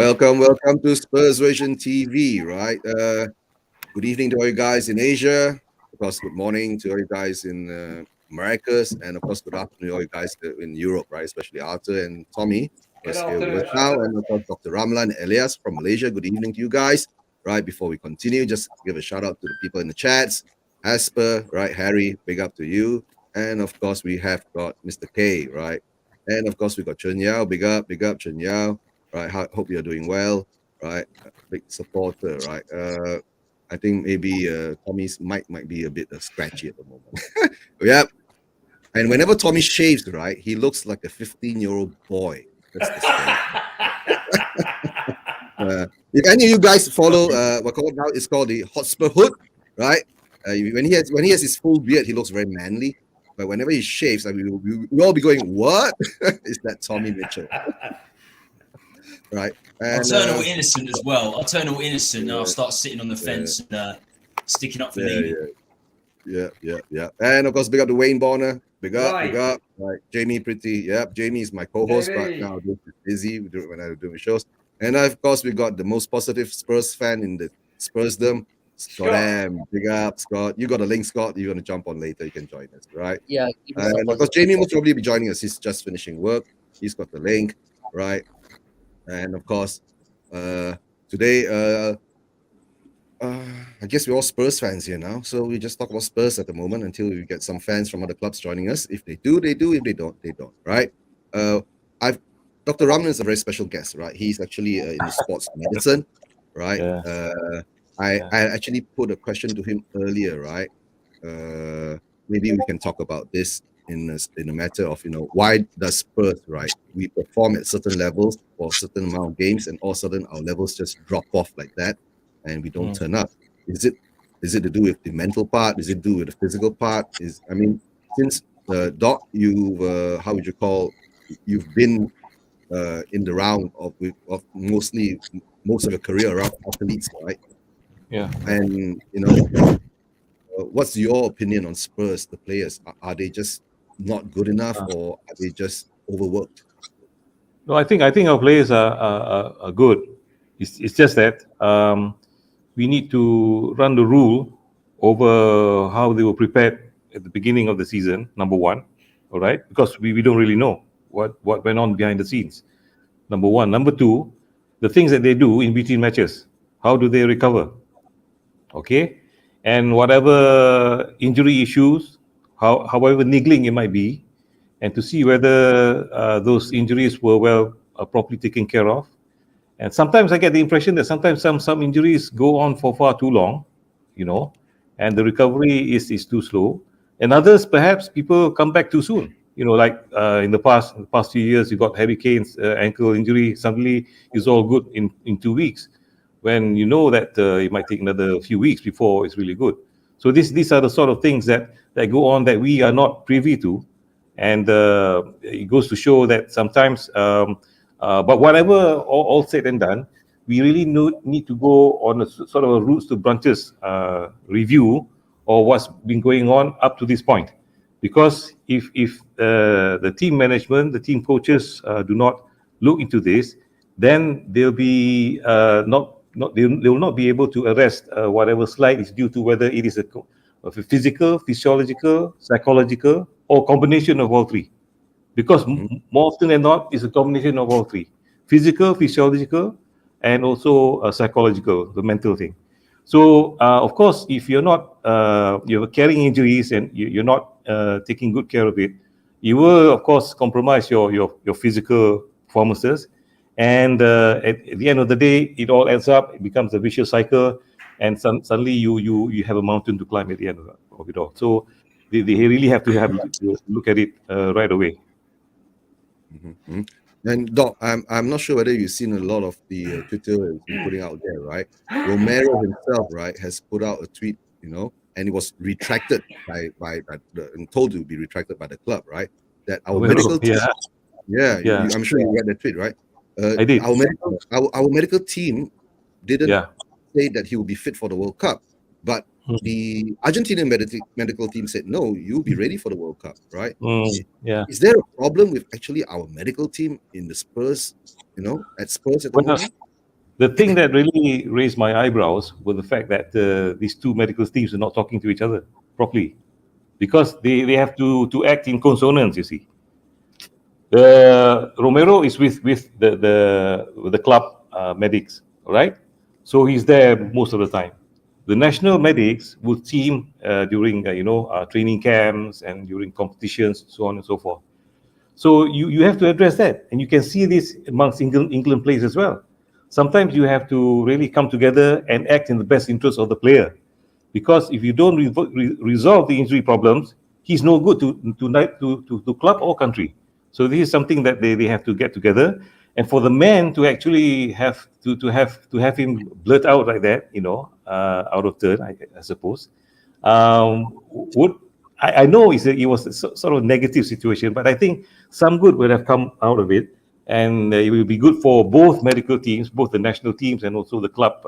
Welcome to Spurs Version TV, right? Good evening to all you guys in Asia. Of course, good morning to all you guys in Americas, and of course, good afternoon to all you guys in Europe, right? Especially Arthur and Tommy, Good who's here with us afternoon. now, and of course, Dr. Ramlan and Elias from Malaysia. Good evening to you guys. Right before we continue, just give a shout out to the people in the chats. Asper, right? Harry, big up to you. And of course, we have got Mr. K, right? And of course, we got Chen Yao, big up Chen Yao, right? Hope you're doing well, right? Big supporter, right? I think maybe Tommy's mic might be a bit scratchy at the moment. Yeah. And whenever Tommy shaves, right, he looks like a 15-year-old boy. That's the story. If any of you guys follow what called now it's called the Hotspur Hood, right? When he has his full beard, he looks very manly. But whenever he shaves, I mean, we'll all be going, "What is that, Tommy Mitchell?" Right? I'll And turn all innocent as well. I'll turn all innocent and I'll start sitting on the fence and sticking up for Lee. Yeah. And of course, big up to Wayne Bonner. Big up. Right. Jamie Pretty. Yep. Jamie is my co-host, but now he's busy when I do shows. And of course, we got the most positive Spurs fan in the Spursdom, Scott M. Big up, Scott. You got a link, Scott. You're gonna jump on later. You can join us, right? Yeah. And of course, Jamie will probably be joining us. He's just finishing work. He's got the link, right? And of course, today, I guess we're all Spurs fans here now. So we just talk about Spurs at the moment until we get some fans from other clubs joining us. If they do, they do. If they don't, they don't, right? Dr. Ramlan is a very special guest, right? He's actually in sports medicine, right? Yeah. I actually put a question to him earlier, right? Maybe we can talk about this in a matter of, why does Spurs, right? We perform at certain levels for a certain amount of games, and all of a sudden our levels just drop off like that, and we don't turn up. Is it to do with the mental part? Is it to do with the physical part? Since Doc, you've been in the round of most of your career around athletes, right? Yeah. And what's your opinion on Spurs, the players? Are they just not good enough, or are they just overworked? No, I think our players are good. It's just that we need to run the rule over how they were prepared at the beginning of the season. Number one, all right, because we don't really know what went on behind the scenes. Number one. Number two, the things that they do in between matches. How do they recover? Okay, and whatever injury issues, however niggling it might be, and to see whether those injuries were properly taken care of. And sometimes I get the impression that sometimes some injuries go on for far too long, and the recovery is too slow. And others, perhaps people come back too soon. Like in the past few years, you got Harry Kane's ankle injury. Suddenly, it's all good in 2 weeks, when you know that it might take another few weeks before it's really good. So these are the sort of things that go on that we are not privy to, and it goes to show that sometimes. But whatever all said and done, we really need to go on a sort of a roots to branches review of what's been going on up to this point. Because if the team management, the team coaches do not look into this, then they'll be they will not be able to arrest whatever slide is due to whether it is a physical, physiological, psychological, or combination of all three. Because more often than not, it's a combination of all three: physical, physiological, and also psychological, the mental thing. So, of course, if you're carrying injuries and you're not taking good care of it, you will, of course, compromise your physical performances. And at the end of the day, it all adds up. It becomes a vicious cycle, and suddenly you have a mountain to climb at the end of it all. So they really have to look at it right away. Mm-hmm. And Doc, I'm not sure whether you've seen a lot of the Twitter is putting out there, right? Romero himself, right, has put out a tweet, and it was retracted and told to be retracted by the club, right? That our medical team, I'm sure you read the tweet, right? I did. Our medical team didn't say that he will be fit for the World Cup, but the Argentinian medical team said, no, you'll be ready for the World Cup, right? Is there a problem with actually our medical team in the Spurs, at Spurs at the moment? The thing that really raised my eyebrows was the fact that these two medical teams are not talking to each other properly, because they have to act in consonance, you see. Romero is with the club medics, all right? So he's there most of the time. The national medics would see him during training camps and during competitions, so on and so forth. So you have to address that, and you can see this amongst England players as well. Sometimes you have to really come together and act in the best interest of the player, because if you don't resolve the injury problems, he's no good to club or country. So this is something that they have to get together, and for the man to actually have him blurt out like that, out of turn, I suppose, would I know it was a sort of negative situation, but I think some good would have come out of it, and it will be good for both medical teams, both the national teams and also the club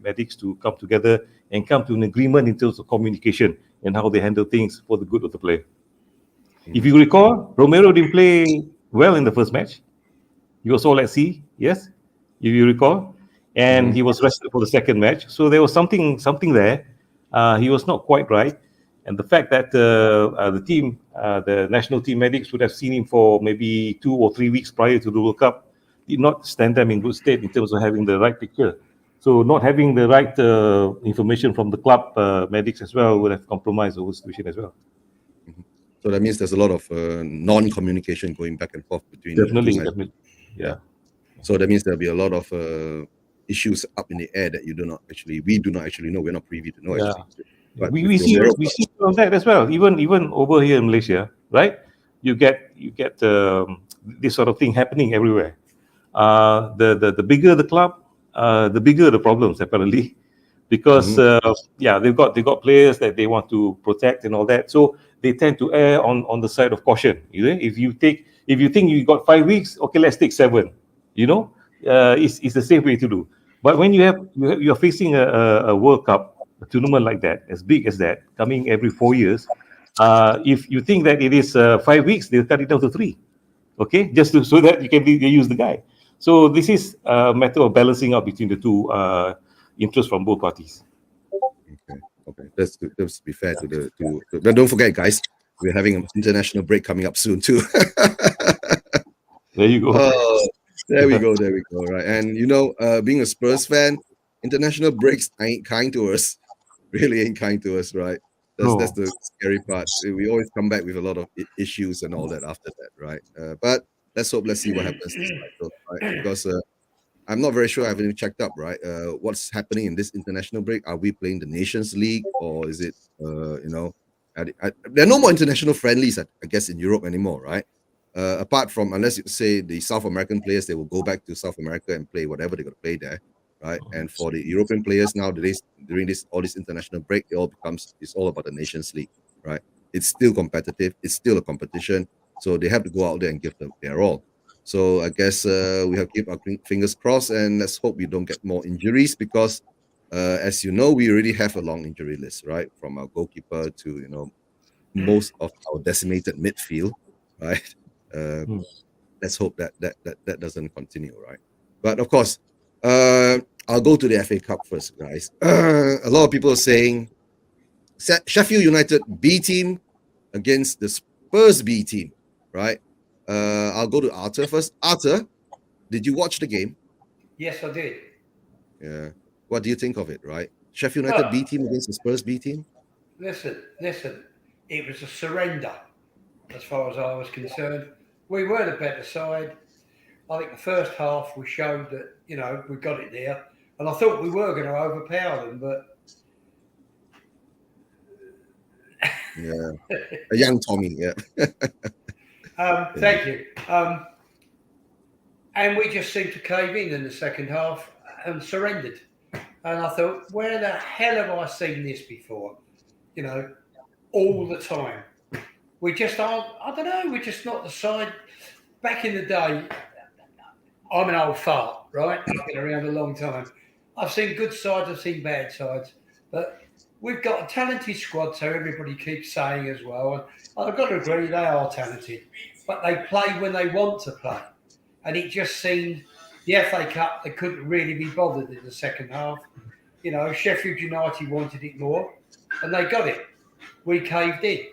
medics, to come together and come to an agreement in terms of communication and how they handle things for the good of the player. If you recall, Romero didn't play well in the first match. He was all at sea, yes, if you recall, and he was rested for the second match. So there was something there. He was not quite right, and the fact that the team, the national team medics, would have seen him for maybe 2 or 3 weeks prior to the World Cup did not stand them in good state in terms of having the right picture. So not having the right information from the club medics as well would have compromised the whole situation as well. So that means there's a lot of non-communication going back and forth between Definitely. Yeah. So that means there'll be a lot of issues up in the air that we do not actually know. We're not privy to know. Yeah. Actually. But We see all that as well. Even over here in Malaysia, right? You get this sort of thing happening everywhere. The bigger the club, the bigger the problems apparently, because they've got players that they want to protect and all that. So they tend to err on the side of caution. If you think you got 5 weeks, okay, let's take 7. It's the safe way to do. But when you're facing a World Cup, a tournament like that, as big as that, coming every 4 years, if you think that it is 5 weeks, they'll cut it down to 3. Okay, so that you can use the guy. So this is a matter of balancing out between the two interests from both parties. Okay. Let's be fair to but don't forget, guys, we're having an international break coming up soon too. There you go. There we go. Right, and being a Spurs fan, international breaks ain't kind to us. Really ain't kind to us, right? That's the scary part. We always come back with a lot of issues and all that after that, right? But let's see what happens this cycle, right? Because I'm not very sure. I haven't even checked up, right? What's happening in this international break? Are we playing the Nations League, or is it, there are no more international friendlies, I guess, in Europe anymore, right? Apart from, unless you say the South American players, they will go back to South America and play whatever they're going to play there, right? And for the European players now, during all this international break, it's all about the Nations League, right? It's still competitive. It's still a competition. So they have to go out there and give them their all. So I guess we have to keep our fingers crossed, and let's hope we don't get more injuries, because as you know, we already have a long injury list, right? From our goalkeeper to, most of our decimated midfield, right? Let's hope that doesn't continue, right? But of course, I'll go to the FA Cup first, guys. A lot of people are saying Sheffield United B team against the Spurs B team, right? I'll go to Arthur first. Arthur, did you watch the game? Yes, I did. Yeah. What do you think of it, right? Sheffield United B team against the Spurs B team? Listen. It was a surrender as far as I was concerned. We were the better side. I think the first half we showed that, we got it there. And I thought we were going to overpower them, but... Yeah. A young Tommy, yeah. Thank you. And we just seemed to cave in the second half and surrendered. And I thought, where the hell have I seen this before? All the time. We just aren't, I don't know, we're just not the side. Back in the day, I'm an old fart, right? I've been around a long time. I've seen good sides, I've seen bad sides. But we've got a talented squad, so everybody keeps saying as well. And I've got to agree, they are talented. But they play when they want to play. And it just seemed The FA Cup, they couldn't really be bothered in the second half. You know, Sheffield United wanted it more, and they got it. We caved in,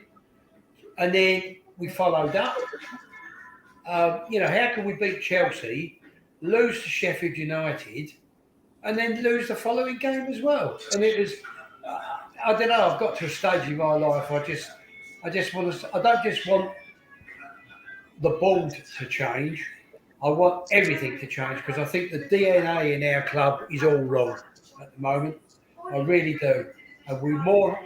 and then we followed up. You know, how can we beat Chelsea, lose to Sheffield United, and then lose the following game as well? And it was, I don't know. I've got to a stage in my life. I just want to. I don't just want the board to change. I want everything to change because I think the DNA in our club is all wrong at the moment. I really do, and we more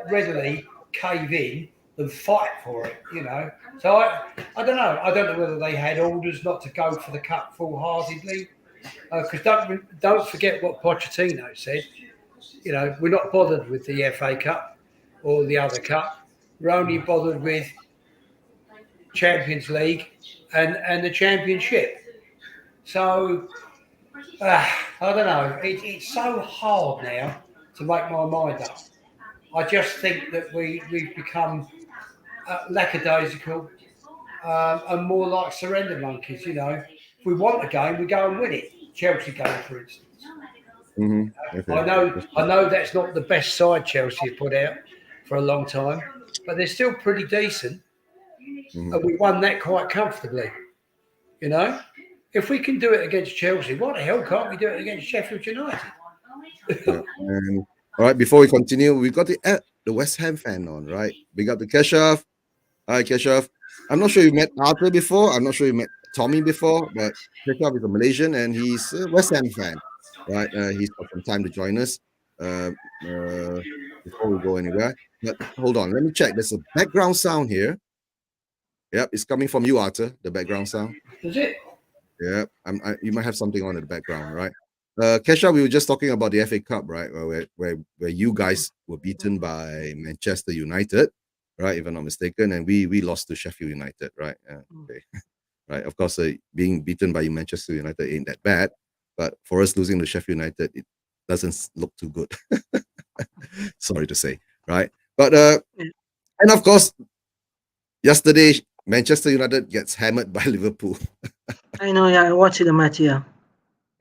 readily cave in than fight for it. You know, so I don't know. I don't know whether they had orders not to go for the cup full-heartedly. Because don't forget what Pochettino said. You know, we're not bothered with the FA Cup or the other cup. We're only bothered with Champions League and the Championship. So I don't know. It's so hard now to make my mind up. I just think that we've become lackadaisical and more like surrender monkeys. You know, if we want a game, we go and win it. Chelsea game, for instance. Okay. I know that's not the best side Chelsea have put out for a long time, but they're still pretty decent, and we won that quite comfortably. You know, if we can do it against Chelsea, what the hell can't we do it against Sheffield United? Yeah. And, all right, before we continue, we got the West Ham fan on, right? Big up to Keshav. Hi, Keshav. I'm not sure you met Arthur before. I'm not sure you met Tommy before, but Keshav is a Malaysian and he's a West Ham fan, right? He's got some time to join us before we go anywhere. But hold on, let me check. There's a background sound here. Yep, it's coming from you, Arthur, the background sound. Is it? Yeah, you might have something on in the background, right? Kesha, we were just talking about the FA Cup, right? Where you guys were beaten by Manchester United, right? If I'm not mistaken, and we lost to Sheffield United, right? Okay, right. Of course, being beaten by Manchester United ain't that bad, but for us losing to Sheffield United, it doesn't look too good. Sorry to say, right? But and of course, yesterday Manchester United gets hammered by Liverpool. I know, yeah, I watched the match, yeah.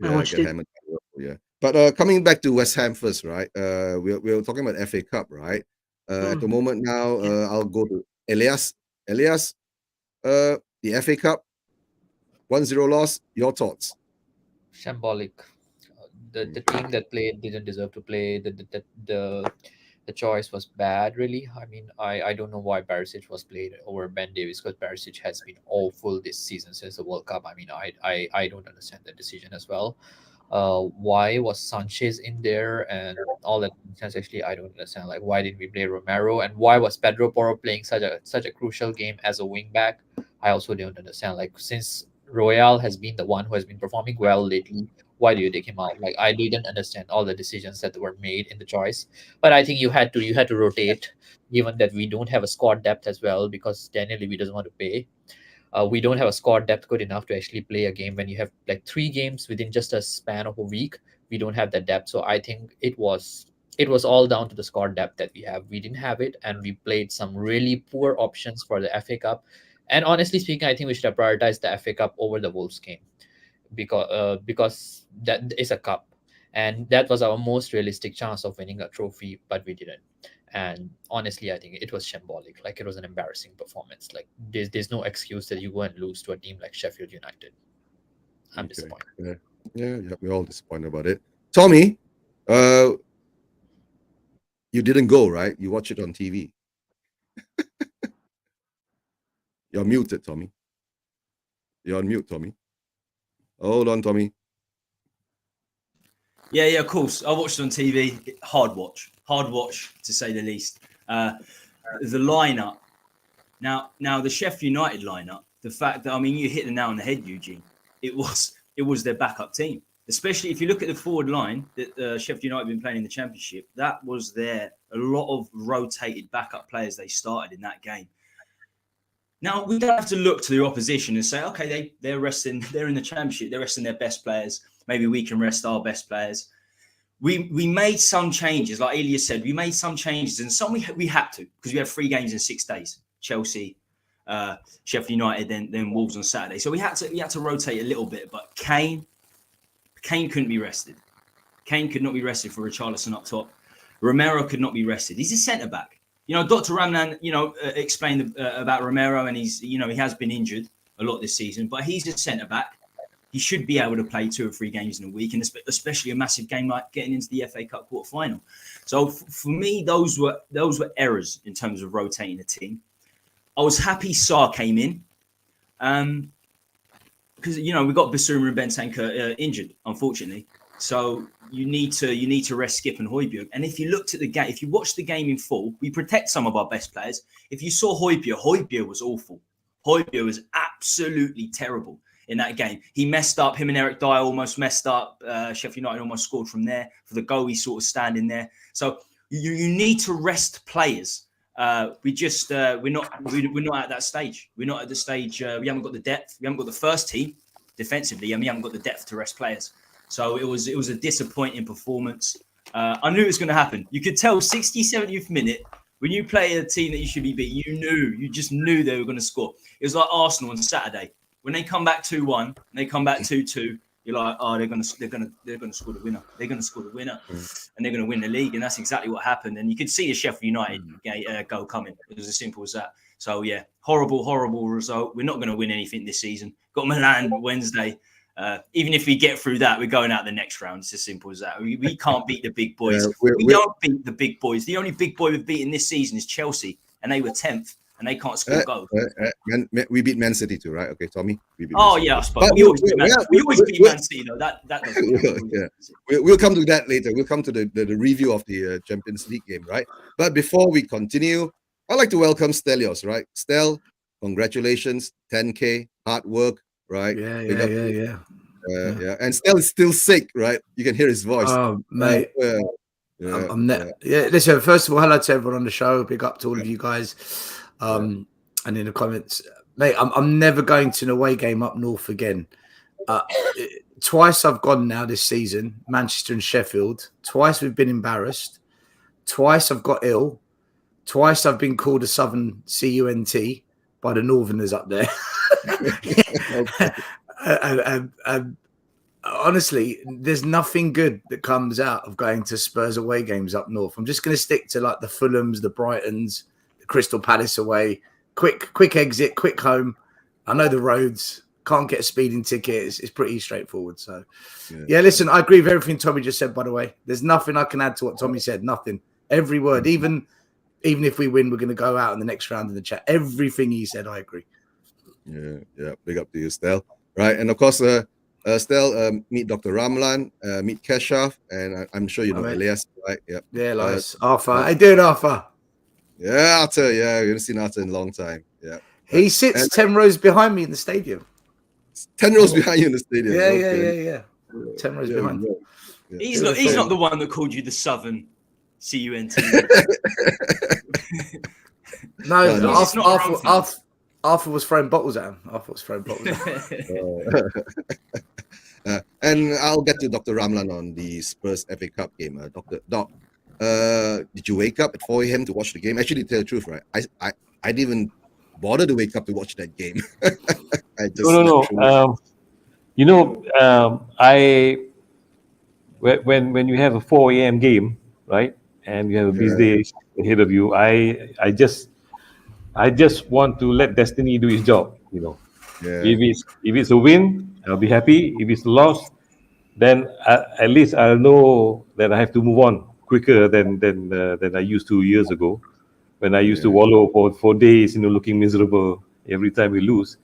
I Yeah, watched get it. hammered by Liverpool, yeah. But coming back to West Ham first, right? We're talking about FA Cup, right? At the moment now, I'll go to Elias. Elias, the FA Cup, 1-0 loss. Your thoughts? Shambolic. The team that played didn't deserve to play. The choice was bad, really. I mean, I don't know why Barisic was played over Ben Davies, because Barisic has been awful this season since the World Cup. I mean, I don't understand that decision as well. Why was Sanchez in there and all that nonsense? Actually, I don't understand. Like, why didn't we play Romero, and why was Pedro Porro playing such a crucial game as a wing back? I also don't understand. Like, since Royale has been the one who has been performing well lately, why do you take him out? Like, I didn't understand all the decisions that were made in the choice. But I think you had to rotate, given that we don't have a squad depth as well, because Daniel Levy doesn't want to pay. We don't have a squad depth good enough to actually play a game when you have like 3 games within just a span of a week. We don't have that depth, so I think it was all down to the squad depth that we have. We didn't have it, and we played some really poor options for the FA Cup. And honestly speaking, I think we should have prioritized the FA Cup over the Wolves game, because that is a cup, and that was our most realistic chance of winning a trophy, but we didn't. And honestly, I think it was shambolic. Like, it was an embarrassing performance. Like, there's no excuse that you go and lose to a team like Sheffield United. I'm disappointed. Yeah, we're all disappointed about it. Tommy, you didn't go, right? You watch it on TV. You're muted, Tommy. You're on mute, Tommy. Hold on, Tommy. Yeah, of course. I watched it on TV. Hard watch to say the least. The lineup. Now the Sheffield United lineup. The fact that, I mean, you hit the nail on the head, Eugene. It was their backup team, especially if you look at the forward line that Sheffield United have been playing in the Championship. That was a lot of rotated backup players they started in that game. Now, we don't have to look to the opposition and say, okay, they're resting. They're in the Championship. They're resting their best players. Maybe we can rest our best players. We made some changes, like Elias said. We made some changes, and some we had to, because we had 3 games in 6 days. Chelsea, Sheffield United, then Wolves on Saturday. So we had to rotate a little bit. But Kane, Kane couldn't be rested. Kane could not be rested for Richarlison up top. Romero could not be rested. He's a centre back. You know, Dr. Ramlan, explained about Romero, and he has been injured a lot this season, but he's a centre back. He should be able to play 2 or 3 games in a week, and especially a massive game like getting into the FA Cup quarter final. So for me, those were errors in terms of rotating the team. I was happy Sarr came in, because we got Basuma and Bentancur injured, unfortunately. So you need to rest Skip and Højbjerg. And if you looked at the game, if you watched the game in full, we protect some of our best players. If you saw Højbjerg was awful. Højbjerg was absolutely terrible in that game. He messed up. Him and Eric Dyer almost messed up. Sheffield United almost scored from there. For the goal, he's sort of standing there. So you need to rest players. We're not at that stage. We're not at the stage. We haven't got the depth. We haven't got the first team defensively, and we haven't got the depth to rest players. So it was a disappointing performance. I knew it was going to happen. You could tell 60th, 70th minute when you play a team that you should be beating, you just knew they were going to score. It was like Arsenal on Saturday when they come back 2-1, and they come back 2-2. You're like, oh, they're going to score the winner. They're going to score the winner, and they're going to win the league. And that's exactly what happened. And you could see the Sheffield United goal coming. It was as simple as that. So yeah, horrible result. We're not going to win anything this season. Got Milan Wednesday. Even if we get through that, we're going out the next round. It's as simple as that. We can't beat the big boys. We don't beat the big boys. The only big boy we've beaten this season is Chelsea, and they were 10th, and they can't score goals. We beat Man City too, right? Okay, Tommy. I suppose we always beat Man City. Though that doesn't. We'll come to that later. We'll come to the review of the Champions League game, right? But before we continue, I'd like to welcome Stelios, right? Stel, congratulations, 10K, hard work. Right. Yeah. And Stel is still sick, right? You can hear his voice. Oh, mate. Listen, first of all, hello to everyone on the show. Big up to all of you guys. And in the comments, mate, I'm never going to an away game up north again. Twice I've gone now this season, Manchester and Sheffield. Twice we've been embarrassed. Twice I've got ill. Twice I've been called a Southern CUNT by the Northerners up there. and honestly, there's nothing good that comes out of going to Spurs away games up north. I'm just going to stick to like the Fulhams, the Brightons, the Crystal Palace away. Quick exit, quick home. I know the roads. Can't get a speeding ticket. It's pretty straightforward. So, yeah, listen, I agree with everything Tommy just said, by the way. There's nothing I can add to what Tommy said. Nothing. Every word. Even if we win, we're going to go out in the next round in the chat. Everything he said, I agree. Yeah. Big up to you, Stel. Right, and of course, Stel, meet Dr. Ramlan, meet Keshaf, and I'm sure you know Elias, right? Yep. Yeah, Elias. Arthur. How you doing, Arthur? Yeah, Arthur. Yeah, we haven't seen Arthur in a long time. Yeah. He sits 10 rows behind me in the stadium. 10 rows behind you in the stadium. Yeah. 10 rows behind. Yeah. He's not the one that called you the Southern CUNT. No, Arthur was throwing bottles at him. And I'll get to Dr. Ramlan on the Spurs FA Cup game. Dr. Doc, did you wake up at 4 a.m. to watch the game? Actually, to tell the truth, right? I didn't even bother to wake up to watch that game. I just No. When you have a 4 a.m. game, right, and you have a busy day ahead of you, I just want to let destiny do its job. If it's a win, I'll be happy. If it's a loss, then at least I'll know that I have to move on quicker than I used to years ago, when I used to wallow for days, looking miserable every time we lose.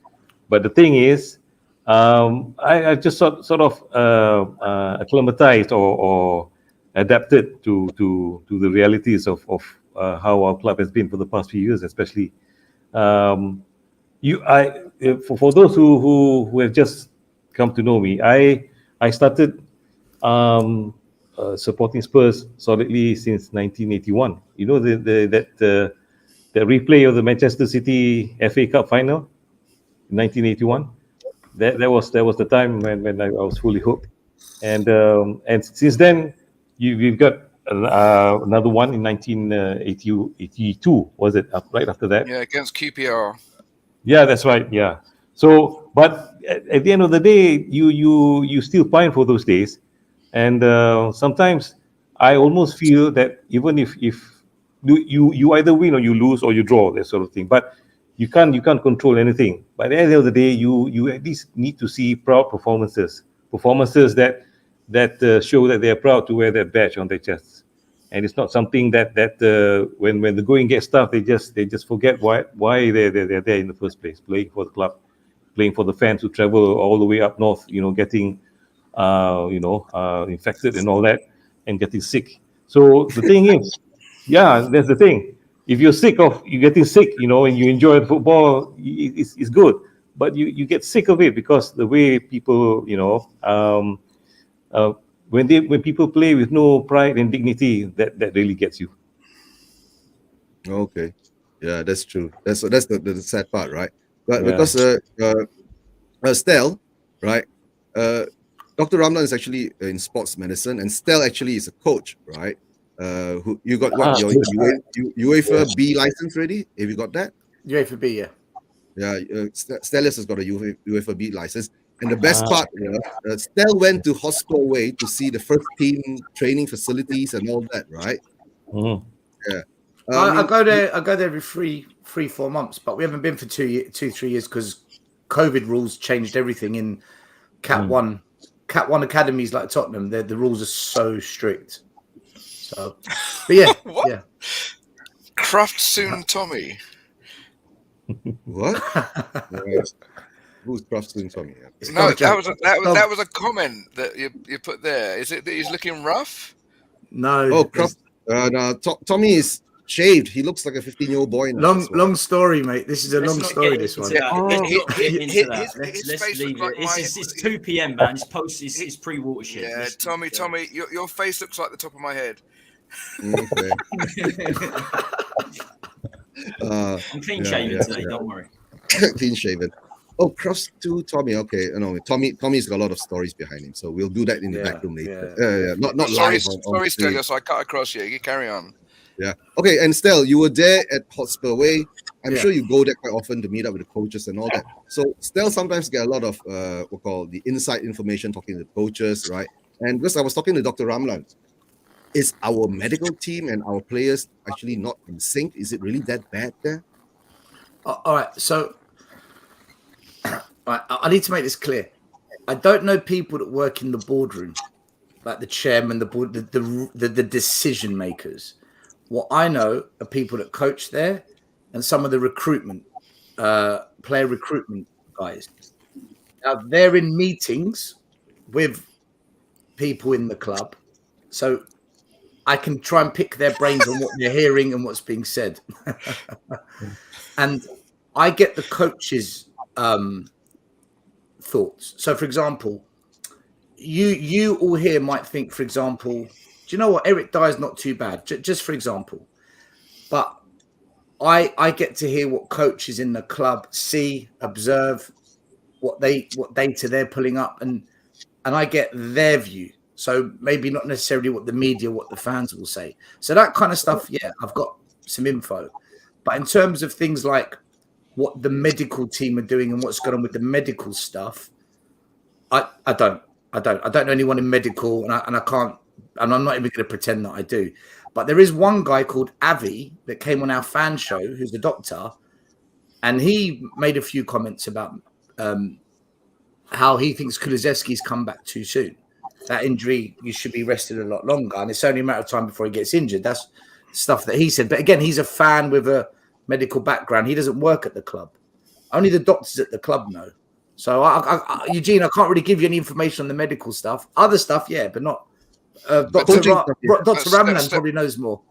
But the thing is, I just sort of acclimatized or adapted to the realities of how our club has been for the past few years, especially. For those who have just come to know me, I started supporting Spurs solidly since 1981. That replay of the Manchester City FA Cup final in 1981. That was the time when I was fully hooked, and since then we've got another one in 1982. Was it right after that? Yeah, against QPR. Yeah, that's right. Yeah. So, but at the end of the day, you still pine for those days, and sometimes I almost feel that even if you either win or you lose or you draw, that sort of thing. But you can't control anything. By the end of the day, you at least need to see proud performances that show that they are proud to wear that badge on their chests. And it's not something that when the going gets tough, they just forget why they're there in the first place, playing for the club, playing for the fans who travel all the way up north, getting infected and all that, and getting sick. So the thing is, yeah, that's the thing. If you're sick of you getting sick, and you enjoy the football, it's good. But you get sick of it because the way people, uh, when people play with no pride and dignity, that really gets you. Okay. Yeah, that's true. That's the sad part, right? But Yeah. because Stel, right? Dr. Ramlan is actually in sports medicine, and Stel actually is a coach, right? Who you got what your UEFA B license ready? Have you got that? UEFA B, yeah. Yeah, Stellis has got a UEFA B license, and the best part, Stel went to Hospital Way to see the first team training facilities and all that, right? Mhm. Yeah. I go there. I go there every 4 months, but we haven't been for 3 years because COVID rules changed everything in Cat One. Cat One academies like Tottenham, the rules are so strict. So, but yeah, What? yeah. Craft soon, Tommy. What? Who's Crofton Tommy? Yeah. It's No, not a joke. that was a comment that you put there. Is it that he's looking rough? No. Oh, no, Tommy is shaved. He looks like a 15-year-old boy now. Long story, mate. This is a Let's long not story. get This into one. that. Let's not get His- into that. his Let's face leave looks it. like It's 2 p.m., man. It's pre-watershed. Yeah, Let's- Tommy, your face looks like the top of my head. Okay. I'm clean shaven today. Don't worry. Clean shaven. Oh, cross to Tommy. Okay, no, Tommy's got a lot of stories behind him, so we'll do that in the back room later. Not Sorry, live. sorry, Stelios, I cut across you. You carry on. Yeah. Okay, and Stel, you were there at Hotspur Way. I'm Yeah. sure you go there quite often to meet up with the coaches and all that. So Stel sometimes get a lot of what we call the inside information talking to the coaches, right? And because I was talking to Dr. Ramlan, is our medical team and our players actually not in sync? Is it really that bad there? All right. So, I need to make this clear. I don't know people that work in the boardroom, like the chairman, the board, the decision makers. What I know are people that coach there, and some of the recruitment, player recruitment guys. Now they're in meetings with people in the club, so I can try and pick their brains on what they're hearing and what's being said. And I get the coaches' thoughts. So, for example, you all here might think, for example, do you know what? Eric Dyer's not too bad, just for example. But I get to hear what coaches in the club see, observe, what data they're pulling up, and I get their view. So maybe not necessarily what the media, what the fans will say. So that kind of stuff, yeah, I've got some info. But in terms of things like what the medical team are doing and what's going on with the medical stuff, I don't know anyone in medical, and I can't, and I'm not even going to pretend that I do. But there is one guy called Avi that came on our fan show, who's a doctor, and he made a few comments about how he thinks Kulusevski's come back too soon. That injury, you should be rested a lot longer, and it's only a matter of time before he gets injured. That's stuff that he said. But again, he's a fan with a medical background. He doesn't work at the club. Only the doctors at the club know. So, Eugene, I can't really give you any information on the medical stuff. Other stuff, yeah, but not. Dr. Ramlan probably knows more.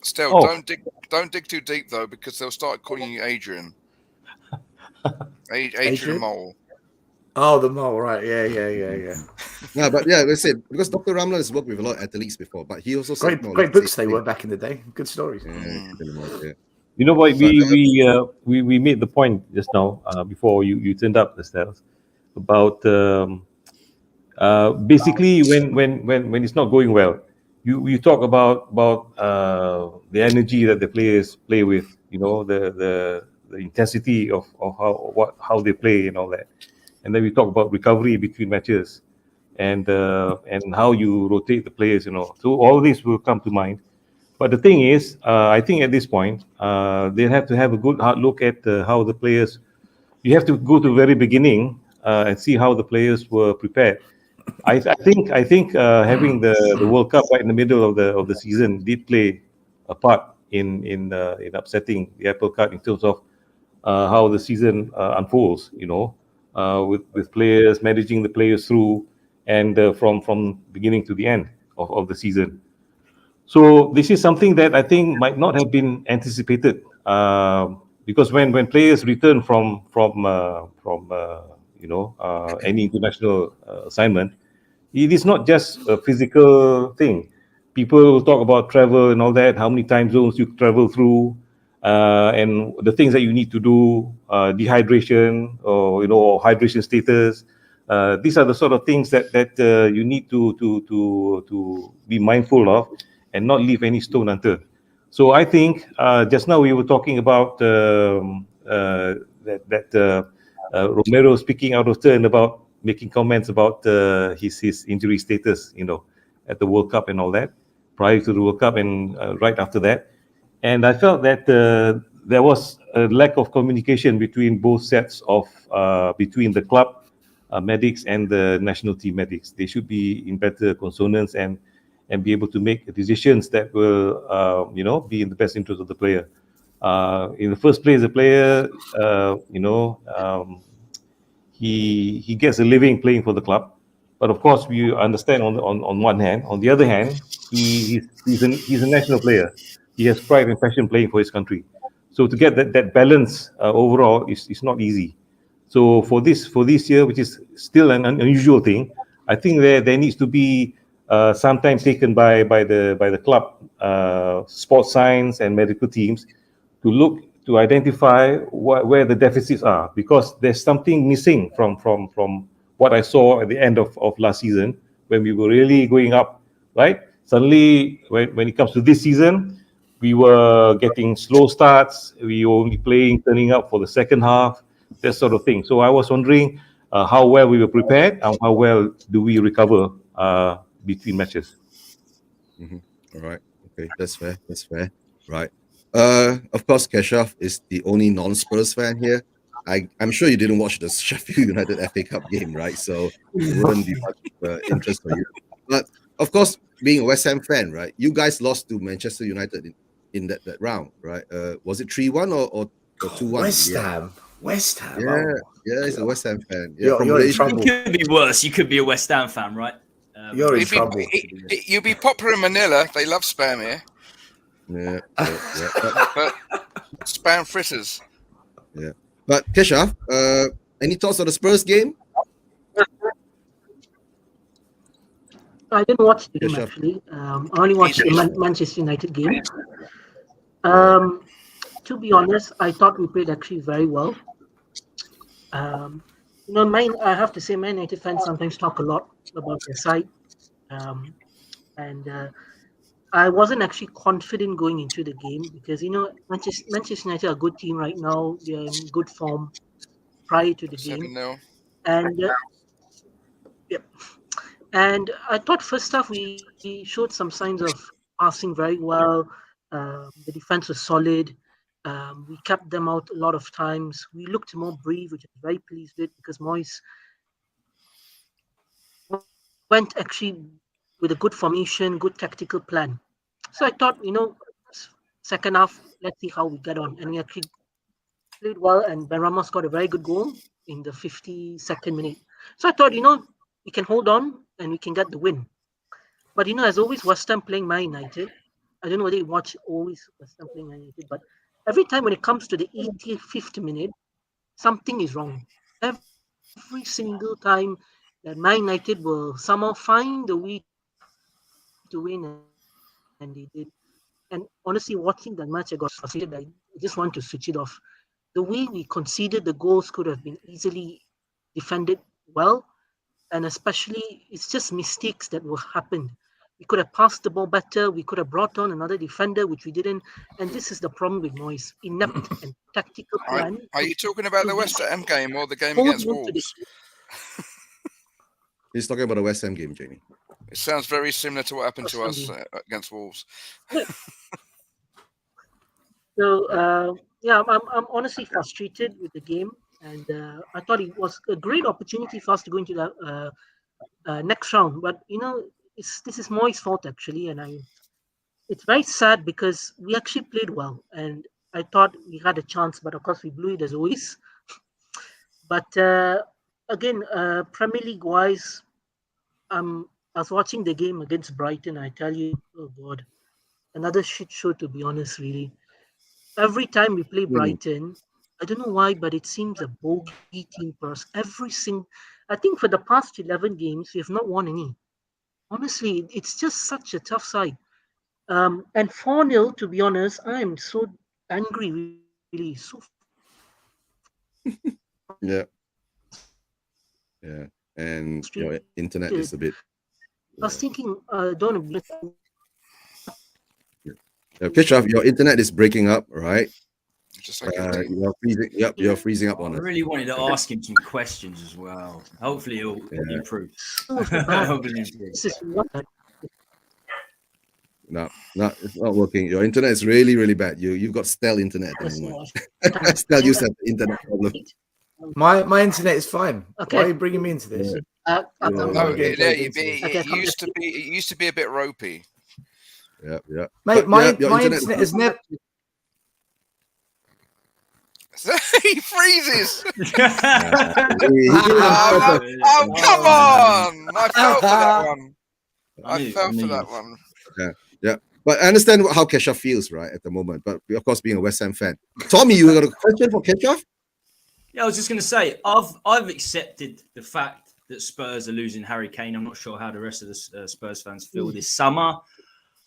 Still, don't dig too deep though, because they'll start calling you Adrian. Adrian Mole. Oh, the mole, right? Yeah. Yeah, but yeah, let's say because Dr. Ramlan has worked with a lot of athletes before, but he also said, great books they were back in the day. Good stories. Yeah. You know what? We made the point just now before you turned up the stairs about basically when it's not going well, you talk about the energy that the players play with. You know, the the intensity of how they play and all that. And then we talk about recovery between matches, and how you rotate the players. So all this will come to mind. But the thing is, I think at this point, they have to have a good hard look at how the players. You have to go to the very beginning and see how the players were prepared. I think having the World Cup right in the middle of the season did play a part in upsetting the apple cart in terms of how the season unfolds. With players managing the players through, and from beginning to the end of the season. So this is something that I think might not have been anticipated, because when players return from any international assignment, it is not just a physical thing. People talk about travel and all that, how many time zones you travel through, and the things that you need to do, dehydration, or hydration status. These are the sort of things that you need to be mindful of, and not leave any stone unturned. So I think just now we were talking about Romero speaking out of turn about making comments about his injury status, at the World Cup and all that, prior to the World Cup and right after that. And I felt that there was a lack of communication between both sets of between the club medics and the national team medics. They should be in better consonance and be able to make decisions that will be in the best interest of the player. In the first place, the player he gets a living playing for the club, but of course we understand on one hand. On the other hand, he's a national player. He has pride and passion playing for his country. So to get that balance overall is not easy. So for this year, which is still an unusual thing, I think there needs to be some time taken by the club, sports science and medical teams to look to identify where the deficits are, because there's something missing from what I saw at the end of last season, when we were really going up, right? Suddenly, when it comes to this season, we were getting slow starts. We were only turning up for the second half, that sort of thing. So I was wondering how well we were prepared and how well do we recover between matches. Mhm. All right. Okay, that's fair. That's fair. Right. Of course, Keshav is the only non-Spurs fan here. I'm sure you didn't watch the Sheffield United FA Cup game, right? So it wouldn't be much interest for you. But of course, being a West Ham fan, right? You guys lost to Manchester United in that round, right? Was it 3-1 or 2-1? West Yeah. Ham. West Ham. Yeah, Oh, yeah, he's a West Ham fan. Yeah, You're from in Malaysia. trouble. It could be worse. You could be a West Ham fan, right? You're in It'd be, trouble. you'll be popular in Manila. They love spam here, Yeah. but spam fritters. Yeah. But Keshav, any thoughts on the Spurs game? I didn't watch the game Keshav. actually. I only watched the Manchester United game. To be honest, I thought we played actually very well. I have to say, Man United fans sometimes talk a lot about their side, and I wasn't actually confident going into the game because Manchester United are a good team right now. They're in good form prior to the game, 7-0. and yep. And I thought first half we showed some signs of passing very well. The defense was solid. We kept them out a lot of times. We looked more brave, which I'm very pleased with because Moyes went actually with a good formation, good tactical plan. So I thought, second half, let's see how we get on. And we actually played well, and Ben Ramos got a very good goal in the 52nd minute. So I thought, we can hold on and we can get the win. But as always, West Ham playing Man United, I don't know whether you watch always West Ham playing Man United, but every time when it comes to the 85th minute, something is wrong. Every single time that Man United will somehow find a way to win, and they did. And honestly, watching that match, I got frustrated. I just want to switch it off. The way we conceded the goals could have been easily defended well, and especially it's just mistakes that will happen. We could have passed the ball better. We could have brought on another defender, which we didn't. And this is the problem with Moyes: inept and tactical plan. Are you talking about the to West Ham game or the game hold against on to the Wolves? He's talking about the West Ham game, Jamie. It sounds very similar to what happened to West us Ham against Wolves. So I'm honestly frustrated with the game, and I thought it was a great opportunity for us to go into the next round. But this is Moyes' fault actually, and it's very sad because we actually played well, and I thought we had a chance, but of course we blew it as always. But again, Premier League wise, I was watching the game against Brighton. I tell you, oh God, another shit show to be honest. Really, every time we play Brighton, I don't know why, but it seems a bogey team for us. I think for the past 11 games, we have not won any. Honestly, it's just such a tough side. And 4-0, to be honest, I am so angry, really. So Yeah. Yeah. And your internet is a bit. I was thinking, don't Keshav, your internet is breaking up, right? Just like You're freezing. Yep, you're freezing up on I us. really wanted to ask him some questions as well. Hopefully, it'll improve. so bad. Hopefully it'll improve. This is what No, it's not working. Your internet is really, really bad. You've got stale internet at the moment. Stale used to have the internet problem. My internet is fine. Okay. Why are you bringing me into this? no, Okay, it used to be a bit ropey. Yeah. Mate, But, my yeah, your internet has never. He freezes. Oh, Oh, come on! I fell for that one. I fell for knew. that one. Yeah. But I understand how Keshav feels, right, at the moment. But of course, being a West Ham fan. Tommy, you got a question for Keshav? Yeah, I was just going to say, I've accepted the fact that Spurs are losing Harry Kane. I'm not sure how the rest of the Spurs fans feel this summer.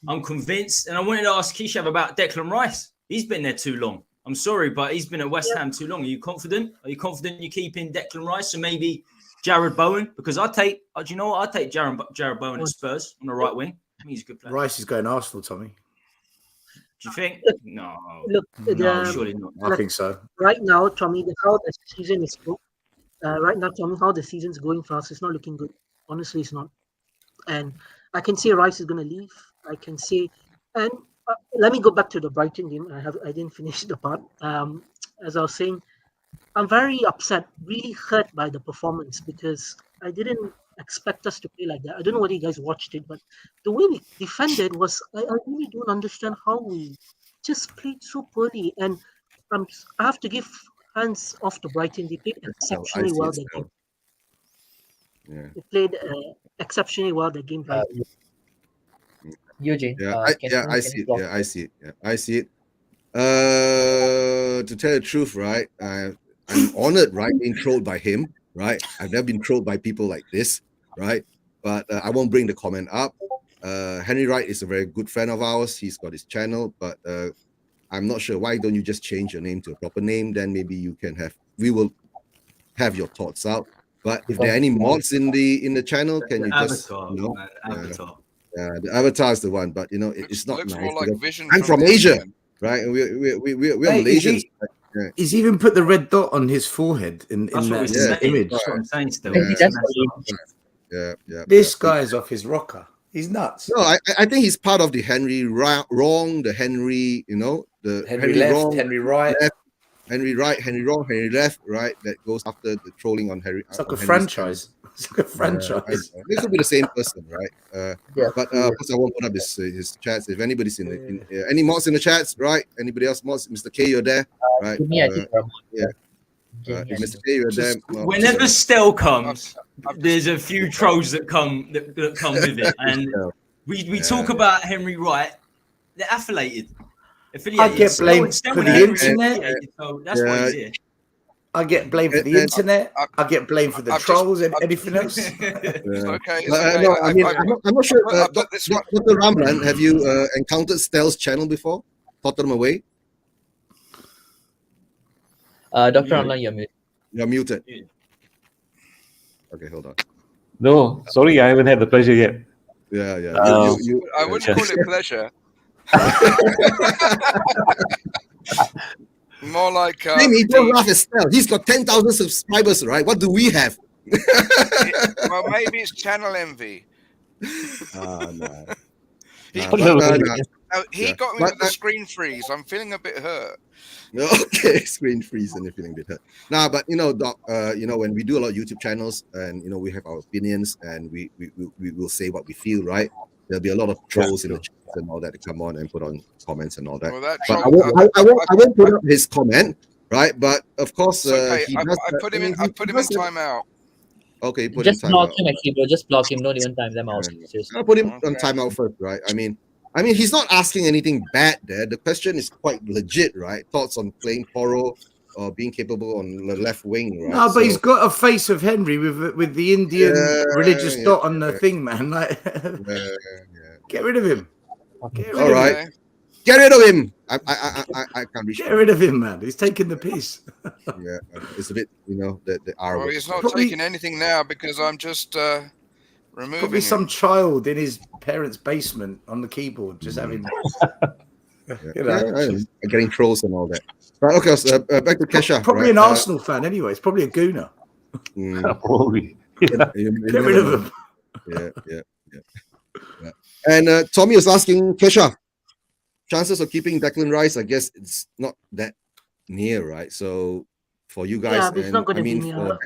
I'm convinced, and I wanted to ask Keshav about Declan Rice. He's been there too long. I'm sorry, but he's been at West Ham too long. Are you confident? Are you confident you're keeping Declan Rice and maybe Jared Bowen? Because do you know what? I take Jared Bowen at Spurs on the right wing. I think he's a good player. Rice is going Arsenal, Tommy. Do you think? No. Look, No, surely not. I think so. right now, Tommy, how the season is going. Right now, Tommy, how the season's going for us, it's not looking good. Honestly, it's not. And I can see Rice is going to leave. I can see, and let me go back to the Brighton game. I didn't finish the part. As I was saying, I'm very upset, really hurt by the performance because I didn't expect us to play like that. I don't know whether you guys watched it, but the way we defended was, I really don't understand how we just played so poorly. And I have to give hands off to Brighton. They played exceptionally well that game. Yeah. They played exceptionally well that game, right? Eugene. I see it. To tell the truth, right? I'm honored, right, being trolled by him, right? I've never been trolled by people like this, right? But I won't bring the comment up. Henry Wright is a very good friend of ours. He's got his channel, but I'm not sure. Why don't you just change your name to a proper name? Then maybe we will have your thoughts out. But if there are any mods in the channel, can you just Avatar. the avatar is the one, but it's not Looks nice. more like Vision. I'm from Asia, right? And we're Malaysians. He's even put the red dot on his forehead in That's what that we're saying. image. That's what I'm saying still. Maybe that's Yeah. This guy's off his rocker. He's nuts. No, I think he's part of the Henry wrong, the Henry, the Henry left, wrong, Henry right. Henry right, Henry wrong, Henry left, right. That goes after the trolling on Harry. It's like a franchise. It's like a franchise. It could be the same person, right? Yeah. But of course, I won't put up his chats. If anybody's in any mods in the chats, right? Anybody else mods? Mr. K, you're there, right? Jimmy, I think Mr. K, you're there. Whenever Stel comes, there's a few trolls that come with it, and we talk about Henry Wright. They're affiliated. I get blamed for the internet. So that's why he's here. I get blamed for the internet. I get blamed for the trolls and anything else. It's okay. No, I mean, I'm not sure. Dr. Ramlan, have you encountered Stel's channel before? Tottenham away? Dr. Ramlan, you're muted. You're muted. Okay, hold on. No, sorry, I haven't had the pleasure yet. Yeah, yeah. I wouldn't call it pleasure. More like Jamie, don't laugh at Stell. He's got 10,000 subscribers, right? What do we have? well, maybe it's channel envy. No. He, Nah, he, but, he, nah. he Yeah. got me But, with the screen freeze. I'm feeling a bit hurt. okay, screen freeze and you're feeling a bit hurt. Nah, but Doc, when we do a lot of YouTube channels and we have our opinions and we will say what we feel, right? There'll be a lot of trolls in the chats and all that to come on and put on comments and all that. Well, that But troll, I won't put up his comment, right? But of course, it's okay. he I does. put him in. I put him in timeout. Okay, put him Just block timeout. him, actually, bro. Just block him. Don't even time them out. Seriously. I'll put him on Okay. timeout first, right? I mean, he's not asking anything bad there. The question is quite legit, right? Thoughts on playing Poro or being capable on the left wing, right? No, but he's got a face of Henry with the Indian religious dot on the thing, man. Like, get rid of him. Get rid All of right. him. Get rid of him. I can't reach. Get rid of him, man. He's taking the piss. Yeah, it's a bit, the R. Well, he's not Probably- taking anything now because I'm just removing Probably him. some child in his parents' basement on the keyboard, just having. Getting trolls and all that. Right, okay, so, back to Kesha. Probably right? an Arsenal fan, anyway. It's probably a gooner. Probably. Yeah. Get rid of him. Yeah. And Tommy was asking Kesha, chances of keeping Declan Rice, I guess it's not that near, right? So for you guys, Yeah, it's not going to be near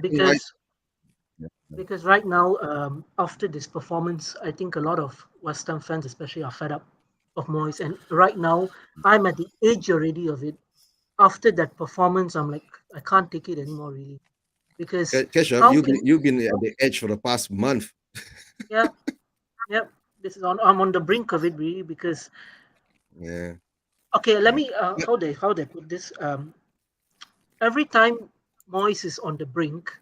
because right now, after this performance, I think a lot of West Ham fans, especially, are fed up of Moyes. And right now, I'm at the edge already of it. After that performance, I'm like, I can't take it anymore, really. Because Kesha, you've been at the edge for the past month. Yeah. I'm on the brink of it, really, because. Yeah. Okay, let me. How they put this? Every time Moyes is on the brink,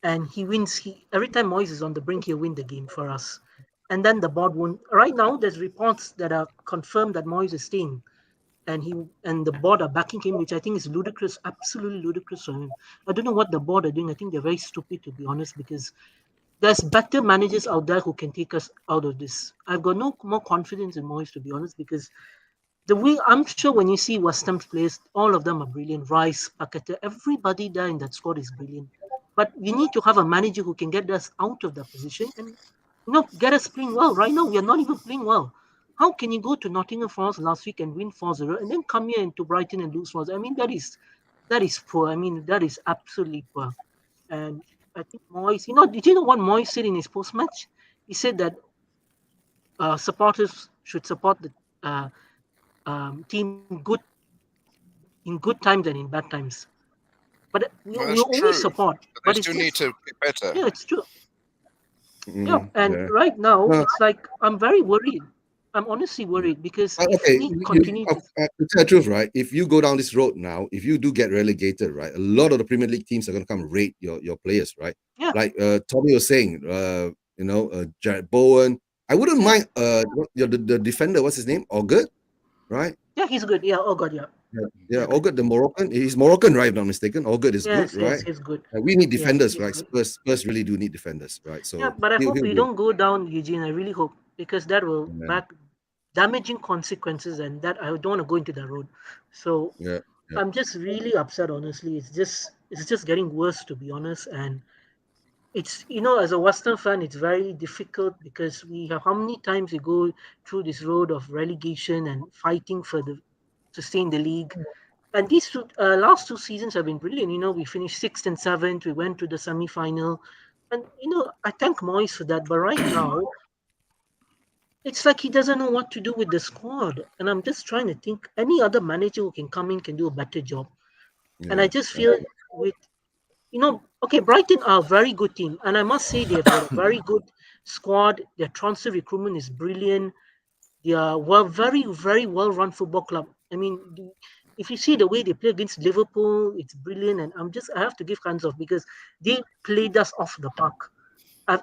and he wins. Every time Moyes is on the brink, he'll win the game for us. And then the board won't. Right now, there's reports that are confirmed that Moyes is staying, and the board are backing him, which I think is ludicrous, absolutely ludicrous for him. I don't know what the board are doing. I think they're very stupid, to be honest, because there's better managers out there who can take us out of this. I've got no more confidence in Moyes, to be honest, because the way I'm sure when you see West Ham's players, all of them are brilliant. Rice, Paqueta, everybody there in that squad is brilliant. But you need to have a manager who can get us out of that position and get us playing well. Right now, we are not even playing well. How can you go to Nottingham Forest last week and win 4-0 and then come here into Brighton and lose 4-0? I mean, that is poor. I mean, that is absolutely poor. And I think Moyes, did you know what Moyes said in his post-match? He said that supporters should support the team in good times and in bad times. But we always support. But they still need to get better. Yeah, it's true. Right now, it's like I'm very worried. I'm honestly worried because to tell the truth, right? If you go down this road now, if you do get relegated, right, a lot of the Premier League teams are going to come rate your players, right? Yeah. Like Tommy was saying, Jared Bowen. I wouldn't mind the defender. What's his name? Ogud, right? Yeah, he's good. Yeah, Ogud. Yeah. Yeah, Ogud, the Moroccan. He's Moroccan, right? If I'm not mistaken. Ogud is good, right? Yes, he's good. We need defenders, right? Spurs really do need defenders, right? So but I hope we don't go down, Eugene. I really hope, because that will back damaging consequences, and that I don't want to go into that road. So I'm just really upset, honestly. It's just getting worse, to be honest. And it's, as a Western fan, it's very difficult because we have how many times we go through this road of relegation and fighting to stay in the league. And these last 2 seasons have been brilliant. We finished 6th and 7th. We went to the semi-final. And, I thank Moyes for that. But right now, it's like he doesn't know what to do with the squad. And I'm just trying to think any other manager who can come in can do a better job. And I just feel Brighton are a very good team. And I must say they've got a very good squad. Their transfer recruitment is brilliant. They are very, very well-run football club. I mean, if you see the way they play against Liverpool, it's brilliant. And I have to give hands off because they played us off the park.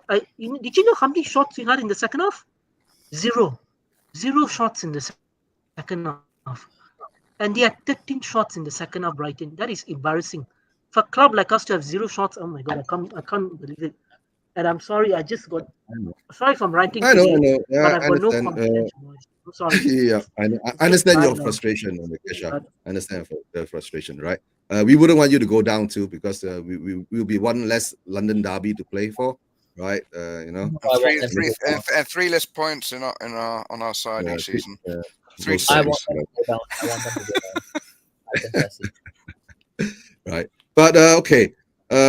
Did you know how many shots we had in the second half? 0 shots in the second half. And they had 13 shots in the second half, Brighton. That is embarrassing. For a club like us to have 0 shots, oh my God, I can't believe it. And I'm sorry, I just got I know. sorry for ranting I know. today, Yeah, but I I've got no understand. confidence, boys. I'm sorry. Yeah, I It's just understand your bad now. frustration, Kesha. But I understand the frustration, right? We wouldn't want you to go down too because we will be one less London derby to play for, right? You know, I want them to Three go down. and three less points in our on our side yeah, each season. yeah, 3 to those I points, want 6. them to go down. I want them to go down. I confess it. right? But okay,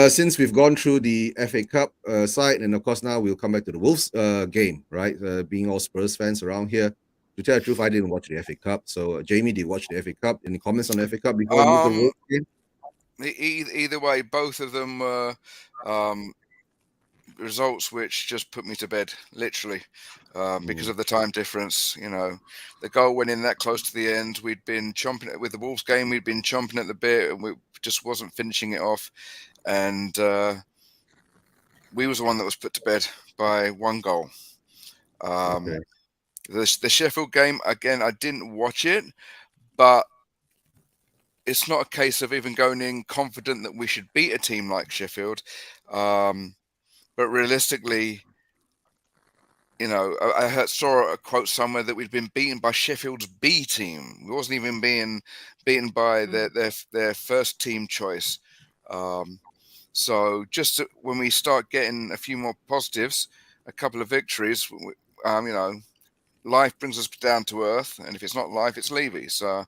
since we've gone through the FA Cup side, and of course now we'll come back to the Wolves game, right? Being all Spurs fans around here, to tell the truth, I didn't watch the FA Cup. So Jamie did watch the FA Cup. Any comments on the FA Cup before we move to the Wolves game? Either way, both of them were results which just put me to bed, literally, because of the time difference. You know, the goal went in that close to the end. We'd been chomping it with the Wolves game. We'd been chomping at the bit, and we just wasn't finishing it off. And we was the one that was put to bed by one goal. Okay. The Sheffield game, again, I didn't watch it, but it's not a case of even going in confident that we should beat a team like Sheffield. But realistically, you know, I saw a quote somewhere that we'd been beaten by Sheffield's B team. We wasn't even being beaten by their first team choice. So just when we start getting a few more positives, a couple of victories, you know, life brings us down to earth, and if it's not life, it's Levy. So,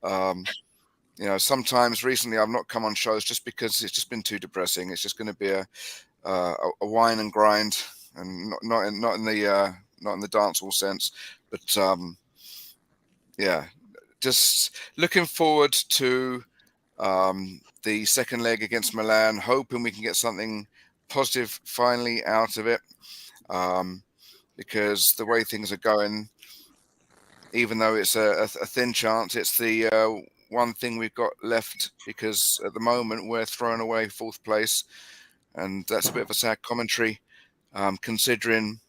you know, sometimes recently I've not come on shows just because it's just been too depressing. It's just going to be a wine and grind, and not in the dancehall sense, but yeah, just looking forward to the second leg against Milan, hoping we can get something positive finally out of it. Because the way things are going, even though it's a thin chance, it's the one thing we've got left, because at the moment we're throwing away fourth place, and that's a bit of a sad commentary, considering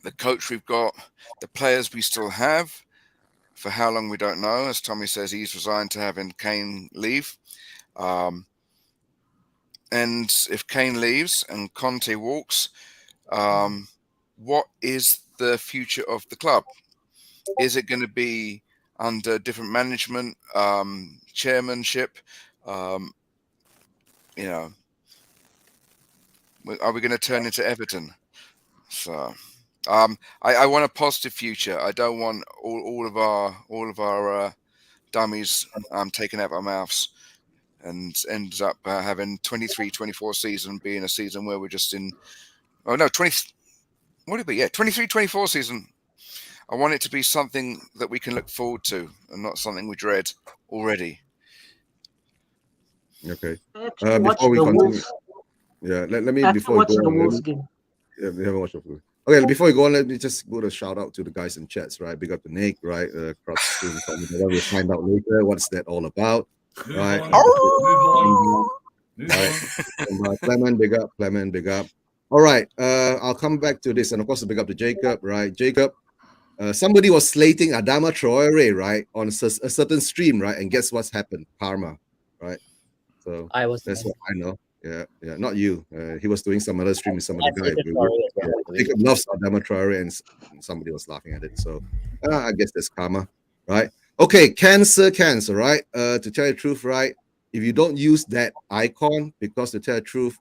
the coach we've got, the players we still have. For how long we don't know. As Tommy says, he's resigned to having Kane leave. And if Kane leaves and Conte walks, what is the future of the club? Is it going to be under different management, chairmanship? You know, are we going to turn into Everton? So, I want a positive future. I don't want all of our dummies taken out of our mouths, and ends up having 23-24 season being a season where we're just in. Oh no, 20. What did it be? Yeah, 23-24 season. I want it to be something that we can look forward to, and not something we dread already. Okay. I actually watched Before we the continue, Wolves. yeah, let me I before we go watched the on, Wolves game. yeah, we haven't watched it. Okay, before we go on, let me just go to shout out to the guys in chats, right? Big up to Nick, right? Cross stream comment. We'll find out later what's that all about, right? Right. Clement, big up. Clement, big up. All right. I'll come back to this, and of course, big up to Jacob, right? Jacob, somebody was slating Adama Traore, right, on a certain stream, right? And guess what's happened? Karma, right? So I was that's what I know. Yeah, not you. He was doing some other stream with some I other guy. slated Traore as well, by the way. Jacob loves Adama Traore, and somebody was laughing at it. So I guess that's karma, right? Okay, cancer, right? To tell you the truth, right? If you don't use that icon, because to tell the truth,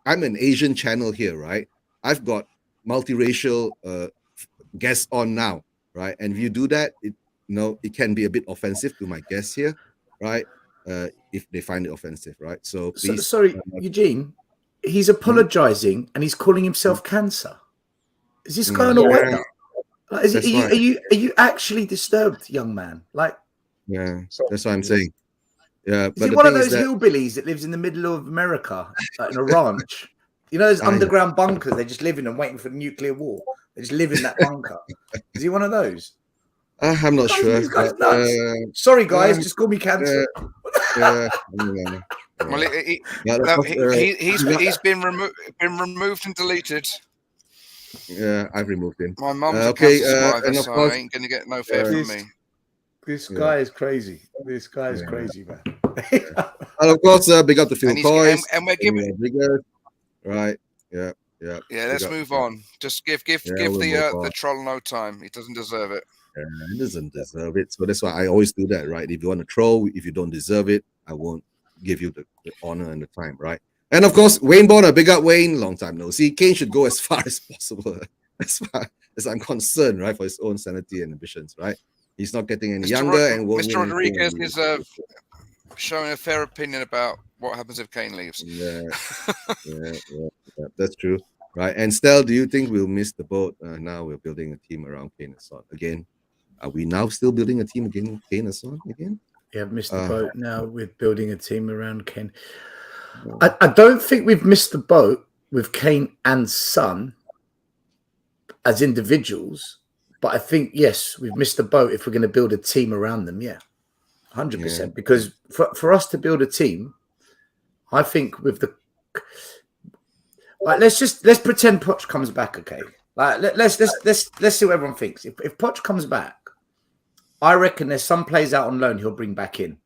I'm an Asian channel here, right? I've got multiracial guests on now, right? And if you do that, it can be a bit offensive to my guests here, right? If they find it offensive, right? So please. Sorry, Eugene. He's apologizing and he's calling himself cancer. Is this guy on a wake up? Like, are you actually disturbed, young man? Like, yeah, that's what I'm saying. Yeah, is he one of those hillbillies that lives in the middle of America, like in a ranch? You know those underground bunkers? They just live in and waiting for the nuclear war. They just live in that bunker. Is he one of those? I'm not sure. This guy's nuts. Sorry, guys, just call me cancer. Well, he's been removed and deleted. Yeah, I've removed him. My mum's a cancer survivor, so I ain't gonna get no fair from me. This guy is crazy. This guy is crazy, man. And of course, big up to Phil Toys. And we're giving. right? Yeah, yeah. Yeah, Big let's up. move Yeah, on. Just give yeah, we'll move the on. troll no time. He doesn't deserve it. He doesn't deserve it. So that's why I always do that, right? If you want to troll, if you don't deserve it, I won't give you the honor and the time, right? And of course, Wayne Bonner, big up Wayne, long time no see. Kane should go as far as possible, as far as I'm concerned, right? For his own sanity and ambitions, right? He's not getting any younger and won't Mr. win anything. Rodriguez is showing a fair opinion about what happens if Kane leaves. Yeah, yeah, that's true, right? And Stel, do you think we'll miss the boat? Now we're building a team around Kane and Son again. Are we now still building a team again, Kane and Son again? Yeah, I've missed the Uh, boat now with building a team around Kane. I don't think we've missed the boat with Kane and Son as individuals, but I think, yes, we've missed the boat if we're going to build a team around them. Yeah, 100%. Yeah. Because for us to build a team, I think with the let's pretend Poch comes back, okay? Like let's see what everyone thinks. If Poch comes back, I reckon there's some players out on loan he'll bring back in.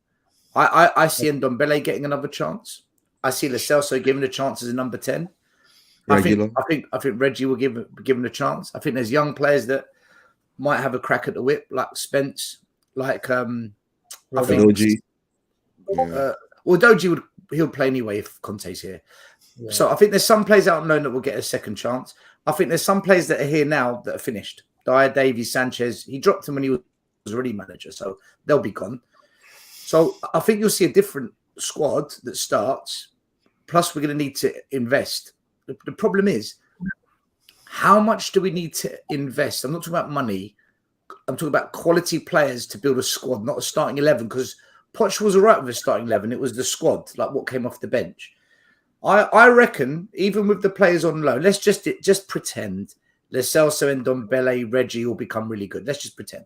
I see Ndombele getting another chance. I see Lo Celso given a chance as a number 10. I think Reggie will give him a chance. I think there's young players that might have a crack at the whip, like Spence, like I think Doji. well, Doji he'll play anyway if Conte's here. Yeah. So I think there's some players out on loan that will get a second chance. I think there's some players that are here now that are finished. Dyer, Davies, Sanchez. He dropped them when he was already manager, so they'll be gone. So I think you'll see a different squad that starts. Plus, we're going to need to invest. The problem is, how much do we need to invest? I'm not talking about money. I'm talking about quality players to build a squad, not a starting 11. Because Poch was all right with a starting 11. It was the squad, like what came off the bench. I reckon, even with the players on loan, let's just pretend Lo Celso and Ndombele, Reggie will become really good. Let's just pretend.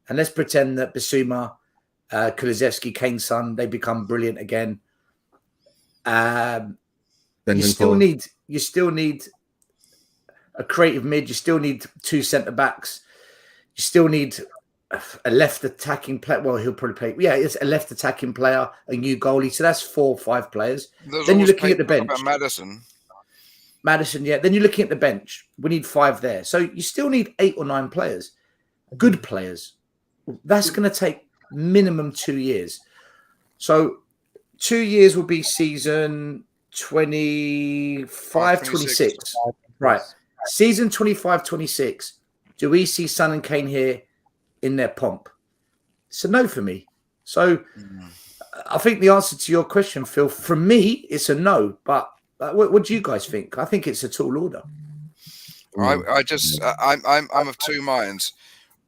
And let's pretend that Bissouma, Kulusevski, Kane's son, they become brilliant again. You still need a creative mid. You still need 2 centre backs. You still need a left attacking player. Well, he'll probably play. Yeah, it's a left attacking player, a new goalie. So that's 4 or 5 players. Then you're looking at the bench. About Madison, yeah. Then you're looking at the bench. We need 5 there. So you still need 8 or 9 players, good players. That's going to take minimum 2 years. So 2 years will be season 25-26. Right. Season 25-26. Do we see Son and Kane here in their pomp? It's a no for me. So I think the answer to your question, Phil, from me, it's a no. But what do you guys think? I think it's a tall order. I'm of 2 minds.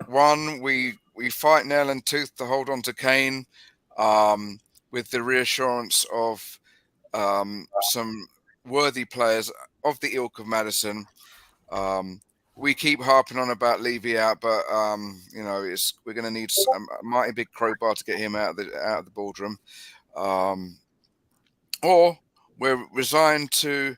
One, we fight nail and tooth to hold on to Kane, with the reassurance of some worthy players of the ilk of Madison. We keep harping on about Levy out, but we're going to need a mighty big crowbar to get him out of the boardroom, or we're resigned to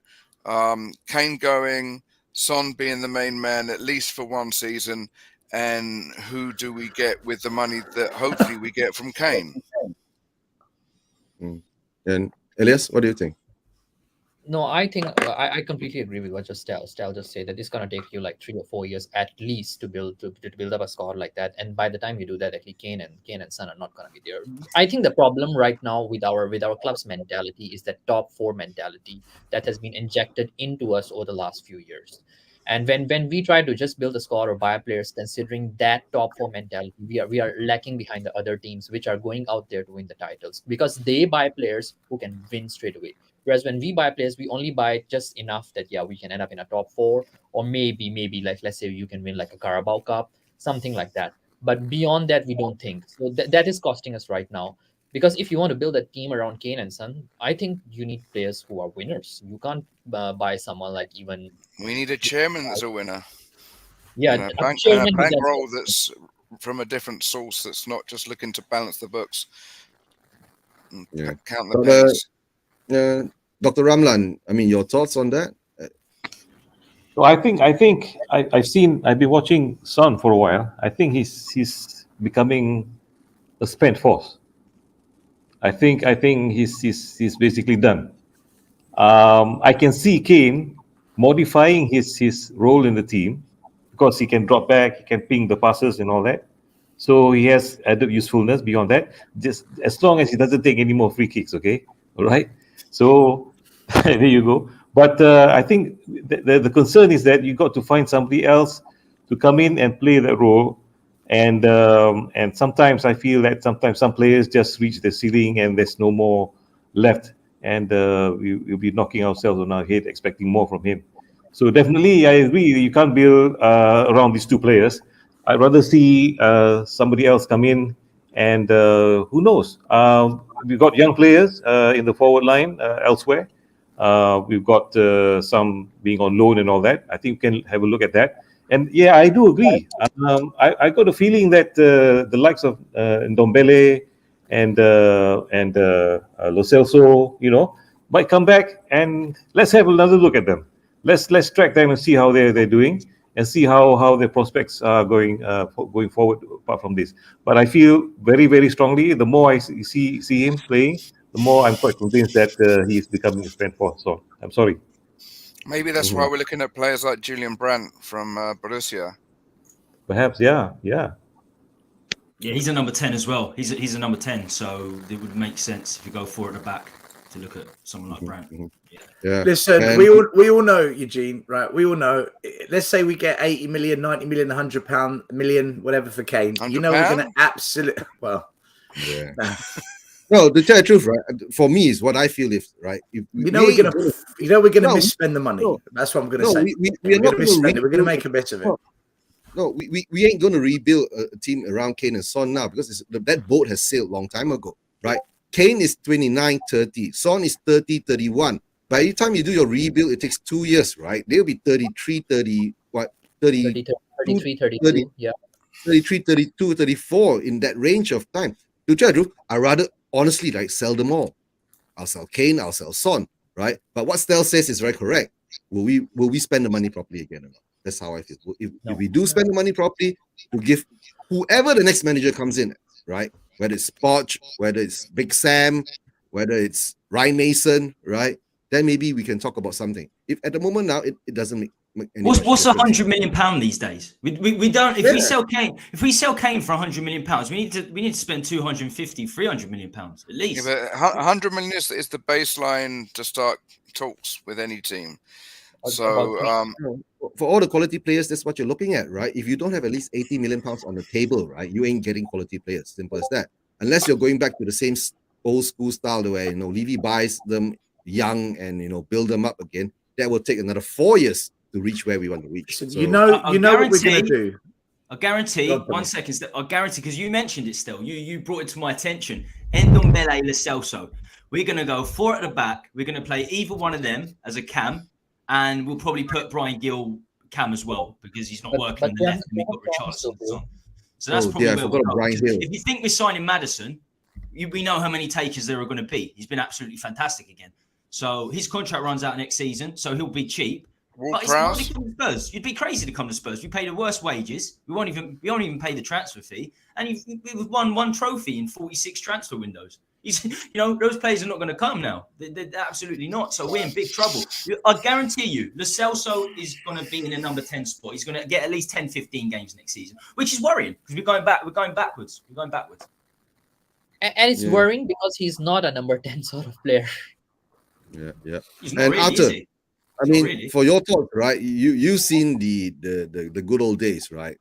Kane going, Son being the main man at least for 1 season, and who do we get with the money that hopefully we get from Kane? And Elias, what do you think? No, I think I completely agree with what Stel just said, that it's gonna take you like 3 or 4 years at least to build up a squad like that. And by the time you do that, actually Kane and Son are not gonna be there. I think the problem right now with our club's mentality is that top 4 mentality that has been injected into us over the last few years. And when we try to just build a squad or buy players considering that top 4 mentality, we are lacking behind the other teams which are going out there to win the titles, because they buy players who can win straight away. Whereas when we buy players, we only buy just enough that we can end up in a top 4, or maybe like, let's say you can win like a Carabao Cup, something like that. But beyond that, we don't think. So that is costing us right now. Because if you want to build a team around Kane and Son, I think you need players who are winners. You can't buy someone like even. We need a chairman that's a winner. Yeah, and a bankroll that's from a different source, that's not just looking to balance the books. Yeah. Count the pennies. Dr. Ramlan, I mean, your thoughts on that? So I think I've been watching Son for a while. I think he's becoming a spent force. I think he's basically done. I can see Kane modifying his role in the team because he can drop back, he can ping the passes and all that. So he has added usefulness beyond that. Just as long as he doesn't take any more free kicks, okay? All right. So there you go. But I think the concern is that you got to find somebody else to come in and play that role. And sometimes I feel that sometimes some players just reach the ceiling and there's no more left, and we'll be knocking ourselves on our head expecting more from him. So definitely, I agree. You can't build around these two players. I'd rather see somebody else come in, and who knows? We've got young players in the forward line elsewhere. We've got some being on loan and all that. I think we can have a look at that. And yeah, I do agree. I got a feeling that the likes of Ndombele and Lo Celso, might come back, and let's have another look at them. Let's track them and see how they're doing, and see how their prospects are going forward. Apart from this, but I feel very, very strongly. The more I see him playing, the more I'm quite convinced that he is becoming a strength for. So I'm sorry. Maybe that's why we're looking at players like Julian Brandt from Borussia. Perhaps, yeah. Yeah, he's a number 10 as well. He's a number 10, so it would make sense if you go forward at the back to look at someone like Brandt. Yeah. Listen, And- we all know, Eugene, right? We all know. Let's say we get 80 million, 90 million, £100 million, whatever for Kane. You know we're going to absolutely Yeah. No, to tell the truth, right? For me, is what I feel. If right, if we're going to misspend the money. No, That's what I'm going to say. We're not going to misspend it. We're going to make a bit of it. No, we ain't going to rebuild a team around Kane and Son now, because that boat has sailed long time ago, right? Kane is 29, 30. Son is 30, 31. By the time you do your rebuild, it takes 2 years, right? They'll be 33, 30, what? 30, 33, 32. Yeah. 33, 32, 34, in that range of time. To tell the truth, I rather honestly sell them all. I'll sell Kane, I'll sell Son, right? But what Stel says is very correct. Will we spend the money properly again or not? That's how I feel. If we do spend the money properly, to give whoever the next manager comes in, right? Whether it's Poch, whether it's Big Sam, whether it's Ryan Mason, right? Then maybe we can talk about something. If at the moment now it doesn't make any What's difference. £100 million these days? We don't. If we sell Kane for £100 million, we need to spend 250, 300 million pounds at least. Yeah, but 100 million is the baseline to start talks with any team. So for all the quality players, that's what you're looking at, right? If you don't have at least 80 million pounds on the table, right, you ain't getting quality players. Simple as that. Unless you're going back to the same old school style where Levy buys them young and build them up again. That will take another 4 years to reach where we want to reach. So, you know what we're going to do. I guarantee. One second. I guarantee, because you mentioned it still. You brought it to my attention. Ndombele, Lo Celso. We're going to go 4 at the back. We're going to play either one of them as a cam, and we'll probably put Brian Gill cam as well, because he's not working on the left, and we've got Richarlison. So that's probably where we'll go. If you think we're signing Maddison, we know how many takers there are going to be. He's been absolutely fantastic again. So his contract runs out next season, so he'll be cheap. But it's not to come to Spurs. You'd be crazy to come to Spurs. We pay the worst wages. We won't even pay the transfer fee, and we've won one trophy in 46 transfer windows. Those players are not going to come now. They're absolutely not. So we're in big trouble. I guarantee you, Lo Celso is going to be in a number 10 spot. He's going to get at least 10, 15 games next season, which is worrying because we're going backwards. And it's worrying because he's not a number 10 sort of player. Yeah. He's not really, Arthur, is he? I mean, for your thoughts, right? You've seen the good old days, right?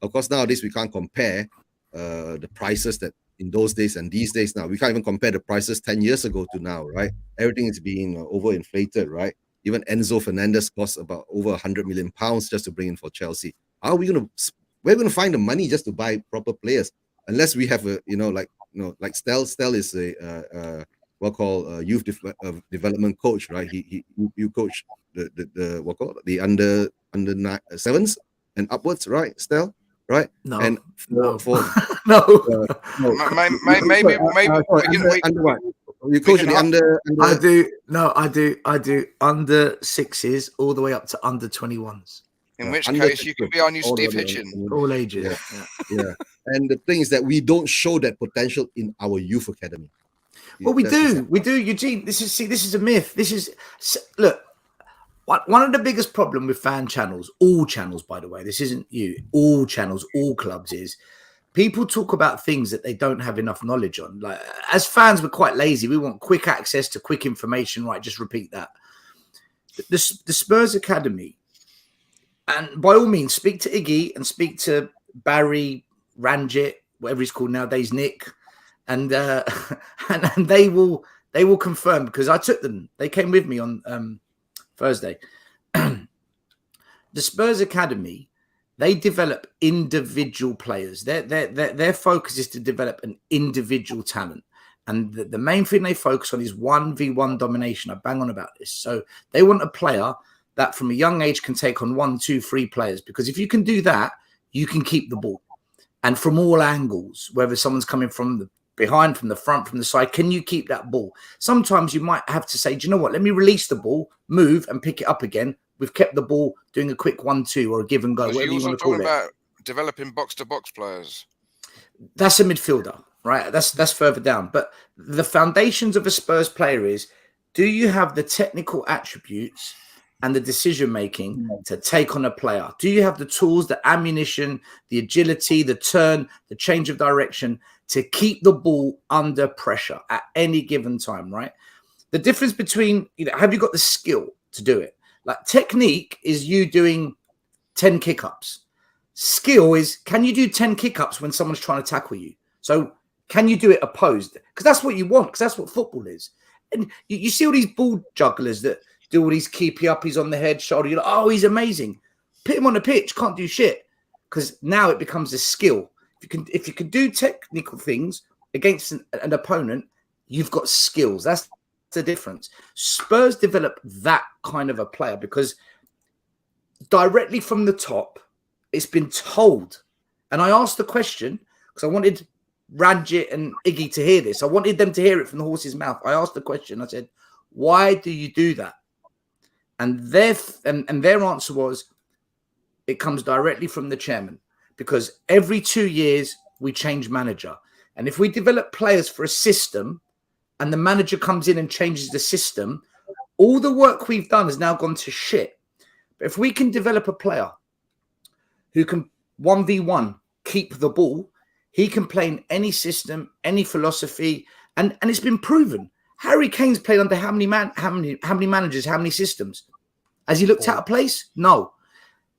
Of course, nowadays we can't compare the prices that in those days and these days now. We can't even compare the prices 10 years ago to now, right? Everything is being overinflated, right? Even Enzo Fernandez costs about over £100 million just to bring in for Chelsea. How are we going to? We're going to find the money just to buy proper players, unless we have like Stel. Stel is a youth development coach, right? You coach the under sevens and upwards, right, Stel? Right? No, and no. Maybe under what? You coach the under. I do under sixes all the way up to under 21s. In which case, you could be our new Steve Hitchen. All ages. Yeah. And the thing is that we don't show that potential in our youth academy. Well, we That's do, Eugene. This is a myth. Look. One of the biggest problem with fan channels, all channels, by the way, this isn't you, all channels, all clubs, is people talk about things that they don't have enough knowledge on. Like, as fans, we're quite lazy. We want quick access to quick information. Right, just repeat that. The Spurs Academy, and by all means, speak to Iggy and speak to Barry, Ranjit, whatever he's called nowadays, Nick, and and they will confirm, because I took them. They came with me on Thursday. The Spurs Academy, they develop individual players. Their focus is to develop an individual talent. And the main thing they focus on is 1v1 domination. I bang on about this. So they want a player that from a young age can take on 1, 2, 3 players. Because if you can do that, you can keep the ball. And from all angles, whether someone's coming from the behind, from the front, from the side, can you keep that ball? Sometimes you might have to say, do you know what? Let me release the ball, move and pick it up again. We've kept the ball doing a quick 1-2 or a give and go, whatever you want to call it. About developing box-to-box players. That's a midfielder, right? That's further down. But the foundations of a Spurs player is, do you have the technical attributes and the decision-making to take on a player? Do you have the tools, the ammunition, the agility, the turn, the change of direction to keep the ball under pressure at any given time, right? The difference between, have you got the skill to do it? Like, technique is you doing 10 kick-ups. Skill is, can you do 10 kick-ups when someone's trying to tackle you? So can you do it opposed? Because that's what you want, because that's what football is. And you see all these ball jugglers that do all these keepy uppies on the head, shoulder. You're like, oh, he's amazing. Put him on the pitch, can't do shit. Because now it becomes a skill. If you can do technical things against an opponent, you've got skills. That's the difference. Spurs develop that kind of a player because directly from the top, it's been told. And I asked the question because I wanted Ranjit and Iggy to hear this. I wanted them to hear it from the horse's mouth. I asked the question. I said, why do you do that? And their answer was, it comes directly from the chairman. Because every 2 years, we change manager. And if we develop players for a system and the manager comes in and changes the system, all the work we've done has now gone to shit. But if we can develop a player who can 1v1 keep the ball, he can play in any system, any philosophy, and it's been proven. Harry Kane's played under how many managers, how many systems? Has he looked out of place? No.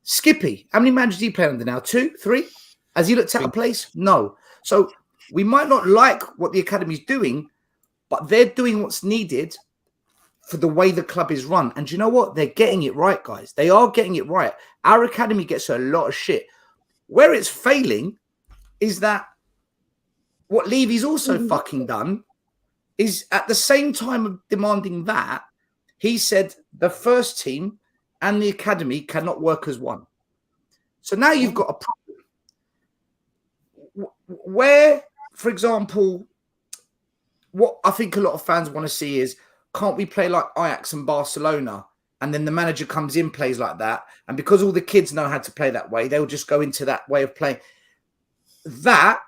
Skippy, how many managers do you play under now? 2, 3? Has he looked out of place? No. So we might not like what the academy's doing, but they're doing what's needed for the way the club is run. And do you know what? They're getting it right, guys. They are getting it right. Our academy gets a lot of shit. Where it's failing is that what Levy's also fucking done is, at the same time of demanding that, he said the first team and the academy cannot work as one. So now you've got a problem. Where, for example, what I think a lot of fans want to see is, can't we play like Ajax and Barcelona? And then the manager comes in, plays like that. And because all the kids know how to play that way, they'll just go into that way of playing. That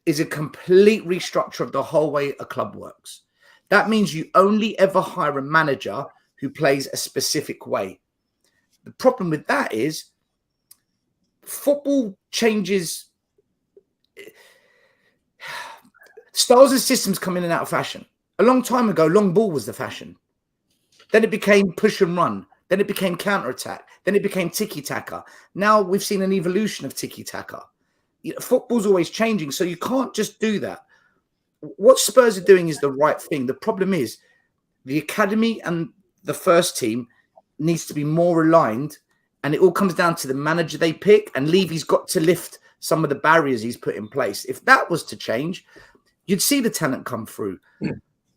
is a complete restructure of the whole way a club works. That means you only ever hire a manager who plays a specific way. The problem with that is football changes. Styles and systems come in and out of fashion. A long time ago, long ball was the fashion. Then it became push and run. Then it became counter-attack. Then it became tiki-taka. Now we've seen an evolution of tiki-taka. Football's always changing, so you can't just do that. What Spurs are doing is the right thing. The problem is the academy and the first team needs to be more aligned, and it all comes down to the manager they pick, and Levy's got to lift some of the barriers he's put in place. If that was to change, you'd see the talent come through.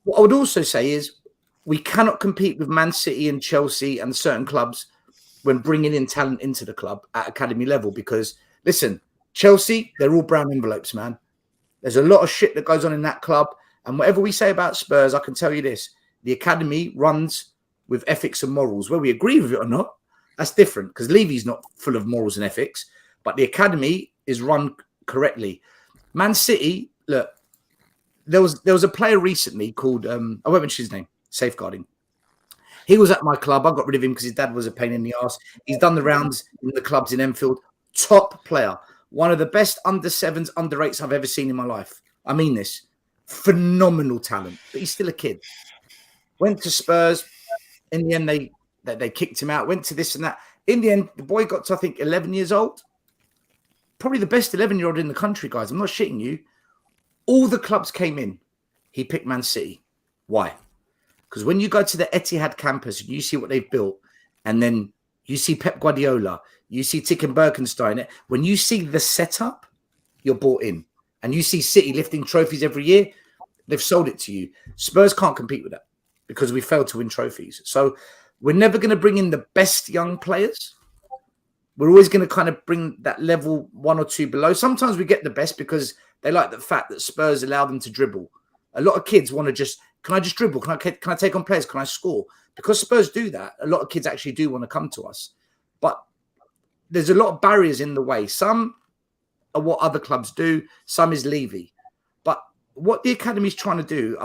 What I would also say is we cannot compete with Man City and Chelsea and certain clubs when bringing in talent into the club at academy level, because, listen, Chelsea, they're all brown envelopes, man. There's a lot of shit that goes on in that club, and whatever we say about Spurs, I can tell you this, the academy runs with ethics and morals. Whether we agree with it or not, that's different, because Levy's not full of morals and ethics, but the academy is run correctly. Man City, look, there was a player recently called I won't mention his name. Safeguarding. He was at my club. I got rid of him because his dad was a pain in the ass. He's done the rounds in the clubs in Enfield. Top player. One of the best under sevens, under eights I've ever seen in my life. I mean this. Phenomenal talent. But he's still a kid. Went to Spurs. In the end, they kicked him out. Went to this and that. In the end, the boy got to, I think, 11 years old. Probably the best 11-year-old in the country, guys. I'm not shitting you. All the clubs came in. He picked Man City. Why? Because when you go to the Etihad campus and you see what they've built, and then you see Pep Guardiola, you see Ticken Berkenstein, when you see the setup, you're bought in. And you see City lifting trophies every year, they've sold it to you. Spurs can't compete with that because we failed to win trophies. So we're never going to bring in the best young players. We're always going to kind of bring that level 1 or 2 below. Sometimes we get the best because they like the fact that Spurs allow them to dribble. A lot of kids want to just, can I just dribble? Can I take on players? Can I score? Because Spurs do that, a lot of kids actually do want to come to us. But there's a lot of barriers in the way. Some are what other clubs do. Some is Levy. But what the academy is trying to do,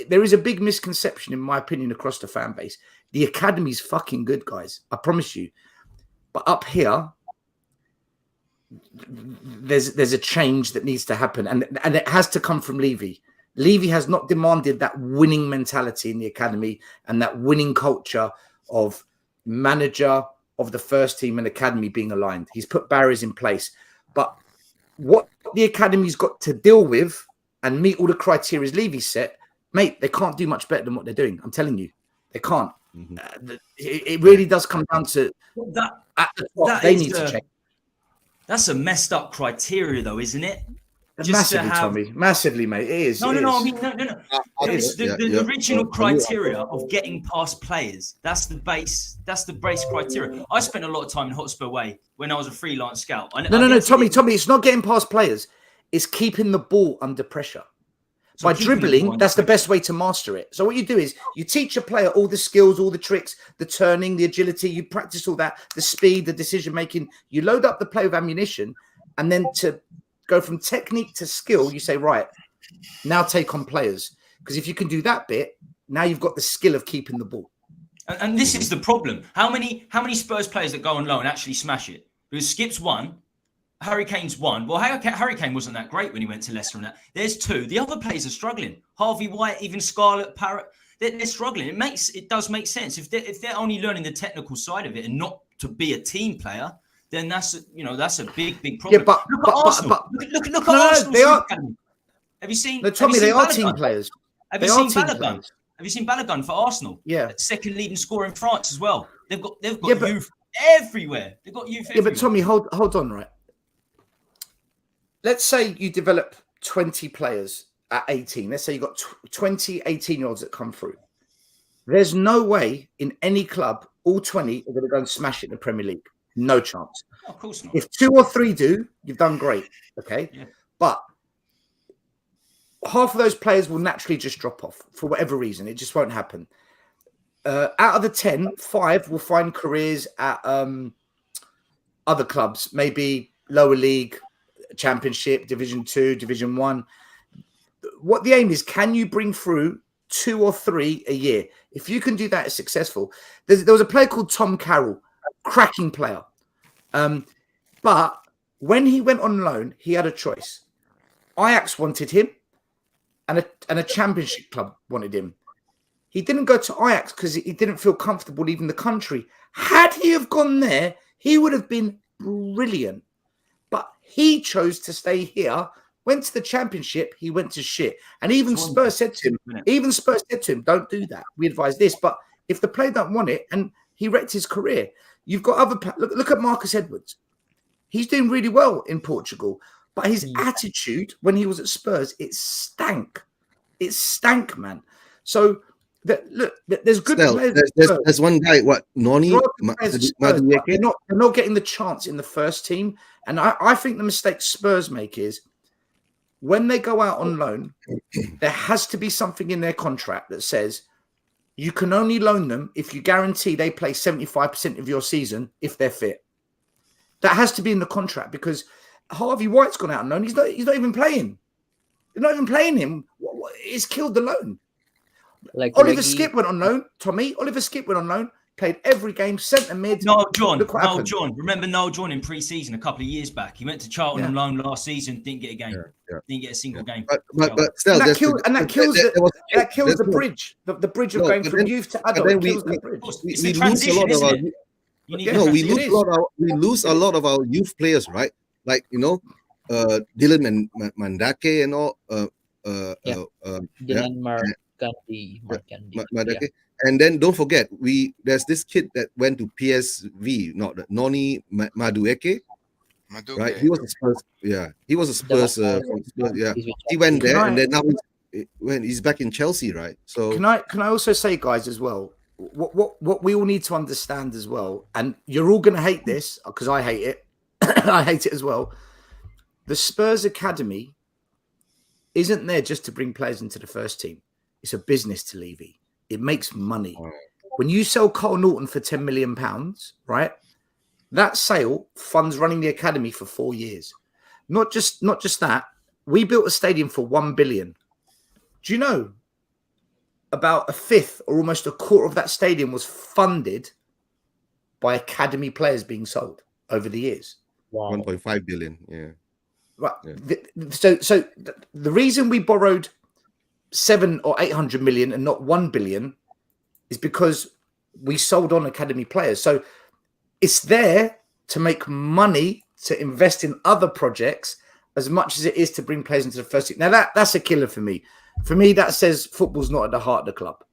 there is a big misconception, in my opinion, across the fan base. The academy is fucking good, guys. I promise you. But up here, there's a change that needs to happen. And it has to come from Levy. Levy has not demanded that winning mentality in the academy and that winning culture of manager of the first team and academy being aligned. He's put barriers in place. But what the academy's got to deal with and meet all the criteria Levy set, mate, they can't do much better than what they're doing. I'm telling you, they can't. Mm-hmm. It really does come down to that. At the top, they need to change. That's a messed up criteria, though, isn't it? Massively, Tommy. Massively, mate. It is. No. I mean, no. It's the original criteria of getting past players. That's the base. That's the base criteria. I spent a lot of time in Hotspur Way when I was a freelance scout. No, Tommy. It's not getting past players. It's keeping the ball under pressure. So by dribbling, that's the best way to master it. So what you do is you teach a player all the skills, all the tricks, the turning, the agility. You practice all that, the speed, the decision making. You load up the play with ammunition, and then to go from technique to skill, you say, right, now take on players. Because if you can do that bit, now you've got the skill of keeping the ball. And this is the problem. How many Spurs players that go on loan actually smash it? Because Skip's one, Harry Kane's one. Well, Harry Kane wasn't that great when he went to Leicester and that. There's 2. The other players are struggling. Harvey White, even Scarlett, Parrott, they're struggling. It does make sense. If they're only learning the technical side of it and not to be a team player, then that's a big problem. Yeah, look at Arsenal. Look at Arsenal. They are. Have you seen? No, Tommy, they are team players. Have you seen Balogun? Have you seen Balogun for Arsenal? Yeah, second leading scorer in France as well. They've got youth everywhere. They've got youth. Yeah, but Tommy, hold on, right? Let's say you develop 20 players at 18. Let's say you got 20 18-year-olds that come through. There's no way in any club all 20 are going to go and smash it in the Premier League. No chance. Oh, of course not. If 2 or 3 do, you've done great. Okay. Yeah. But half of those players will naturally just drop off for whatever reason. It just won't happen. Out of the 10, 5 will find careers at other clubs, maybe lower league, Championship, Division 2, Division 1. What the aim is, can you bring through 2 or 3 a year? If you can do that, it's successful. There was a player called Tom Carroll, cracking player. But when he went on loan, he had a choice. Ajax wanted him and a Championship club wanted him. He didn't go to Ajax because he didn't feel comfortable leaving the country. Had he have gone there, he would have been brilliant. But he chose to stay here, went to the Championship, he went to shit. And even Spurs said to him, don't do that. We advise this. But if the player don't want it, and he wrecked his career, you've got other... Look at Marcus Edwards. He's doing really well in Portugal. But his attitude when he was at Spurs, it stank. It stank, man. So... Look, there's good players. There's one guy, Noni? They're not getting the chance in the first team. And I think the mistake Spurs make is when they go out on loan, there has to be something in their contract that says you can only loan them if you guarantee they play 75% of your season if they're fit. That has to be in the contract because Harvey White's gone out on loan. He's not even playing. They're not even playing him. It's killed the loan. Like Oliver Reggie, Skip went on loan. Tommy, Oliver Skip went on loan. Played every game, centre mid. Noel John. Look what Noel happened. John. Remember Noel John in pre-season a couple of years back? He went to Charlton on loan last season, didn't get a game. Didn't get a single game. But still, And that kills the no- bridge. The bridge of No, going but from then- youth to but adult. then It kills we- that bridge. It's we a lose a lot transition, of our isn't it? You need no, a we transition. lose a lot of our youth players, right? Like Dylan Mandake and all. Dylan Marcandi. Mandake. And then don't forget, there's this kid that went to PSV, not Noni Madueke, right? He was a Spurs, he was a Spurs, from Spurs, He went there, and then now he's back in Chelsea, right? So Can I also say, guys, as well, what we all need to understand as well, and you're all going to hate this because I hate it. I hate it as well. The Spurs Academy isn't there just to bring players into the first team. It's a business to Levy. It makes money. When you sell Carl Norton for £10 million, right? That sale funds running the academy for 4 years. Not just that. We built a stadium for 1 billion. Do you know about a fifth or almost a quarter of that stadium was funded by academy players being sold over the years? Wow. 1.5 billion. Yeah. Right. Yeah. So the reason we borrowed 700 or 800 million and not 1 billion is because we sold on academy players. So it's there to make money to invest in other projects as much as it is to bring players into the first team. Now that's a killer for me. For me, that says football's not at the heart of the club.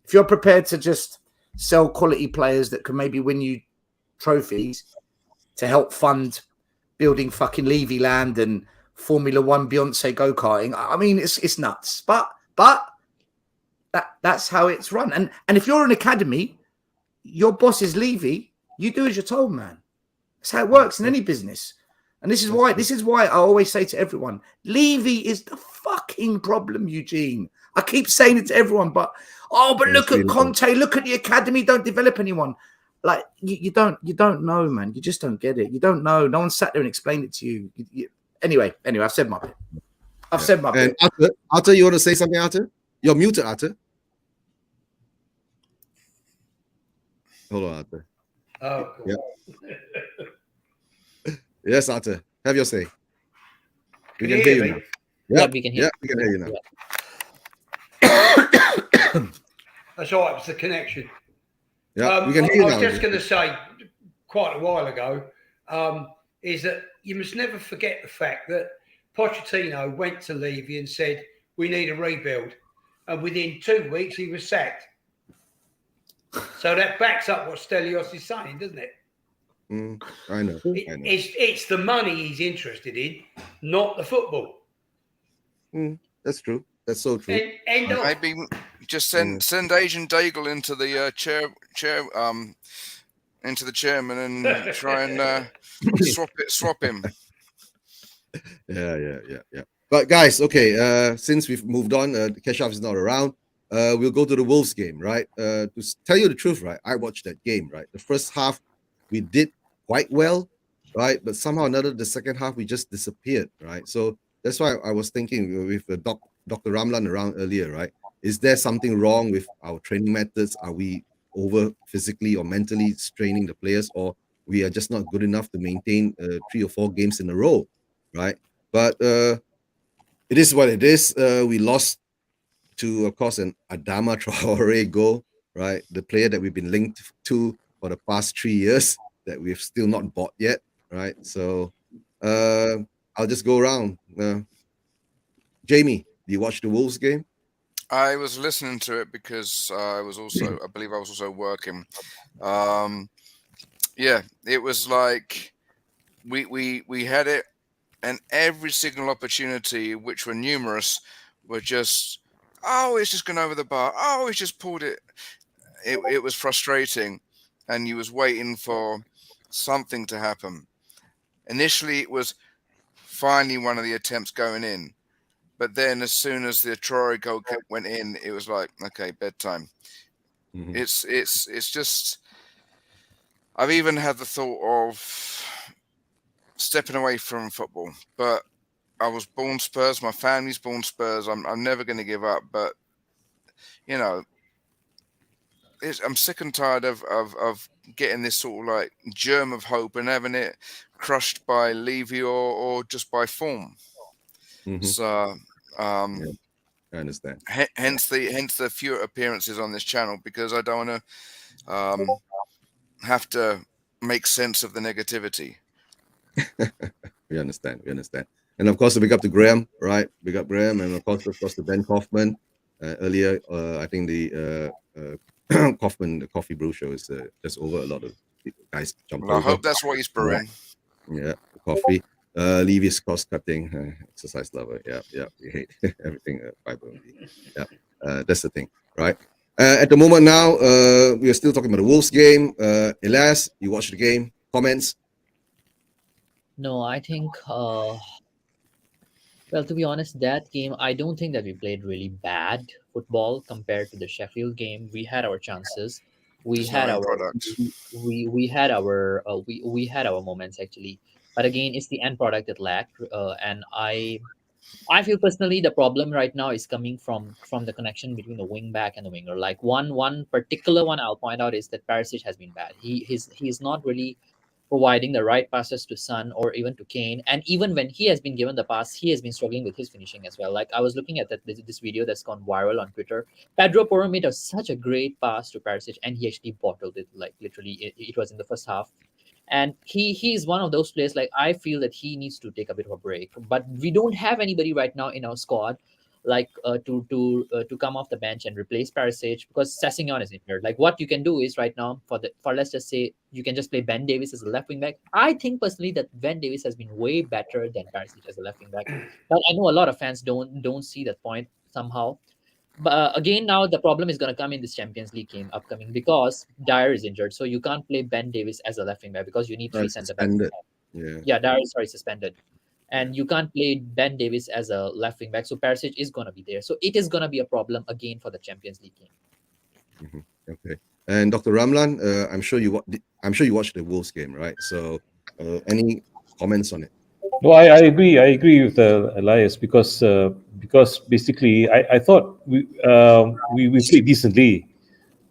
If you're prepared to just sell quality players that can maybe win you trophies to help fund building fucking Levy Land and Formula One Beyonce go-karting, I mean, it's nuts. But that's how it's run. And if you're an academy, your boss is Levy, you do as you're told, man. That's how it works in any business. And this is why I always say to everyone, Levy is the fucking problem, Eugene. I keep saying it to everyone, but look at Conte, look at the academy, don't develop anyone. Like you don't know, man. You just don't get it. You don't know. No one sat there and explained it to you. Anyway, I've said my bit. I've said my bit. And Arthur, you want to say something, Arthur? You're muted, Arthur. Hold on, Arthur. Oh, cool. Yeah. Yes, Arthur. Have your say. We Can can you hear hear you me? now. Yeah, we can hear. Yeah, we can hear you now. That's all right. It's the connection. Yeah, we can hear you I now. was just going to say, quite a while ago, is that you must never forget the fact that Pochettino went to Levy and said, we need a rebuild. And within 2 weeks, he was sacked. So that backs up what Stelios is saying, doesn't it? I know. It's the money he's interested in, not the football. That's true. That's so true. Maybe just send Asian Daigle into the into the chairman and try and swap him. Yeah. But guys, okay. Since we've moved on, Keshav is not around. We'll go to the Wolves game, right? To tell you the truth, right? I watched that game, right? The first half we did quite well, right? But somehow or another, the second half we just disappeared, right? So that's why I was thinking with Dr. Ramlan around earlier, right? Is there something wrong with our training methods? Are we over physically or mentally straining the players, or we are just not good enough to maintain 3 or 4 games in a row, right? But it is what it is. We lost to, of course, an Adama Traore goal, right? The player that we've been linked to for the past 3 years that we've still not bought yet, right? So I'll just go around. Jamie, do you watch the Wolves game? I was listening to it because I believe I was also working. Yeah, it was like we had it, and every single opportunity, which were numerous, were just, it's just gone over the bar. He's just pulled it. It was frustrating, and you was waiting for something to happen. Initially, it was finally one of the attempts going in. But then as soon as the Traore goal went in, it was like, okay, bedtime. Mm-hmm. It's just, I've even had the thought of stepping away from football. But I was born Spurs. My family's born Spurs. I'm never going to give up. But you know, I'm sick and tired of getting this sort of like germ of hope and having it crushed by Levy or just by form. Hmm. So Yeah, I understand. Yeah. hence the fewer appearances on this channel, because I don't want to have to make sense of the negativity. We understand. We understand. And of course, a big up to Graham, right? Big up Graham, and of course, to Ben Kaufman. Earlier, I think the Kaufman, the Coffee Brew show is just over. A lot of guys jumped Well, I over. hope that's what he's Yeah, brewing. yeah, coffee. Levy's cost cutting, exercise lover. Yeah, yeah, we hate everything fiber only. Yeah, that's the thing, right? At the moment now, we are still talking about the Wolves game. Elias, you watched the game. Comments? No, I think well, to be honest, that game, I don't think that we played really bad football compared to the Sheffield game. We had our chances. We There's no had end our product. we had our we had our moments actually. But again, it's the end product that lacked. And I feel personally the problem right now is coming from the connection between the wing back and the winger. Like one particular one I'll point out is that Perisic has been bad. He's not really providing the right passes to Son or even to Kane. And even when he has been given the pass, he has been struggling with his finishing as well. Like I was looking at this video that's gone viral on Twitter. Pedro Porro made such a great pass to Perisic, and he actually bottled it. Like literally, it was in the first half. And he's one of those players. Like I feel that he needs to take a bit of a break. But we don't have anybody right now in our squad like to come off the bench and replace Perisic because Sessegnon is injured. Like what you can do is right now for let's just say you can just play Ben Davis as a left wing back. I think personally that Ben Davis has been way better than Perisic as a left wing back. But I know a lot of fans don't see that point somehow. But again, now the problem is going to come in this Champions League game upcoming because Dyer is injured, so you can't play Ben Davis as a left wing back because you need three center backs. Suspended. Yeah. Yeah, Dyer is sorry suspended, and you can't play Ben Davis as a left wing back. So Perisic is going to be there. So it is going to be a problem again for the Champions League game. Okay. And Dr. Ramlan, I'm sure you watched the Wolves game, right? So, any comments on it? No, I agree. I agree with Elias because basically I thought we played decently.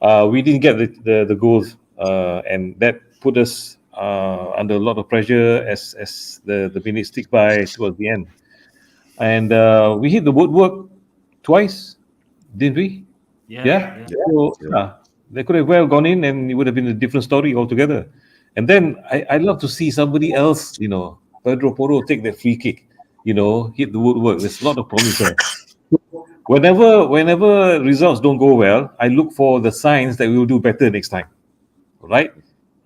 We didn't get the goals, and that put us under a lot of pressure as the minutes tick by towards the end. And we hit the woodwork twice, didn't we? Yeah. So they could have well gone in, and it would have been a different story altogether. And then I love to see somebody else, Pedro Porro take that free kick, hit the woodwork. There's a lot of promise there. Whenever results don't go well, I look for the signs that we will do better next time, right?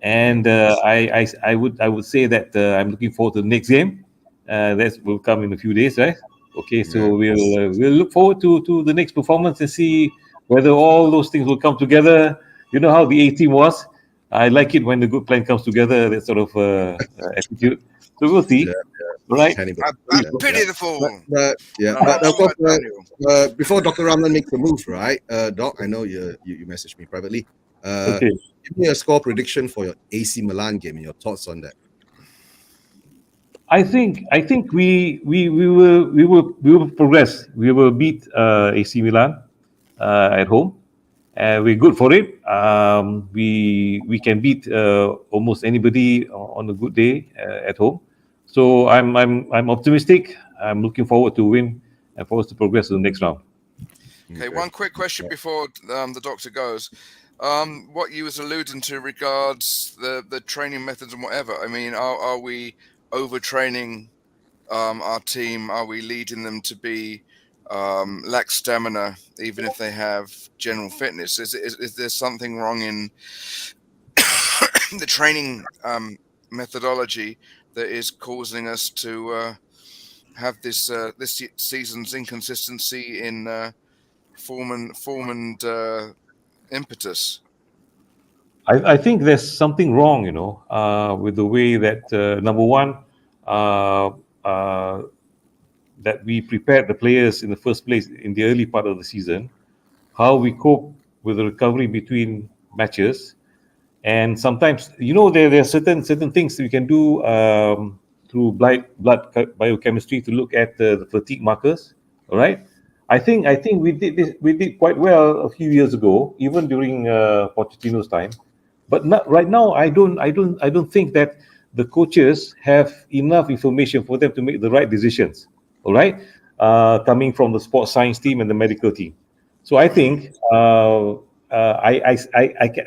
And I would say that I'm looking forward to the next game. That will come in a few days, right? Okay, so we'll look forward to the next performance and see whether all those things will come together. You know how the A team was. I like it when the good plan comes together. That sort of attitude. So we'll see, Yeah, right? Hannibal. I Yeah, pity yeah. the fool. But yeah, No, but no, of course, Daniel. before Dr. Ramlan makes the move, right? Doc, I know you messaged me privately. Okay. Give me a score prediction for your AC Milan game and your thoughts on that. I think we will progress. We will beat AC Milan at home. We're good for it. We can beat almost anybody on a good day at home. So I'm optimistic. I'm looking forward to win and for us to progress to the next round. Okay, one quick question before the doctor goes. What you was alluding to regards the training methods and whatever. I mean, are we overtraining our team? Are we leading them to be lack stamina, even if they have general fitness? Is there something wrong in the training methodology that is causing us to have this season's inconsistency in form and impetus? I think there's something wrong, with the way that number one, uh, uh, that we prepared the players in the first place in the early part of the season, how we cope with the recovery between matches, and sometimes there are certain things we can do through blood biochemistry to look at the fatigue markers. All right. I think we did this, we did quite well a few years ago, even during Pochettino's time. But not, right now, I don't think that the coaches have enough information for them to make the right decisions. All right, coming from the sports science team and the medical team. So I think I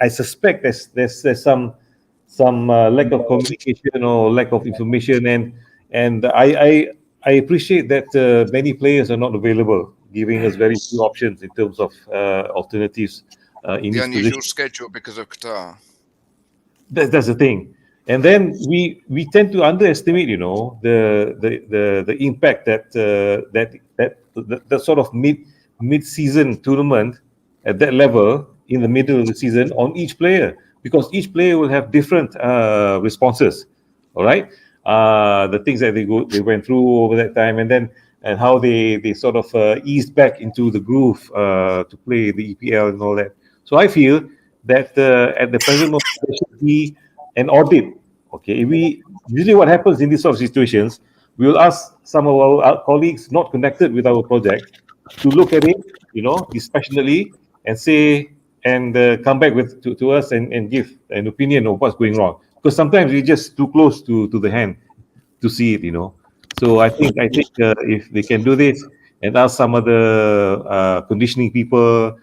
suspect there's some lack of communication or lack of information, and I appreciate that many players are not available, giving us very few options in terms of alternatives in The this unusual position. schedule because of Qatar. That's the thing. And then we tend to underestimate, you know, the impact that sort of mid season tournament at that level in the middle of the season on each player, because each player will have different responses. All right, the things that they went through over that time, and how they sort of eased back into the groove to play the EPL and all that. So I feel that at the present moment there should be an audit. Okay, we usually what happens in these sort of situations, we will ask some of our colleagues not connected with our project to look at it, you know, dispassionately, and say, and come back to us and give an opinion of what's going wrong. Because sometimes we're just too close to the hand to see it, you know. So I think if they can do this and ask some of the conditioning people,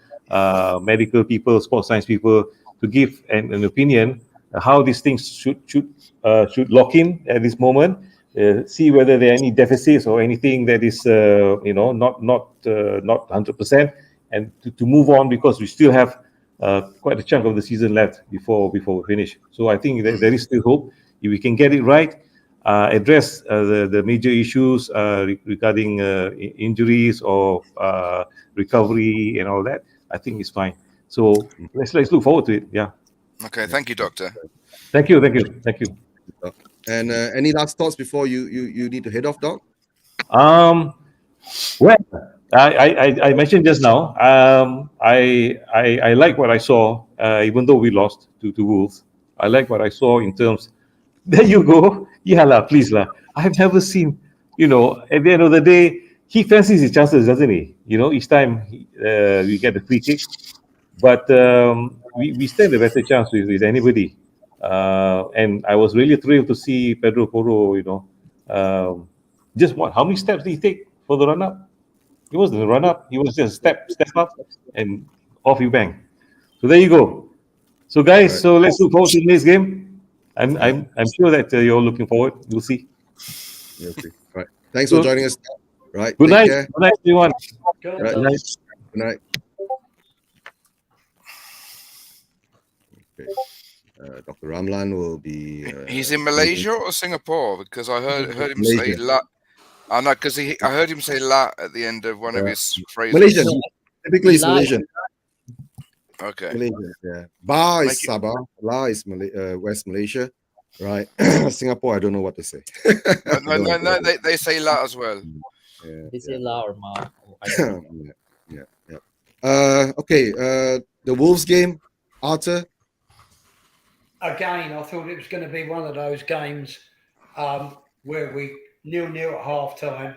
medical people, sports science people to give an opinion how these things should lock in at this moment. See whether there are any deficits or anything that is you know not 100%, and to move on, because we still have quite a chunk of the season left before we finish. So I think that there is still hope if we can get it right. Address the major issues regarding injuries or recovery and all that. I think it's fine. So let's look forward to it. Yeah. Okay, thank you, Doctor. Thank you. And any last thoughts before you need to head off, Doc? Well, I mentioned just now. I like what I saw, even though we lost to Wolves. I like what I saw in terms. There you go. Yeah, lah, please lah. I've never seen. You know, at the end of the day, he fancies his chances, doesn't he? You know, each time we get a free kick, but we stand a better chance with anybody. And I was really thrilled to see Pedro Porro. You know, just what? How many steps did he take for the run up? He wasn't a run up. He was just step up, and off you bang. So there you go. So guys, Right. so let's look forward to the next game. I'm sure that you're looking forward. We'll see. You'll see. Right. Thanks for So, joining us. Right. Good Take night. care. Good night, everyone. Good Right. Good night. Good night. Okay. Dr. Ramlan will be. He's in Malaysia or Singapore, because I heard him say Malaysia. la. I know, because I heard him say la at the end of one of his phrases. Malaysian. No, Typically, it's La- Malaysian. Okay. Malaysia. Yeah. Ba is Thank you. Sabah. La is West Malaysia. Right. Singapore, I don't know what to say. No, they say la as well. Yeah. they say la or ma. I don't know. Yeah. Okay. The Wolves game, Arthur. Again, I thought it was going to be one of those games where we 0-0 at half time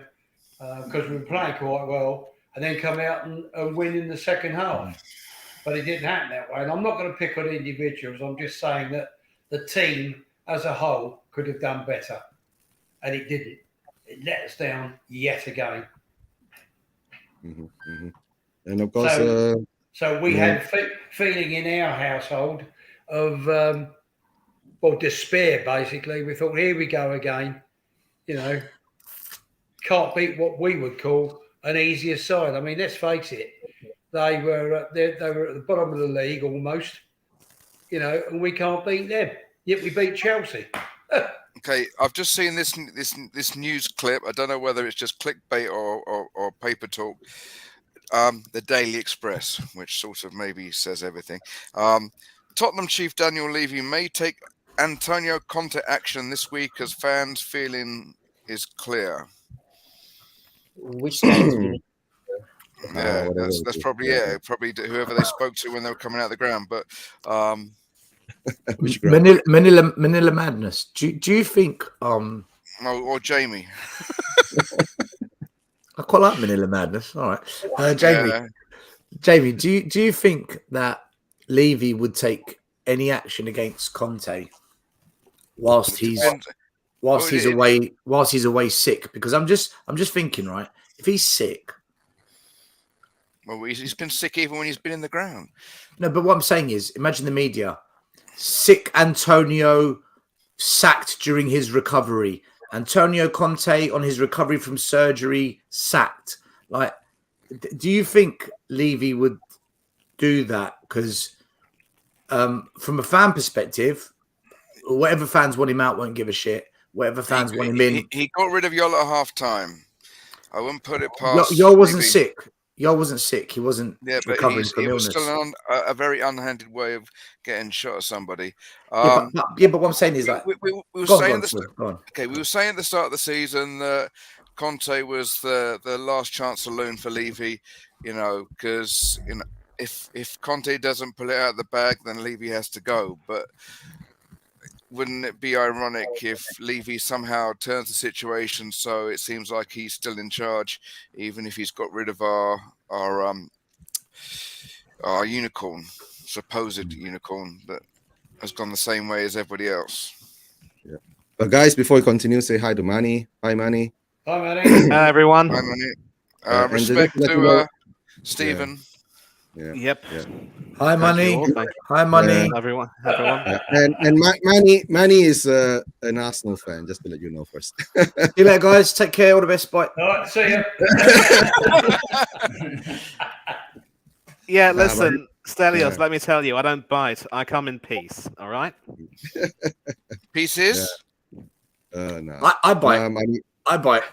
because we were playing quite well, and then come out and win in the second half. But it didn't happen that way. And I'm not going to pick on individuals. I'm just saying that the team as a whole could have done better, and it didn't. It let us down yet again. And of course, So we had feeling in our household of despair. Basically, we thought, here we go again. You know, can't beat what we would call an easier side. I mean, let's face it, they were they were at the bottom of the league almost. You know, and we can't beat them. Yet we beat Chelsea. Okay, I've just seen this news clip. I don't know whether it's just clickbait or paper talk. The Daily Express, which sort of maybe says everything. Tottenham chief Daniel Levy may take Antonio Conte action this week as fans' feeling is clear. Which fans feeling? Yeah, whatever that's it is, probably yeah. probably whoever they spoke to when they were coming out of the ground. But which ground? Manila Madness. Do you think or Jamie. I quite like Manila Madness. All right, Jamie. Yeah. Jamie, do you think that Levy would take any action against Conte whilst he's Depends. away sick? Because I'm just thinking, right? If he's sick, Well, he's been sick even when he's been in the ground. no. But what I'm saying is, imagine the media: sick Antonio sacked during his recovery. Antonio Conte on his recovery from surgery sacked. Like, do you think Levy would do that? Because from a fan perspective, whatever fans want him out won't give a shit. Whatever fans want him in. He got rid of Yola at half time. I wouldn't put it past. Yo wasn't Levy. sick. Yo wasn't sick. He wasn't recovering from it was illness. still a very unhanded way of getting shot at somebody. But what I'm saying is that we were saying at the start of the season that Conte was the last chance saloon for Levy, because if Conte doesn't pull it out of the bag, then Levy has to go. But wouldn't it be ironic if Levy somehow turns the situation so it seems like he's still in charge, even if he's got rid of our unicorn, supposed unicorn that has gone the same way as everybody else. Yeah. But guys, before we continue, say hi to Manny. Hi, Manny. Hi, Manny. Hi, everyone. Hi, Manny. Respect to Stephen. Yeah. Yep. Yeah. Hi, Money. Thank you. Hi, Money. Everyone. And Manny is an Arsenal fan, just to let you know first. See you later, guys. Take care. All the best. Bye. All right, see ya. Yeah, listen, Stelios, yeah. let me tell you, I don't bite. I come in peace, all right? Pieces? No. I I bite. I bite.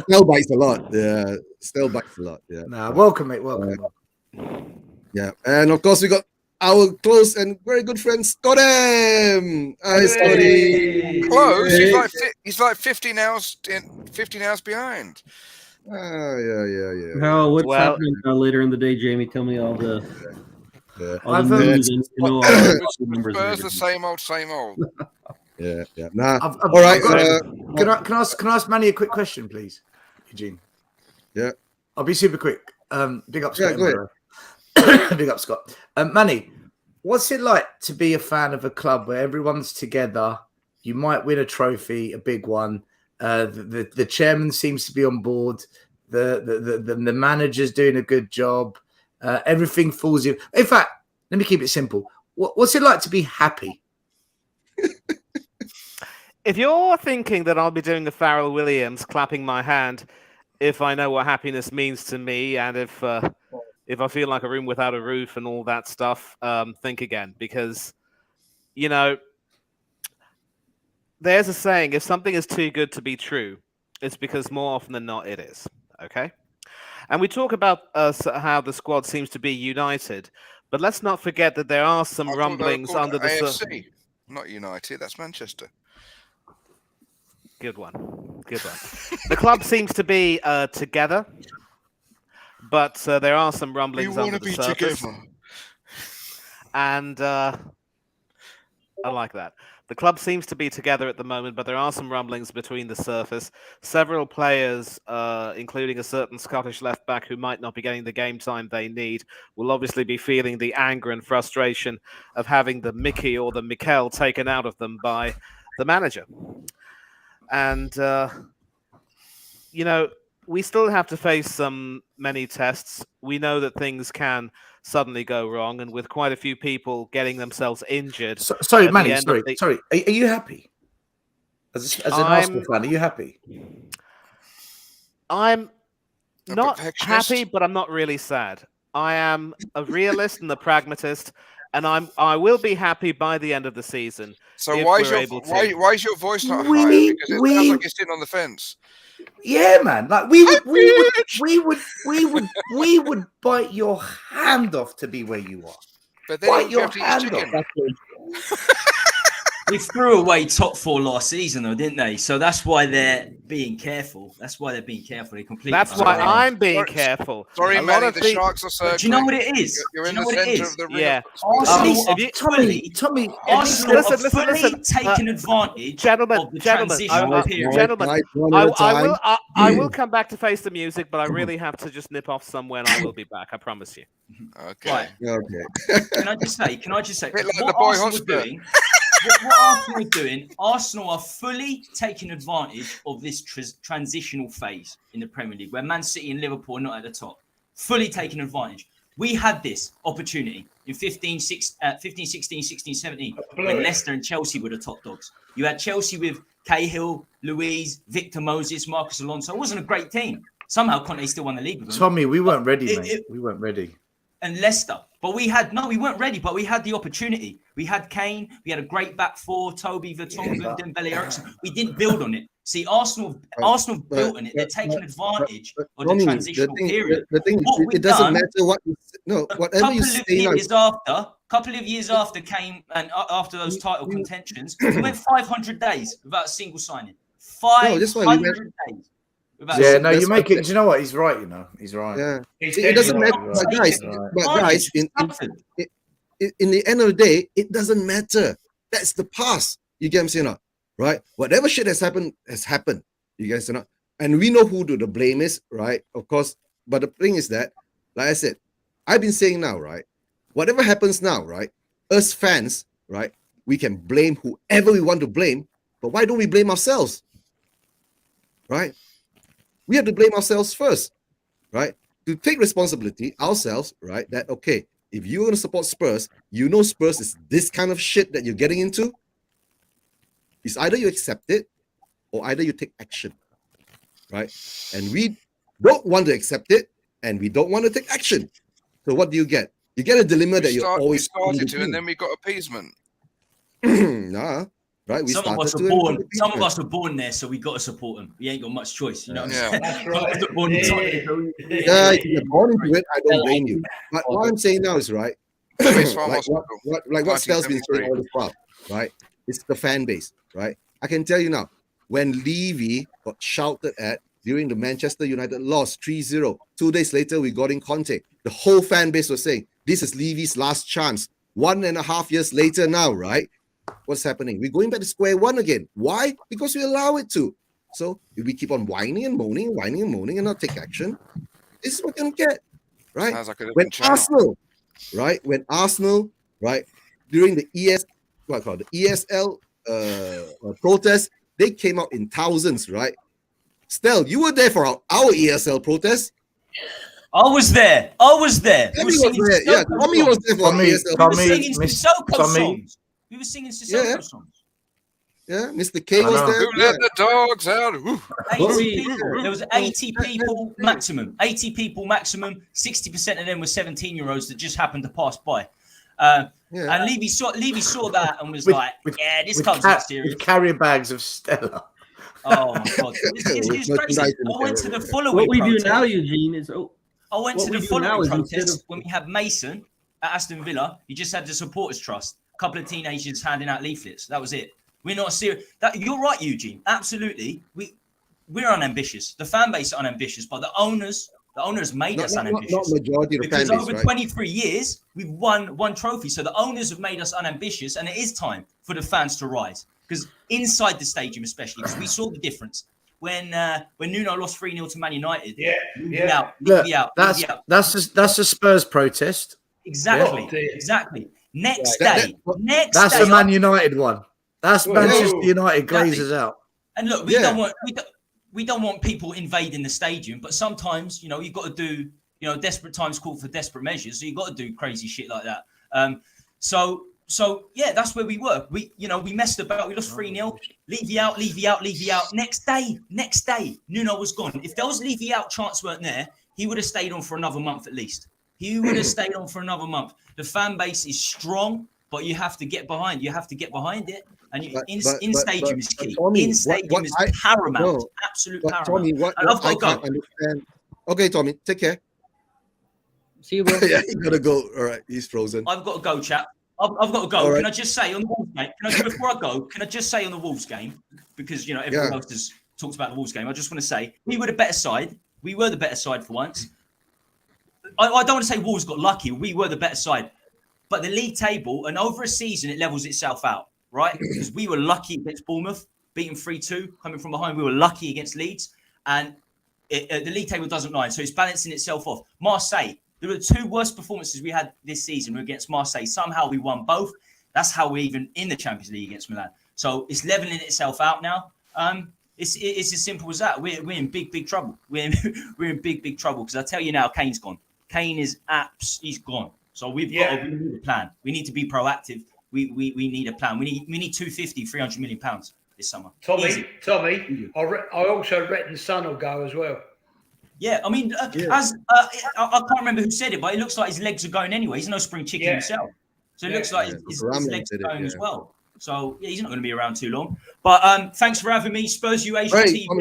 Still bites a lot. Yeah, still bites a lot. Yeah. Nah, welcome, mate. Welcome. Yeah, and of course we got our close and very good friend Scotty. Hi, Scotty. Close. He's like 15 hours behind. Yeah. How? What's happening later in the day, Jamie? Tell me all the all the heard news and all the numbers. Spurs the same old. Yeah. Nah. All right. Can I ask Manny a quick question, please, Eugene? Yeah. I'll be super quick. Big up, Scott. Yeah, go Big up, Scott. Manny, what's it like to be a fan of a club where everyone's together? You might win a trophy, a big one. The chairman seems to be on board. The manager's doing a good job. Everything falls in. In fact, let me keep it simple. What's it like to be happy? If you're thinking that I'll be doing the Pharrell Williams, clapping my hand, if I know what happiness means to me, and if I feel like a room without a roof and all that stuff, think again. Because, there's a saying, if something is too good to be true, it's because more often than not it is. Okay? And we talk about how the squad seems to be united, but let's not forget that there are some rumblings under the AFC, not United. That's Manchester. Good one. The club seems to be together, but there are some rumblings under the surface. Together. And I like that. The club seems to be together at the moment, but there are some rumblings between the surface. Several players, including a certain Scottish left-back who might not be getting the game time they need, will obviously be feeling the anger and frustration of having the Mickey or the Mikel taken out of them by the manager. And, we still have to face many tests. We know that things can suddenly go wrong, and with quite a few people getting themselves injured. Sorry, Manny. Sorry. Are you happy? As an Arsenal fan, are you happy? I'm not happy, but I'm not really sad. I am a realist and a pragmatist, and I will be happy by the end of the season. So why is your voice not higher? Because it sounds like you're sitting on the fence. Yeah, man. Like we would bite your hand off to be where you are. But then bite you your have to eat hand chicken. off. we threw away top 4 last season, though, didn't they? So that's why they're being careful. That's why they're being careful. They completely. That's why Sorry. I'm being Sorry, careful. Sorry, A lot Manny, of the the Sharks are circling. But do you know what it is? You're Do in you know the what it centre is? of the ring. Yeah. Arsenal if are you- fully, Tommy, Arsenal Listen, are listen, fully listen. taking advantage Gentlemen, of the gentlemen, transitional period. gentlemen, Right, one at a time. I will come back to face the music, but I really have to just nip off somewhere, and I will be back. I promise you. Okay. Right. Okay. Can I just say? Bit like the What boy Arsenal are Hotspur. doing? What Arsenal are doing? Arsenal are fully taking advantage of this transitional phase in the Premier League, where Man City and Liverpool are not at the top. Fully taking advantage. We had this opportunity in 15, 16, 17, when Leicester and Chelsea were the top dogs. You had Chelsea with Cahill, Luiz, Victor Moses, Marcus Alonso. It wasn't a great team. Somehow Conte still won the league with them. Tommy, we weren't ready, It- mate. We weren't ready. And Leicester. But we weren't ready, but we had the opportunity. We had Kane, we had a great back four, Toby, Vertonghen, Dembele, Eriksson. We didn't build on it. See, Arsenal built on it. They're taking advantage of the Tommy, transitional period. The thing What is, we've it doesn't done- matter what you no, whatever you say now. Couple of years after came and after those title contentions, we went 500 days without a single signing. that's why we went- 500 days. without a Yeah, single- no, that's you what make I it. Do you know what? He's right. You know, he's right. Yeah, He's it doesn't dead matter, right. but guys, Right. but guys, in the end of the day, it doesn't matter. That's the past. You get what I'm saying, not? Right? Whatever shit has happened has happened. You guys know, and we know who the blame is, right? Of course, but the thing is that, like I said, I've been saying now, right? Whatever happens now, right? Us fans, right? We can blame whoever we want to blame, but why don't we blame ourselves? Right? We have to blame ourselves first, right? To take responsibility ourselves, right? That okay, if you're going to support Spurs, you know Spurs is this kind of shit that you're getting into. It's either you accept it or either you take action, right? And we don't want to accept it and we don't want to take action. So what do you get? You get a dilemma that We you're always started to, and then we got appeasement. nah, right? We Some of started us are to and born. we Some of beat us are born there, so we got to support them. We ain't got much choice, you know. What Yeah. I'm saying? That's Some of us right. are born inside, so we- yeah, if you're born into it, I don't blame you. But what I'm saying now is right. Face Farm like Hospital, what Stel's been saying 1973. all this while, right? It's the fan base, right? I can tell you now, when Levy got shouted at during the Manchester United loss 3-0, 2 days later we got in Conte. The whole fan base was saying, this is Levy's last chance. 1.5 years later now, right? What's happening? We're going back to square one again. Why? Because we allow it to. So if we keep on whining and moaning and not take action, this is what we're going to get, right? Sounds like a When different channel. Arsenal, right, during the ESL protest, they came out in thousands, right? Stel, you were there for our ESL protest. I was there. We were Tommy was singing there. Yeah, Sissoko Tommy was songs. there for Tommy, ESL. We were Tommy, singing Miss- Sissoko Tommy. songs. We were singing Sissoko Yeah. songs. Yeah, Mr. K I was know. there. Who let the dogs out? Woo. 80 people. There was 80 people maximum. 80 people maximum. 60% of them were 17-year-olds that just happened to pass by. Yeah. And Levy saw that and was With- like, with- "Yeah, this With, club's ca- not serious." with carrier bags of Stella. Oh my god, it's With crazy. merchandise in I went to the there. following What we do protest. now, Eugene, is I went what to we the do now following is instead protest of- when we had Mason at Aston Villa. He just had the supporters trust. A couple of teenagers handing out leaflets. That was it. We're not serious. You're right, Eugene. Absolutely. We're unambitious. The fan base are unambitious, but the owners made us Not unambitious. majority of the fan Because base, over right? 23 years, we've won one trophy. So the owners have made us unambitious, and it is time for the fans to rise. Because inside the stadium, especially, because we saw the difference when Nuno lost 3-0 to Man United. Yeah, Leave yeah. me out. Look, Leave me out. that's leave me out. that's a Spurs protest. Exactly. Yeah. Exactly. Next That- day. that- Next That's day. the Man United one. That's Whoa. Manchester United Exactly. glazes out. And look, we Yeah. don't want people invading the stadium, but sometimes, you've got to do, desperate times call for desperate measures. So you've got to do crazy shit like that. So yeah, that's where we were. We messed about. We lost 3-0. Levy out. Next day, Nuno was gone. If those Levy out chants weren't there, he would have stayed on for another month at least. He would have stayed on for another month. The fan base is strong, but you have to get behind. You have to get behind it. And in stadium is key. Tommy, In stadium what is I- paramount. no, Absolute But paramount. Tommy, what And I've I got to can't go. understand. Okay, Tommy, take care. See you, bro. Yeah, he gotta go. All right, he's frozen. I've got to go, chap. I've got to go. All right. Can I just say on the Wolves game? Before I go, can I just say on the Wolves game, because everyone else has talked about the Wolves game. I just want to say we were the better side. We were the better side for once. I don't want to say Wolves got lucky. We were the better side, but the league table and over a season it levels itself out, right? Because we were lucky against Bournemouth, beating 3-2, coming from behind. We were lucky against Leeds, and the league table doesn't lie, so it's balancing itself off. Marseille. There were the 2 worst performances we had this season were against Marseille. Somehow we won both. That's how we're even in the Champions League against Milan. So it's leveling itself out now. It's as simple as that. We're in big trouble. We're in big trouble because I tell you now, Kane's gone. Kane is he's gone. So we need a plan. We need to be proactive. We need a plan. We need 300 million pounds this summer. Tommy, I also reckon Son will go as well. Yeah, I mean, I can't remember who said it, but it looks like his legs are going anyway. He's no spring chicken himself. So it looks like his legs are going as well. So he's not going to be around too long. But thanks for having me, Spurs U Asian TV.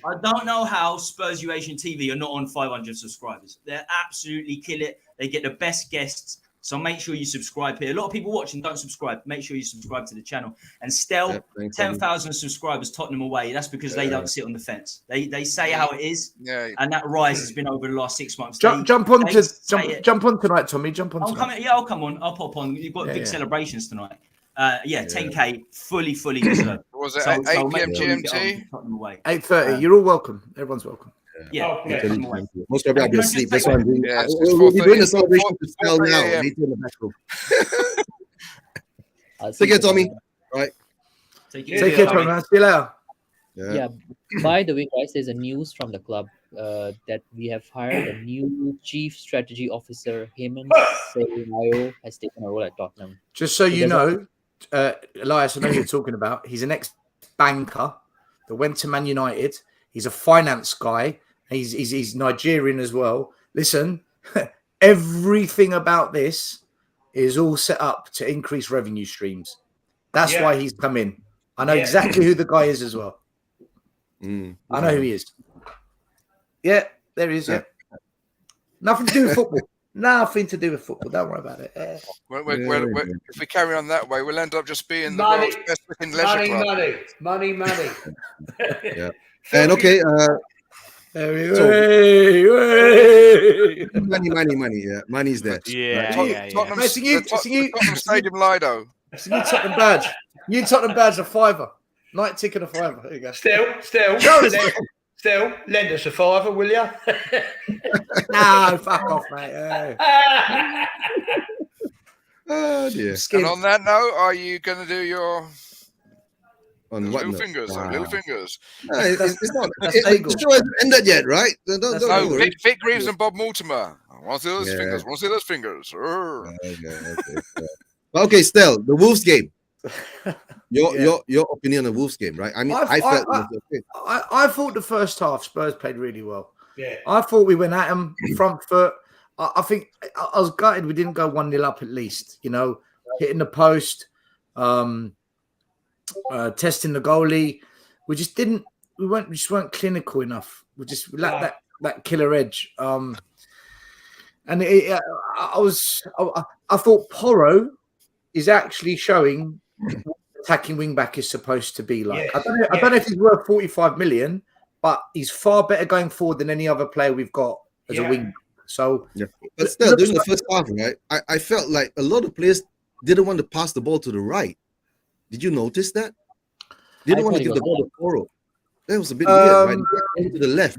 I don't know how Spurs U Asian TV are not on 500 subscribers. They absolutely kill it. They get the best guests. So make sure you subscribe here. A lot of people watching don't subscribe. Make sure you subscribe to the channel. And still, 10,000 subscribers, Tottenham away. That's because they don't sit on the fence. They say how it is. Yeah. And that rise has been over the last 6 months. Jump on tonight, Tommy. Jump on tonight. I'll come on. I'll pop on. You've got big celebrations tonight. 10K, fully deserved. Was it 8 p.m. GMT? 8:30. You're all welcome. Everyone's welcome. Yeah. Most probably I'll be asleep. That's why I'm doing. We'll be doing the celebration to spell now. Later in the back room. Take care, Tommy. All right. Take care, Tommy. See you later. Yeah. By the way, guys, there's a news from the club that we have hired a new chief strategy officer. Hemant Seymayo has taken a role at Tottenham. Just so you know, Elias, I know you're talking about. He's an ex-banker that went to Man United. He's a finance guy. He's Nigerian as well. Listen, everything about this is all set up to increase revenue streams. That's why he's come in. I know exactly who the guy is as well. I know who he is. Yeah, there he is. Yeah. Nothing to do with football. Nothing to do with football. Don't worry about it. If we carry on that way, we'll end up just being the world's best looking leisure club. Money. Yeah. And okay, money. Yeah, money's there. Tottenham Stadium Lido. It's a new Tottenham badge. New Tottenham badge, a £5. Night ticket, a £5. There you go. Still, lend us a £5, will you? No, fuck off, mate. Oh dear. And on that note, are you going to do your little fingers? Little fingers. No, it's not. The show hasn't ended yet, right? Don't worry. Vic Reeves and Bob Mortimer. I want to see those fingers. I want to see those fingers. Okay, still the Wolves game. Your opinion on the Wolves game, right? I mean, I thought the first half Spurs played really well. Yeah, I thought we went at them front foot. I think I was gutted we didn't go 1-0 up at least. Hitting the post, testing the goalie. We just didn't. We weren't clinical enough. We lacked that killer edge. And I thought Porro is actually showing what attacking wing back is supposed to be like. I don't know if he's worth 45 million, but he's far better going forward than any other player we've got as a wing back. So, but still, during the first half, right, I felt like a lot of players didn't want to pass the ball to the right. Did you notice that? Didn't want to give the ball to Porro. That was a bit weird, right? To the left,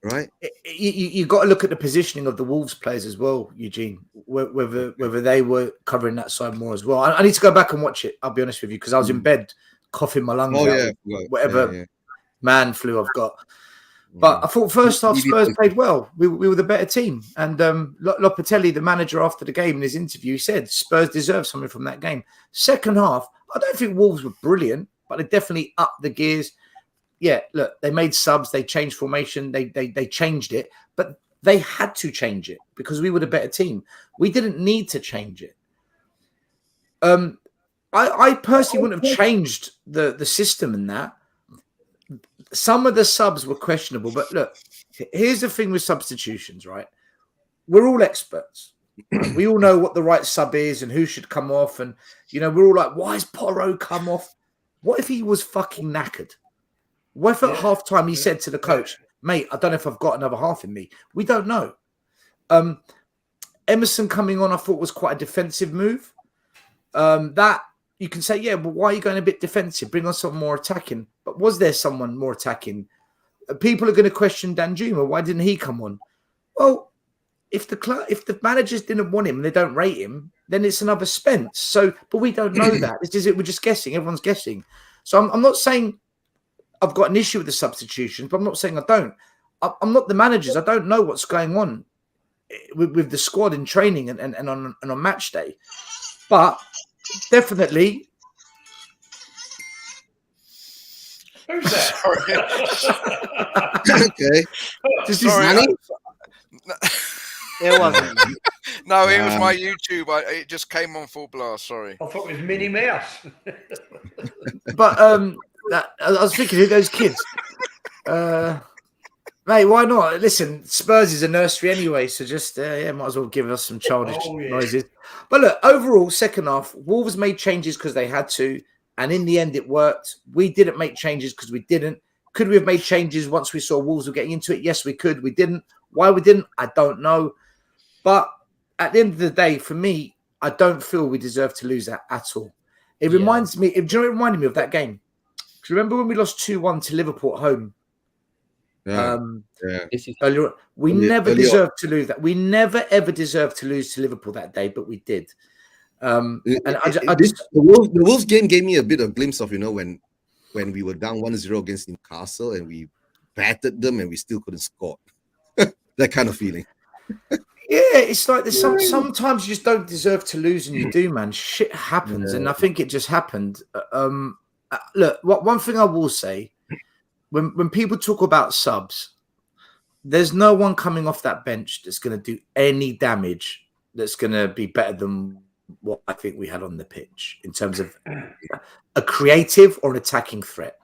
right? You got to look at the positioning of the Wolves players as well, Eugene. Whether they were covering that side more as well. I need to go back and watch it. I'll be honest with you because I was in bed coughing my lungs out. Whatever man flu I've got. But I thought first half Spurs played well. We were the better team. And Lopetegui, the manager, after the game in his interview, said Spurs deserve something from that game. Second half, I don't think Wolves were brilliant, but they definitely upped the gears. Yeah, look, they made subs, they changed formation, they changed it, but they had to change it because we were the better team. We didn't need to change it. I personally wouldn't have changed the system in that. Some of the subs were questionable, but look, here's the thing with substitutions, right? We're all experts. We all know what the right sub is and who should come off. And, you know, we're all like, why is Porro come off? What if he was fucking knackered? What if at half time he said to the coach, mate, I don't know if I've got another half in me. We don't know. Emerson coming on, I thought was quite a defensive move. That you can say, yeah, but why are you going a bit defensive? Bring on someone more attacking. But was there someone more attacking? People are going to question Danjuma. Why didn't he come on? Well, if the managers didn't want him and they don't rate him, then it's another Spence. So, but we don't know that. This is it. We're just guessing. Everyone's guessing. So I'm not saying I've got an issue with the substitutions, but I'm not saying I don't. I'm not the managers. I don't know what's going on with the squad in training and on match day. But definitely. Who's that? Okay. Just Sorry, It wasn't. no, it was my YouTube. It just came on full blast. Sorry. I thought it was Minnie Mouse. But I was thinking of those kids. Mate, why not? Listen, Spurs is a nursery anyway, so just might as well give us some childish noises. But look, overall, second half, Wolves made changes because they had to, and in the end, it worked. We didn't make changes because we didn't. Could we have made changes once we saw Wolves were getting into it? Yes, we could. We didn't. Why we didn't, I don't know. But at the end of the day, for me, I don't feel we deserve to lose that at all. It reminds me. Do you know what it reminded me of that game? Do you remember when we lost 2-1 to Liverpool at home? Earlier, we never deserved to lose that. We never ever deserved to lose to Liverpool that day, but we did. The Wolves game gave me a bit of glimpse of, when we were down 1-0 against Newcastle and we battered them and we still couldn't score. That kind of feeling. Yeah, it's like there's sometimes you just don't deserve to lose, and you do, man. Shit happens, and I think it just happened. Look, one thing I will say, when people talk about subs, there's no one coming off that bench that's going to do any damage that's going to be better than what I think we had on the pitch in terms of a creative or an attacking threat.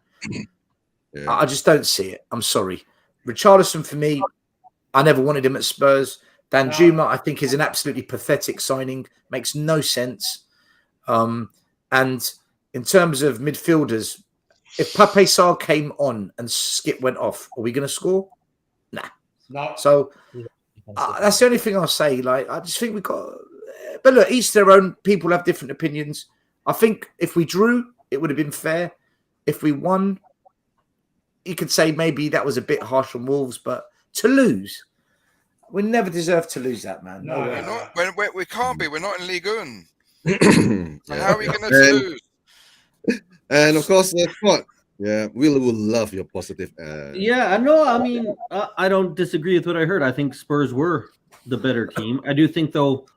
Yeah. I just don't see it. I'm sorry. Richarlison, for me, I never wanted him at Spurs. Danjuma, I think, is an absolutely pathetic signing. Makes no sense. And in terms of midfielders, if Pape Sarr came on and Skip went off, are we going to score? Nah. No. So that's the only thing I'll say. Like, I just think we've got... But look, each their own. People have different opinions. I think if we drew, it would have been fair. If we won, you could say maybe that was a bit harsh on Wolves, but to lose... We never deserve to lose that, man. No, we can't be. We're not in Ligue 1. So how are we going to lose? And of course, Scott. Yeah, we will love your positive. Yeah, no, I mean, I don't disagree with what I heard. I think Spurs were the better team. I do think, though,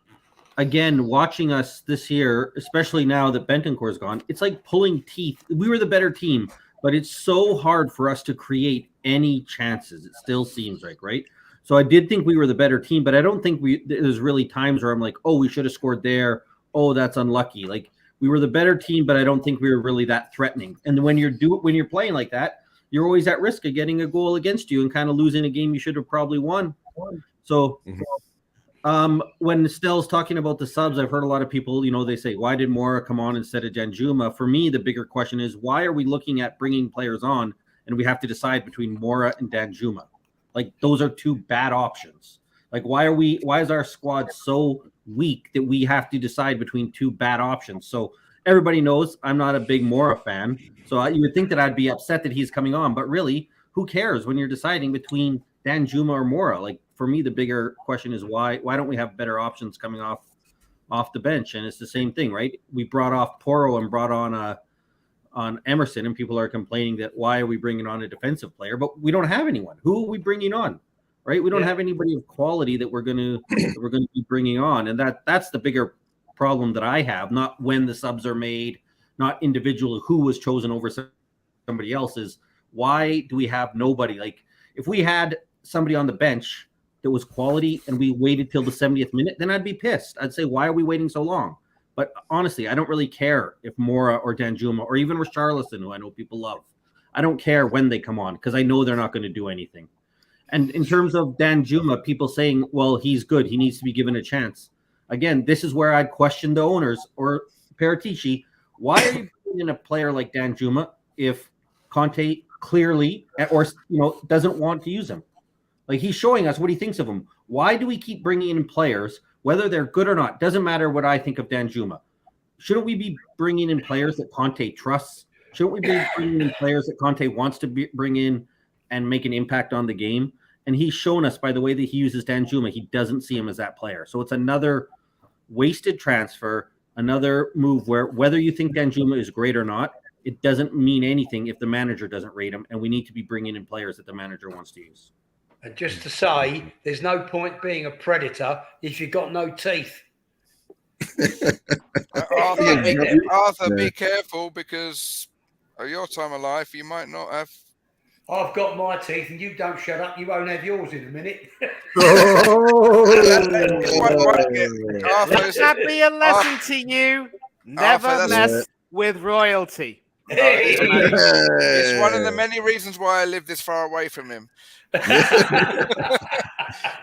again, watching us this year, especially now that Bentancur's gone, it's like pulling teeth. We were the better team, but it's so hard for us to create any chances. It still seems like, right? So I did think we were the better team, but I don't think there's really times where I'm like, oh, we should have scored there. Oh, that's unlucky. Like, we were the better team, but I don't think we were really that threatening. And when you're playing like that, you're always at risk of getting a goal against you and kind of losing a game you should have probably won. So when Stell's talking about the subs, I've heard a lot of people, they say, why did Mora come on instead of Danjuma? For me, the bigger question is, why are we looking at bringing players on and we have to decide between Mora and Danjuma? Like, those are two bad options. Like, why is our squad so weak that we have to decide between two bad options? So everybody knows I'm not a big Mora fan. So you would think that I'd be upset that he's coming on, but really, who cares when you're deciding between Danjuma or Mora? Like, for me, the bigger question is why don't we have better options coming off the bench? And it's the same thing, right? We brought off Porro and brought on Emerson, and people are complaining that why are we bringing on a defensive player? But we don't have anyone. Who are we bringing on, right? We don't have anybody of quality that we're going to be bringing on, and that's the bigger problem that I have. Not when the subs are made, not individual who was chosen over somebody else's. Why do we have nobody? Like, if we had somebody on the bench that was quality and we waited till the 70th minute, then I'd be pissed. I'd say, why are we waiting so long? But honestly, I don't really care if Mora or Danjuma or even Richarlison, who I know people love, I don't care when they come on because I know they're not going to do anything. And in terms of Danjuma, people saying, well, he's good, he needs to be given a chance. Again, this is where I'd question the owners or Paratici. Why are you bringing in a player like Danjuma if Conte clearly or doesn't want to use him? Like, he's showing us what he thinks of him. Why do we keep bringing in players, whether they're good or not? Doesn't matter what I think of Danjuma. Shouldn't we be bringing in players that Conte trusts? Shouldn't we be bringing in players that Conte wants to bring in and make an impact on the game? And he's shown us by the way that he uses Danjuma, he doesn't see him as that player. So it's another wasted transfer, another move where whether you think Danjuma is great or not, it doesn't mean anything if the manager doesn't rate him, and we need to be bringing in players that the manager wants to use. And just to say, there's no point being a predator if you've got no teeth. Arthur, be careful, because at your time of life, you might not have. I've got my teeth, and you don't shut up. You won't have yours in a minute. Let that be a lesson to you. Never mess with royalty. It's one of the many reasons why I live this far away from him.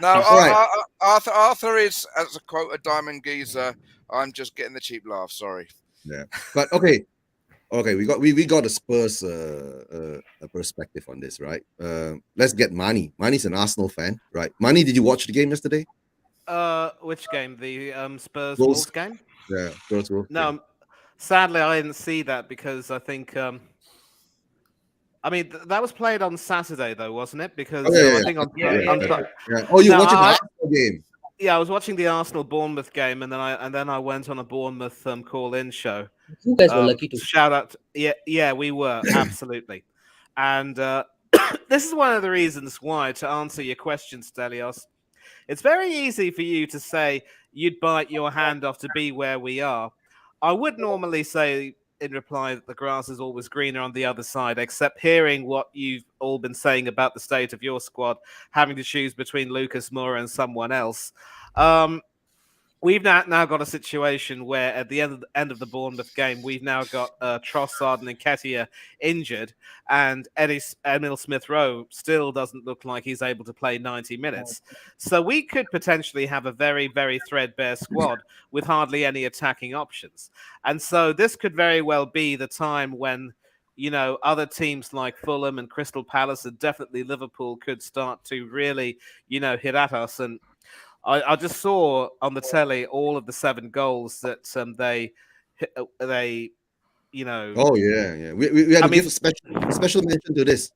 No, Arthur is, as a quote, a diamond geezer. I'm just getting the cheap laugh. Sorry. Yeah, but okay, we got a Spurs perspective on this, right? Let's get Mani. Mani's an Arsenal fan, right? Mani, did you watch the game yesterday? Which game? The Spurs Wolves. Wolves game? Yeah, Spurs. No, sadly I didn't see that because I think I mean that was played on Saturday though, wasn't it? Because I think on Oh, you're watching the Arsenal game. Yeah, I was watching the Arsenal Bournemouth game, and then I went on a Bournemouth call-in show. You guys were lucky to shout out. Yeah, we were absolutely, and this is one of the reasons why, to answer your question, Stelios, it's very easy for you to say you'd bite your hand off to be where we are. I would normally say in reply that the grass is always greener on the other side, except hearing what you've all been saying about the state of your squad, having to choose between Lucas Moura and someone else. We've now got a situation where at the end of the Bournemouth game, we've now got Trossard and Nketiah injured, and Emil Smith-Rowe still doesn't look like he's able to play 90 minutes. So we could potentially have a very, very threadbare squad with hardly any attacking options. And so this could very well be the time when, other teams like Fulham and Crystal Palace and definitely Liverpool could start to really, hit at us. And I just saw on the telly all of the 7 goals that they. Oh yeah. We had to give a special mention to this.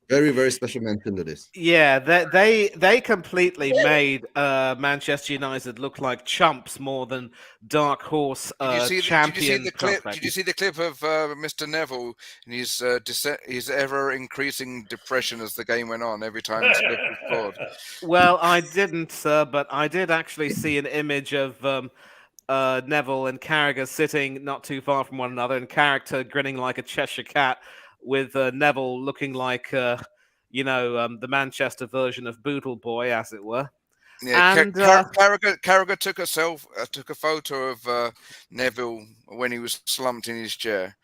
Very, very special mention to this. Yeah, they completely made Manchester United look like chumps more than dark horse champion. Did you see the clip of Mr. Neville and his ever increasing depression as the game went on every time Smith was scored? Well, I didn't, sir, but I did actually see an image of Neville and Carragher sitting not too far from one another, and Carragher grinning like a Cheshire cat, with Neville looking like the Manchester version of Boodle Boy, as it were. Yeah, and Carragher took a photo of Neville when he was slumped in his chair.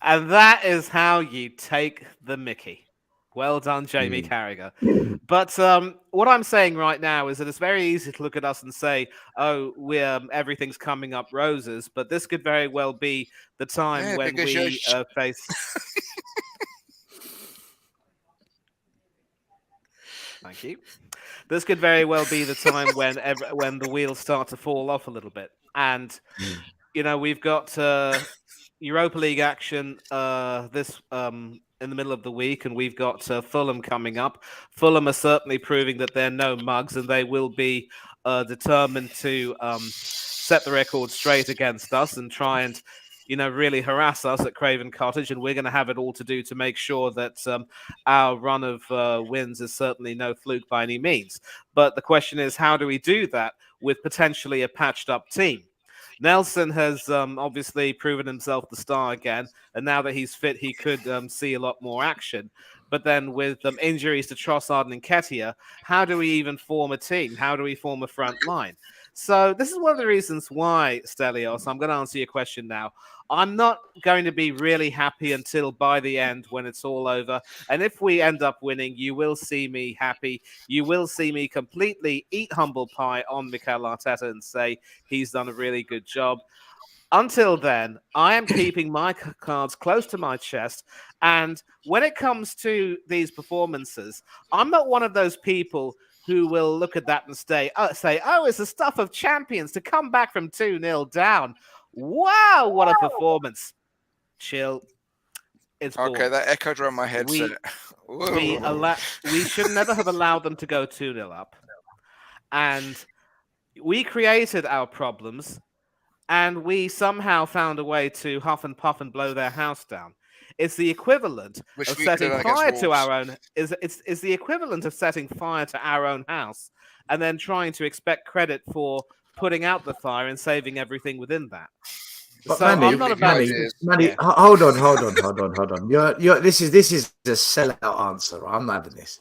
And that is how you take the mickey. Well done, Jamie Carragher. But what I'm saying right now is that it's very easy to look at us and say, "Oh, everything's coming up roses," but this could very well be the time when we face. Thank you. This could very well be the time when the wheels start to fall off a little bit, and we've got Europa League action this in the middle of the week, and we've got Fulham coming up. Fulham are certainly proving that they're no mugs, and they will be determined to set the record straight against us and try and really harass us at Craven Cottage, and we're going to have it all to do to make sure that our run of wins is certainly no fluke by any means. But the question is, how do we do that with potentially a patched up team? Nelson has obviously proven himself the star again, and now that he's fit, he could see a lot more action. But then with injuries to Trossard and Nketiah, how do we even form a team? How do we form a front line? So this is one of the reasons why, Stelios, I'm going to answer your question now. I'm not going to be really happy until by the end when it's all over. And if we end up winning, you will see me happy. You will see me completely eat humble pie on Mikel Arteta and say he's done a really good job. Until then, I am keeping my cards close to my chest. And when it comes to these performances, I'm not one of those people who will look at that and say, oh, it's the stuff of champions to come back from 2-0 down. Wow, what a performance. Chill. It's Okay, boring. that echoed around my headset. We should never have allowed them to go 2-0 up. And we created our problems, and we somehow found a way to huff and puff and blow their house down. It's the equivalent Which of we could've setting done against fire to Wolves. our own. It's the equivalent of setting fire to our own house and then trying to expect credit for putting out the fire and saving everything within that. But So Manny, I'm not about Manny, hold on. You're this is a sellout answer. I'm not having this.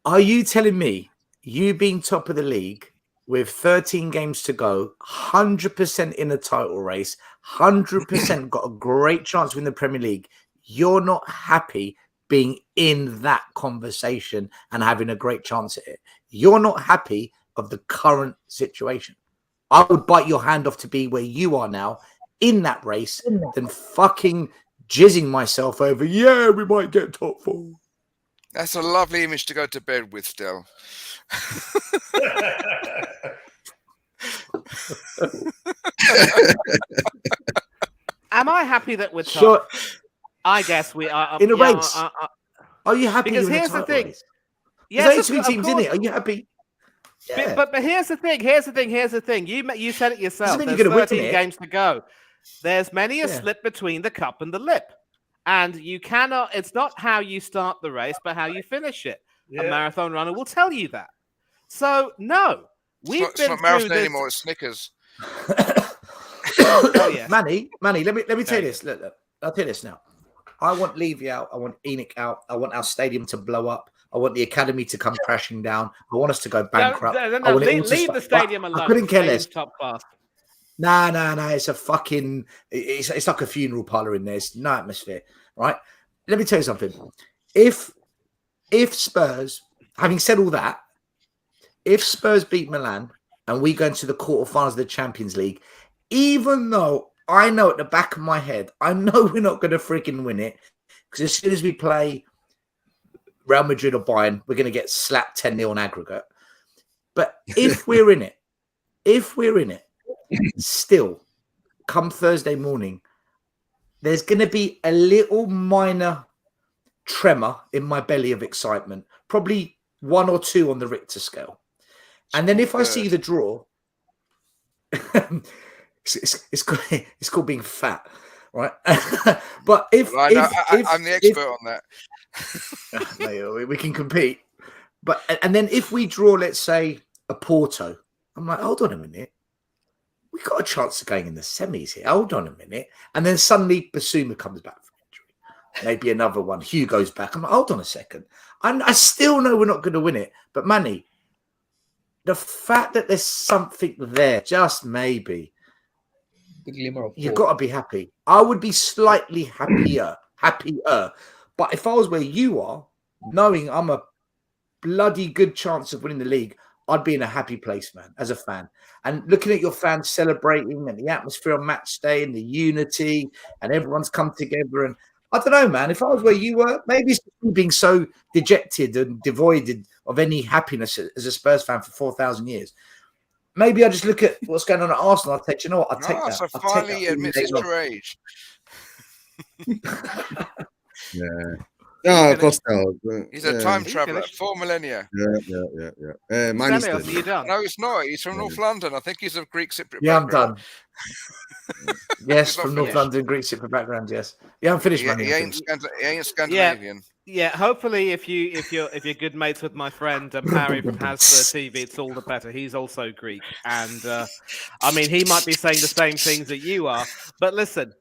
Are you telling me you being top of the league with 13 games to go, 100% in a title race, 100% got a great chance to win the Premier League, you're not happy being in that conversation and having a great chance at it? You're not happy of the current situation. I would bite your hand off to be where you are now in that race than fucking jizzing myself over, yeah, we might get top 4. That's a lovely image to go to bed with, Del. Am I happy that we're top? I guess we are. In a race. Are you happy? Because you're in here's a the thing. Race? Yes, There's only 2 teams in it. Are you happy? Yeah. But here's the thing. You said it yourself. There's There's 13 games to go. There's many a slip between the cup and the lip. And you cannot, it's not how you start the race, but how you finish it. Yeah. A marathon runner will tell you that. So, no. It's not marathon anymore, it's Snickers. Oh, yes. Manny, let me tell you this. Look, I'll tell you this now. I want Levy out. I want Enoch out. I want our stadium to blow up. I want the academy to come crashing down. I want us to go bankrupt. No, leave the stadium alone. I couldn't care less. Top class. No. It's a fucking. It's like a funeral parlor in there. It's no atmosphere, right? Let me tell you something. If Spurs, having said all that, if Spurs beat Milan and we go into the quarterfinals of the Champions League, even though I know at the back of my head, I know we're not going to freaking win it, because as soon as we play Real Madrid or Bayern, we're going to get slapped 10-0 on aggregate. But if we're in it, still, come Thursday morning, there's going to be a little minor tremor in my belly of excitement, probably 1 or 2 on the Richter scale. And then if I see the draw, it's called being fat, right? But I'm the expert on that. No, we can compete. But and then if we draw, let's say, a Porto, I'm like, hold on a minute. We got a chance of going in the semis here. Hold on a minute. And then suddenly Basuma comes back from injury. Maybe another one. Hugo's back. I'm like, hold on a second. I still know we're not going to win it. But Manny, the fact that there's something there, just maybe, the glimmer of you've hope. got to be happy. I would be slightly happier. But if I was where you are, knowing I'm a bloody good chance of winning the league, I'd be in a happy place, man, as a fan. And looking at your fans celebrating and the atmosphere on match day and the unity and everyone's come together. And I don't know, man, if I was where you were, maybe it's being so dejected and devoid of any happiness as a Spurs fan for 4,000 years. Maybe I just look at what's going on at Arsenal. I'll take, you know what? I'll take that. So finally he admits his true age. Yeah. No, of course not. He's a time traveller, 4 millennia. Yeah. Mine is Are you done? No, he's not. He's from North London. I think he's of Greek Cypriot background. I'm done. Yes, from North London, Greek Cypriot background. Yes. Yeah, I'm finished. He ain't Scandinavian. Yeah. Hopefully, if you're good mates with my friend Harry from Hasbro TV, it's all the better. He's also Greek, and I mean, he might be saying the same things that you are. But listen.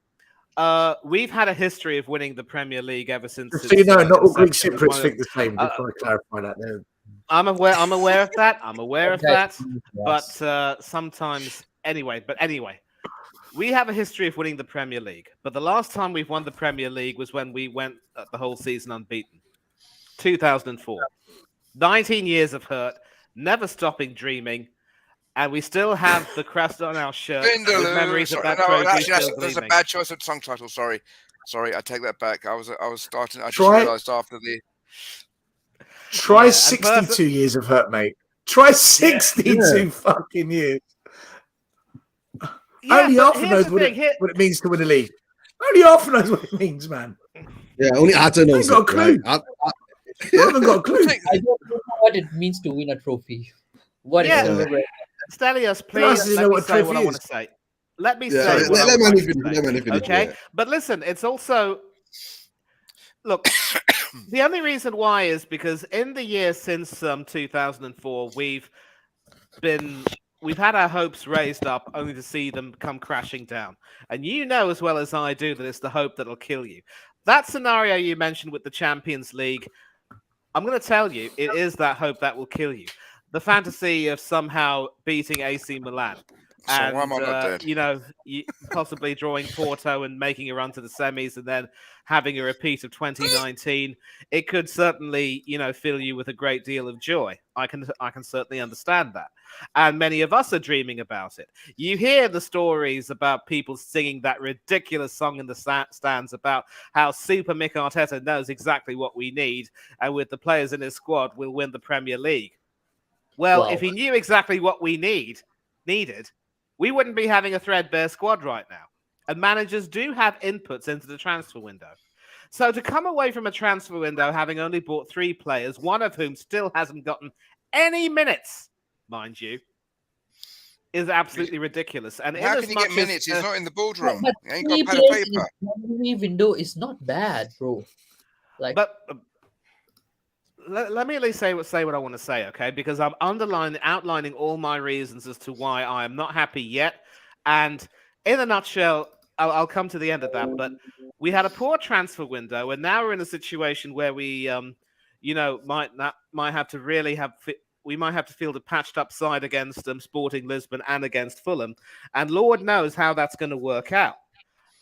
We've had a history of winning the Premier League ever since. So you know, not all Greek Cypriots think the same. Just want to clarify that there. I'm aware of that. I'm aware of that. Yes. But sometimes, anyway. We have a history of winning the Premier League. But the last time we've won the Premier League was when we went the whole season unbeaten. 2004. 19 years of hurt, never stopping dreaming, and we still have the crest on our shirt with Vindaloo. memories of Sorry, that no, trophy actually, still that's a gleaming. bad choice of song title. Sorry, I take that back. I was starting. I just Try- realised after the. Try Yeah, and 62 years of hurt, mate. Try 62 Yeah. fucking years. Yeah, Only but half here's knows the what thing. what it means to win a league. Only half knows what it means, man. Yeah, only Arthur knows got a it, right? clue. I haven't got a clue. I don't know what it means to win a trophy. What is Yeah. silverware? Stelios, Nice please to let know me what say what trophy I want is. to say. Let me Yeah, say what I let would Manu like to finish. say. Let Manu finish. Okay, Yeah. but listen, it's also look. The only reason why is because in the years since 2004, we've had our hopes raised up only to see them come crashing down. And you know as well as I do that it's the hope that'll kill you. That scenario you mentioned with the Champions League, I'm going to tell you, it is that hope that will kill you. The fantasy of somehow beating AC Milan. So why And, am I not dead? possibly drawing Porto and making a run to the semis and then having a repeat of 2019, it could certainly, fill you with a great deal of joy. I can certainly understand that. And many of us are dreaming about it. You hear the stories about people singing that ridiculous song in the stands about how Super Mick Arteta knows exactly what we need, and with the players in his squad, we'll win the Premier League. Well, Wow. if he knew exactly what we needed, we wouldn't be having a threadbare squad right now. And managers do have inputs into the transfer window. So to come away from a transfer window having only bought 3 players, one of whom still hasn't gotten any minutes, mind you, is absolutely ridiculous. And How in can as you much get minutes? He's not in the boardroom. But He ain't got 3 pad of players in paper. a January window is not bad, bro. Like, But let me at least say what I want to say, okay? Because I'm outlining all my reasons as to why I am not happy yet. And in a nutshell, I'll come to the end of that. But we had a poor transfer window, and now we're in a situation where we, might have to really we might have to field a patched up side against Sporting Lisbon and against Fulham, and Lord knows how that's going to work out.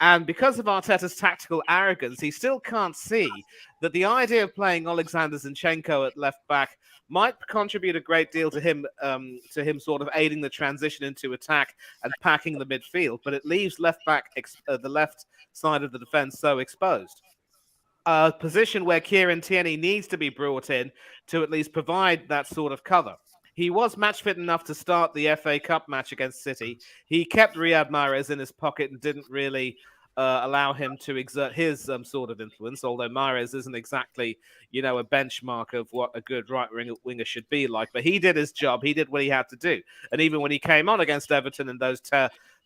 And because of Arteta's tactical arrogance, he still can't see that the idea of playing Alexander Zinchenko at left back might contribute a great deal to him sort of aiding the transition into attack and packing the midfield. But it leaves left back, the left side of the defence, so exposed. A position where Kieran Tierney needs to be brought in to at least provide that sort of cover. He was match fit enough to start the FA Cup match against City. He kept Riyad Mahrez in his pocket and didn't really allow him to exert his sort of influence, although Mahrez isn't exactly, a benchmark of what a good right winger should be like. But he did his job. He did what he had to do. And even when he came on against Everton in those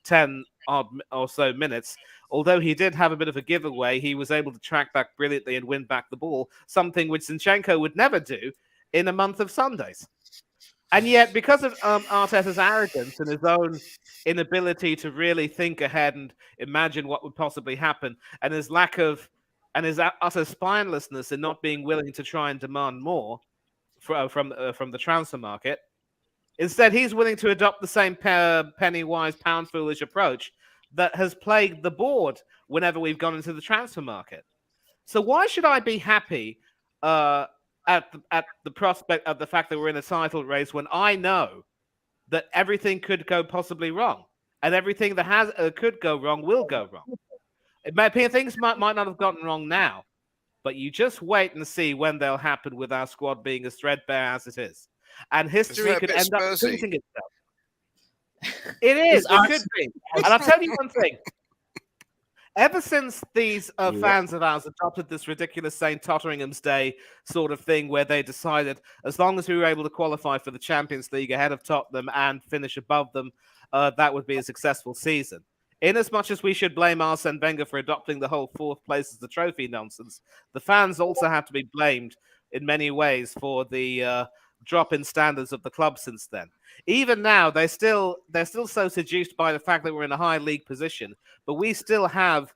10 odd or so minutes, although he did have a bit of a giveaway, he was able to track back brilliantly and win back the ball, something which Zinchenko would never do in a month of Sundays. And yet, because of Arteta's arrogance and his own inability to really think ahead and imagine what would possibly happen, and his his utter spinelessness in not being willing to try and demand more from the transfer market, instead he's willing to adopt the same penny wise, pound foolish approach that has plagued the board whenever we've gone into the transfer market. So why should I be happy at the prospect of the fact that we're in a title race when I know that everything could go possibly wrong, and everything that could go wrong will go wrong? It may appear things might not have gotten wrong now, but you just wait and see when they'll happen with our squad being as threadbare as it is, and history could end up repeating itself. It is. It could be. And I'll tell you one thing. Ever since these fans of ours adopted this ridiculous St. Totteringham's Day sort of thing where they decided as long as we were able to qualify for the Champions League ahead of Tottenham and finish above them, that would be a successful season. In as much as we should blame Arsene Wenger for adopting the whole 4th place as the trophy nonsense, the fans also have to be blamed in many ways for the drop in standards of the club since then. Even now, they're still so seduced by the fact that we're in a high league position, but we still have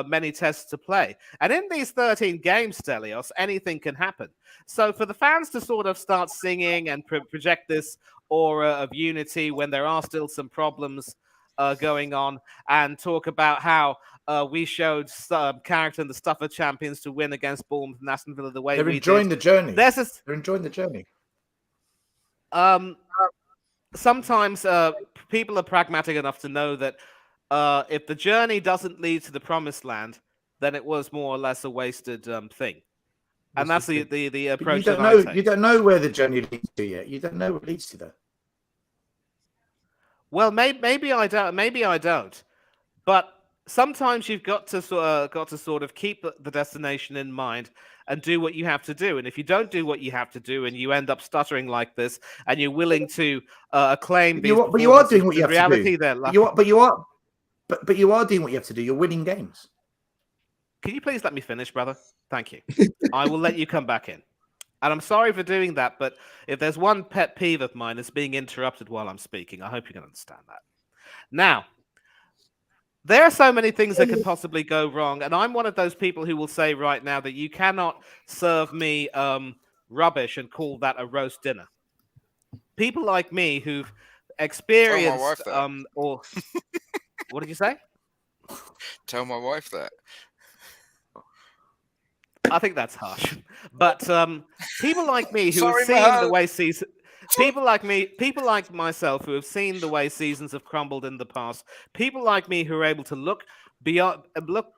many tests to play. And in these 13 games, Stelios, anything can happen. So for the fans to sort of start singing and project this aura of unity when there are still some problems going on, and talk about how we showed character in the Stafford champions to win against Bournemouth and Aston Villa the way They're we enjoying did. the journey. They're enjoying the journey. Sometimes people are pragmatic enough to know that if the journey doesn't lead to the promised land, then it was more or less a wasted thing. And that's the approach that I take. You don't know where the journey leads to yet. You don't know what leads to that. Well, maybe I don't. Maybe I don't. But sometimes you've got to sort of keep the destination in mind and do what you have to do. And if you don't do what you have to do, and you end up stuttering like this, and you're willing to acclaim these, but you are doing what you have reality to do. There, but you are doing what you have to do. You're winning games. Can you please let me finish, brother? Thank you. I will let you come back in. And I'm sorry for doing that, but if there's one pet peeve of mine, it's being interrupted while I'm speaking. I hope you can understand that. Now, there are so many things that could possibly go wrong, and I'm one of those people who will say right now that you cannot serve me rubbish and call that a roast dinner. People like me who've experienced or what did you say? Tell my wife that. I think that's harsh, but people like me who Sorry, have seen Mo. the way season, people like myself who have seen the way seasons have crumbled in the past, people like me who are able to look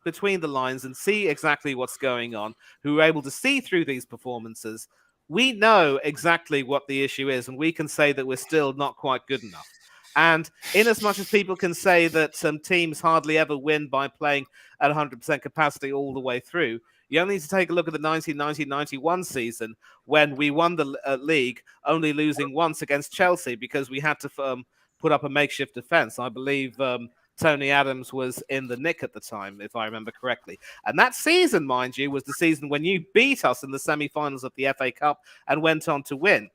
between the lines and see exactly what's going on, who are able to see through these performances. We know exactly what the issue is, and we can say that we're still not quite good enough. And in as much as people can say that some teams hardly ever win by playing at 100% capacity all the way through, you only need to take a look at the 1990-91 season when we won the league, only losing once against Chelsea because we had to put up a makeshift defence. I believe Tony Adams was in the nick at the time, if I remember correctly. And that season, mind you, was the season when you beat us in the semi-finals of the FA Cup and went on to win.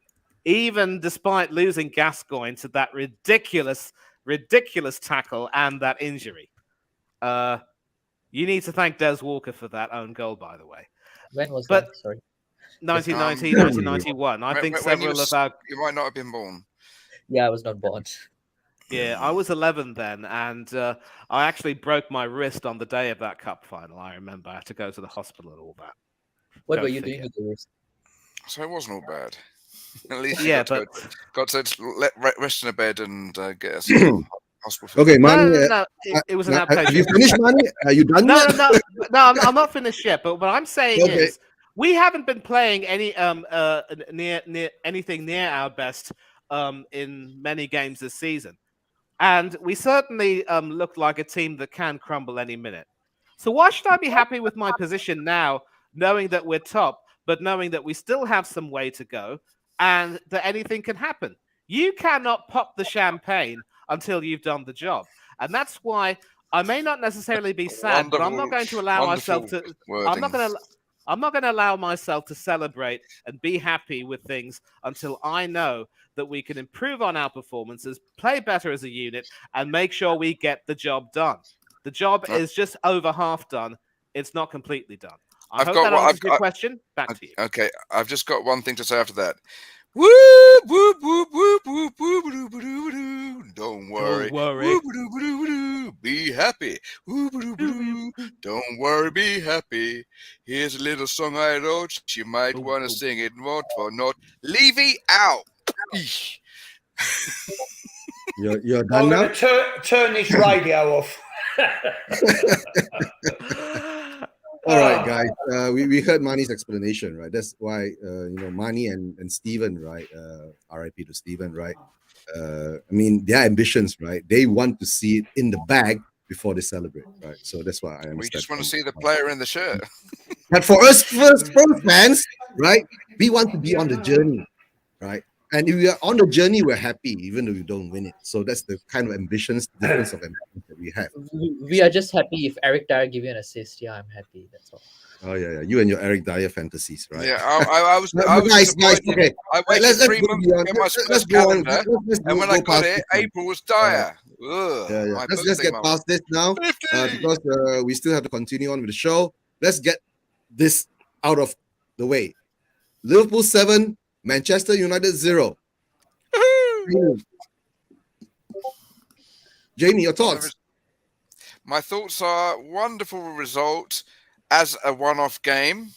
Even despite losing Gascoigne to that ridiculous tackle and that injury. You need to thank Des Walker for that own goal, by the way. When was that? Sorry. 1990, 1991. I think several of our... You might not have been born. Yeah, I was not born. Yeah, I was 11 then, and I actually broke my wrist on the day of that cup final. I remember I had to go to the hospital and all that. What were you doing with the wrist? So it wasn't all bad. At least yeah, got to rest in a bed and get us hospital. Okay, Mani. No. It was an outpatient. Have you finished, Mani? Are you done? No. I'm not finished yet. But what I'm saying is, we haven't been playing any near anything near our best in many games this season, and we certainly look like a team that can crumble any minute. So why should I be happy with my position now, knowing that we're top, but knowing that we still have some way to go, and that anything can happen? You cannot pop the champagne until you've done the job. And that's why I may not necessarily be sad, but I'm not going to allow myself to I'm not going to allow myself to celebrate and be happy with things until I know that we can improve on our performances, play better as a unit, and make sure we get the job done. The job is just over half done. It's not completely done. I hope that answers your question. Back to you. Okay, I've just got one thing to say after that. Whoop, whoop, whoop, whoop, whoop, whoop, whoop, whoop, whoop. Don't worry. Whoop, whoop, whoop, whoop. Be happy. Whoop, whoop, whoop. Don't worry, be happy. Here's a little song I wrote. You might want to sing it note for note. Levy out. You're done I'm now? going to turn this radio off. All right, guys. We heard Mani's explanation, right? That's why Mani and Stephen, right? RIP to Stephen, right? I mean, their ambitions, right? They want to see it in the bag before they celebrate, right? So that's why I understand. We just want to see the player in the shirt. But for us, first fans, right? We want to be on the journey, right? And if we are on the journey, we're happy, even though we don't win it. So that's the kind of difference of ambitions that we have. We are just happy if Eric Dyer give you an assist. Yeah, I'm happy. That's all. Oh yeah. You and your Eric Dyer fantasies, right? Yeah, I was guys, okay. I waited 3 months to get my Spurs calendar, and when I got it, April was Dyer. Ugh, Yeah. my Let's birthday get month. past this now 50! because we still have to continue on with the show. Let's get this out of the way. Liverpool 7, Manchester United 0. Jamie, your thoughts? My thoughts are wonderful result as a one-off game,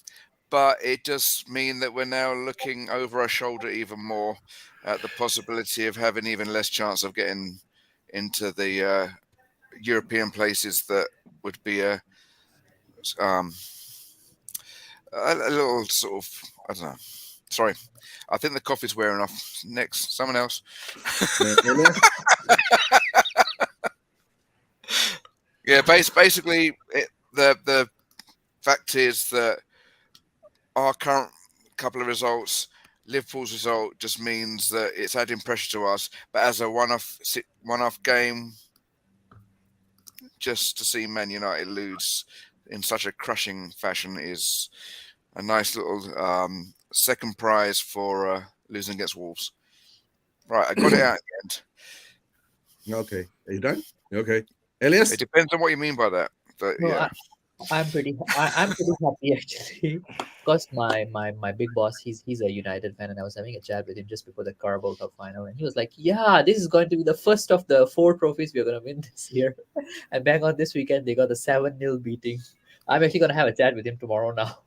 but it does mean that we're now looking over our shoulder even more at the possibility of having even less chance of getting into the European places that would be a little sort of, I don't know. Sorry, I think the coffee's wearing off. Next, someone else. Yeah, basically, the fact is that our current couple of results, Liverpool's result, just means that it's adding pressure to us. But as a one-off game, just to see Man United lose in such a crushing fashion is a nice little second prize for losing against Wolves. Right, I got it out at the end. Okay, are you done? Okay, Elias. It depends on what you mean by that, but No, yeah. I'm pretty happy actually, because my big boss, he's a United fan, and I was having a chat with him just before the Carabao Cup final, and he was like, "Yeah, this is going to be the first of the 4 trophies we're going to win this year." And bang on this weekend, they got the 7-0 beating. I'm actually going to have a chat with him tomorrow now.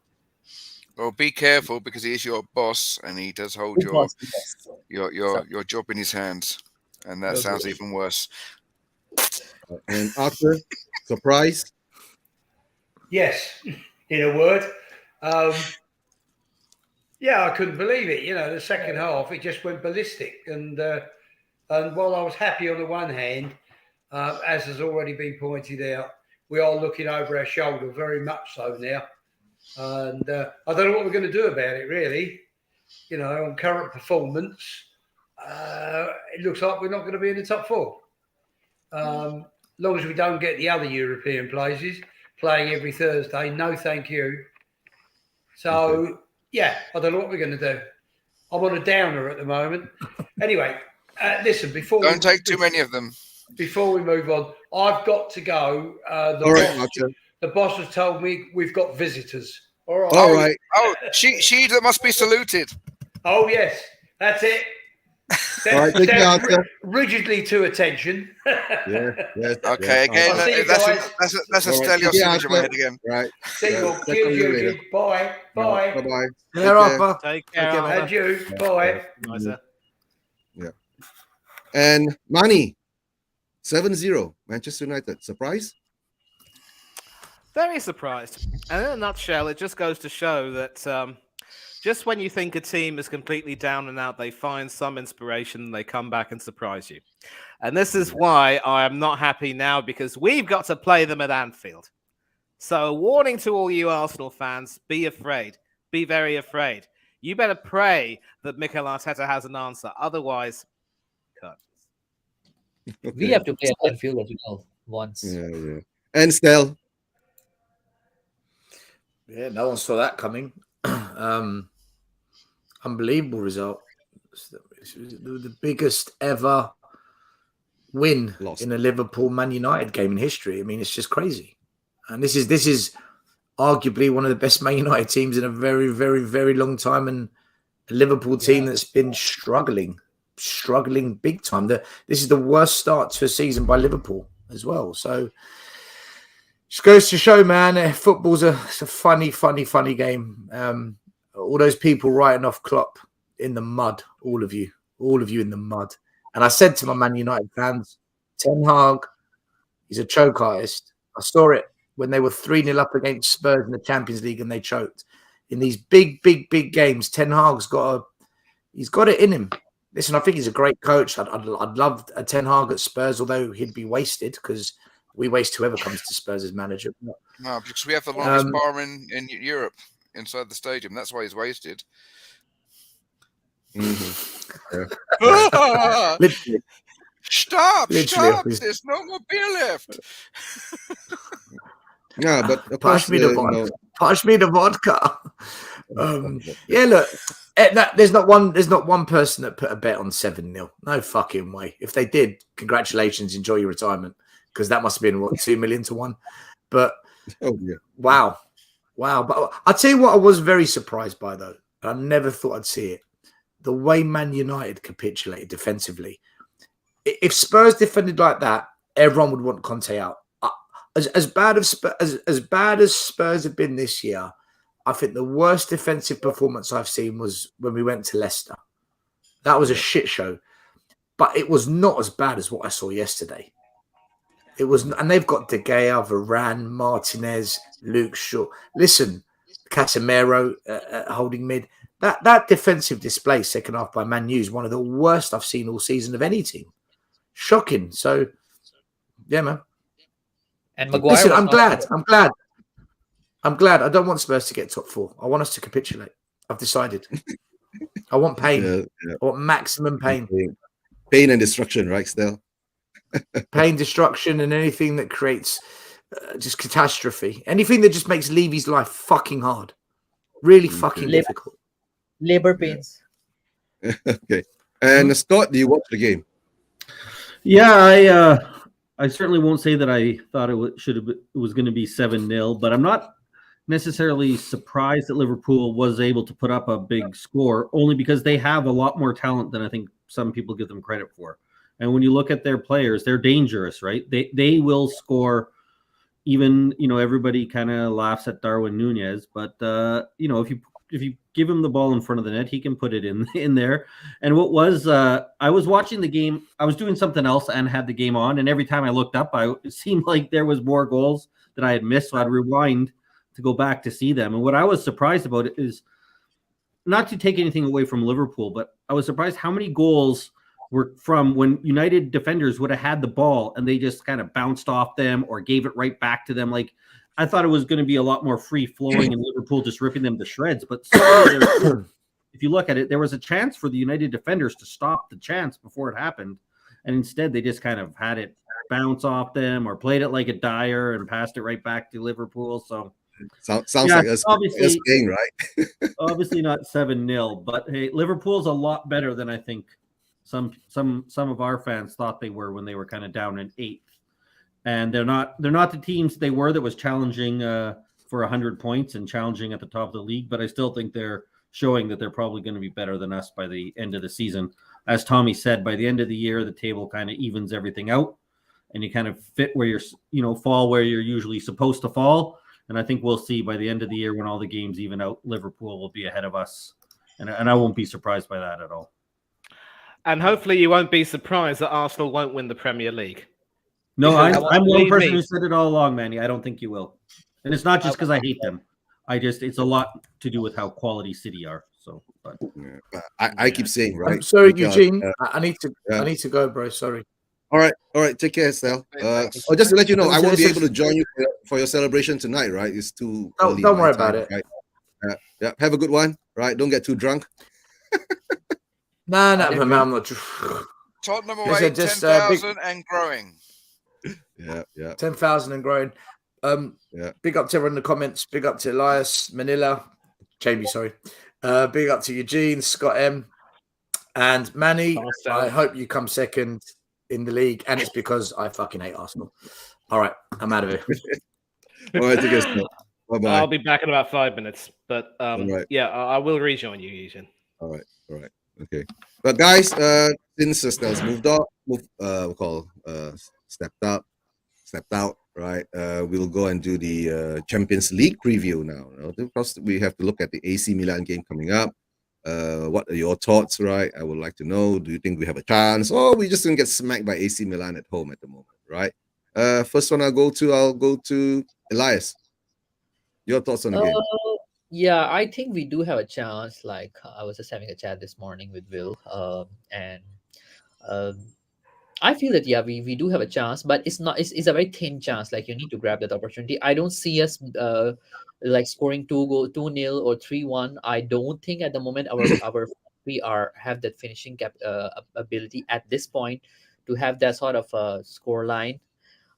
Well, be careful because he is your boss, and he does hold Big boss, yes. your job in his hands, and that Okay. sounds even worse. And Arthur, surprise. Yes, in a word. Yeah, I couldn't believe it. You know, the second half, it just went ballistic. And while I was happy on the one hand, as has already been pointed out, we are looking over our shoulder very much so now. And I don't know what we're going to do about it, really. You know, on current performance, it looks like we're not going to be in the top 4. As long as we don't get the other European places playing every Thursday, no thank you. So, yeah, I don't know what we're going to do. I'm on a downer at the moment. Anyway, listen, Don't take too many of them. Before we move on, I've got to go. The boss has told me we've got visitors. All right. All right. Oh, she that must be saluted. Oh, yes, that's it. All right, take your answer. Rigidly to attention. Yes. Okay, again, that's a Stelios image in my head again. Right. See you all. Cheers, Eugene. Bye. Bye. Bye-bye. Take care. And you. Bye. Bye, sir. Yeah. And Mani, 7-0, Manchester United. Surprise? Very surprised. And in a nutshell, it just goes to show that just when you think a team is completely down and out, they find some inspiration and they come back and surprise you. And this is why I am not happy now, because we've got to play them at Anfield. So a warning to all you Arsenal fans, be afraid. Be very afraid. You better pray that Mikel Arteta has an answer. Otherwise, cut. Okay. We have to play at Anfield as well once. Yeah. And Stel. Yeah, no one saw that coming. Unbelievable result. The biggest ever win in a Liverpool Man United game in history. I mean, it's just crazy. And this is arguably one of the best Man United teams in a very, very, very long time, and a Liverpool team that's been struggling big time. This is the worst start to a season by Liverpool as well. So just goes to show, man, football's it's a funny game. All those people writing off Klopp in the mud, all of you in the mud. And I said to my Man United fans, Ten Hag, he's a choke artist. I saw it when they were 3-0 up against Spurs in the Champions League and they choked. In these big games, Ten Hag's he's got it in him. Listen, I think he's a great coach. I'd love a Ten Hag at Spurs, although he'd be wasted because we waste whoever comes to Spurs as manager. No, because we have the longest bar in Europe inside the stadium. That's why he's wasted. Literally. Stop! There's no more beer left. Yeah, but of Pass course, me the vodka. Yeah, look, there's not one person that put a bet on 7-0. No fucking way. If they did, congratulations, enjoy your retirement, because that must have been what 2 million to 1. But Oh yeah. wow. But I'll tell you what I was very surprised by, though. I never thought I'd see it. The way Man United capitulated defensively. If Spurs defended like that, everyone would want Conte out. As bad as Spurs have been this year, I think the worst defensive performance I've seen was when we went to Leicester. That was a shit show, but it was not as bad as what I saw yesterday. It was, and they've got De Gea, Varane, Martinez, Luke Shaw. Listen, Casemiro holding mid. That defensive display second half by Man U is one of the worst I've seen all season of any team. Shocking. So, yeah, man. And Maguire. Listen, was I'm not glad. there. I'm glad. I don't want Spurs to get top 4. I want us to capitulate. I've decided. I want pain. Yeah. I want maximum pain. Pain and destruction, right, Stel? Pain, destruction, and anything that creates just catastrophe. Anything that just makes Levy's life fucking hard. Really fucking difficult. Labor pains. Okay. And Scott, do you watch the game? Yeah, I certainly won't say that I thought it was going to be 7-0, but I'm not necessarily surprised that Liverpool was able to put up a big score, only because they have a lot more talent than I think some people give them credit for. And when you look at their players, they're dangerous, right? They will score. Even, everybody kind of laughs at Darwin Nunez, but if you give him the ball in front of the net, he can put it in there. And what was I was watching the game, I was doing something else and had the game on, and every time I looked up, it seemed like there was more goals that I had missed, so I'd rewind to go back to see them. And what I was surprised about it is, not to take anything away from Liverpool, but I was surprised how many goals were from when United defenders would have had the ball and they just kind of bounced off them or gave it right back to them. Like, I thought it was going to be a lot more free flowing and Liverpool just ripping them to shreds. But if you look at it, there was a chance for the United defenders to stop the chance before it happened. And instead they just kind of had it bounce off them or played it like a Dyer and passed it right back to Liverpool. So sounds like us playing, right? Obviously not 7-0, but hey, Liverpool's a lot better than I think some of our fans thought they were when they were kind of down in 8th. And they're not the teams they were that was challenging for 100 points and challenging at the top of the league, but I still think they're showing that they're probably going to be better than us by the end of the season. As Tommy said, by the end of the year, the table kind of evens everything out and you kind of fit where you're, fall where you're usually supposed to fall. And I think we'll see by the end of the year, when all the games even out, Liverpool will be ahead of us. And I won't be surprised by that at all. And hopefully you won't be surprised that Arsenal won't win the Premier League. No, I'm one person who said it all along, Manny. I don't think you will. And it's not just because I hate them. It's a lot to do with how quality City are. So, but I keep saying, right? I'm sorry, Eugene. I need to go, bro. Sorry. All right. Take care, Stel. Just to let you know, I won't be able to join you for your celebration tonight, right? It's too early. Don't worry about it. Right? Yeah. Have a good one, right? Don't get too drunk. No, I'm not. Tottenham away, 10,000 and growing. Yeah. 10,000 and growing. Big up to everyone in the comments. Big up to Elias, Manila, Jamie, sorry. Big up to Eugene, Scott M, and Manny. I hope you come second in the league, and it's because I fucking hate Arsenal. All right, I'm out of here. All right, take care. Bye-bye. I'll be back in about 5 minutes, but yeah, I will rejoin you, Eugene. All right. Okay. But guys, since Stel's stepped out, right? We'll go and do the Champions League preview now. Because we have to look at the AC Milan game coming up. What are your thoughts, right? I would like to know. Do you think we have a chance, or we just gonna get smacked by AC Milan at home at the moment, right? First one I'll go to Elias. Your thoughts on the game? Yeah, I think we do have a chance. Like, I was just having a chat this morning with Will, and I feel that we do have a chance, but it's a very thin chance. Like, you need to grab that opportunity. I don't see us like scoring 2-0 or 3-1. I don't think at the moment we have that finishing ability at this point to have that sort of score line.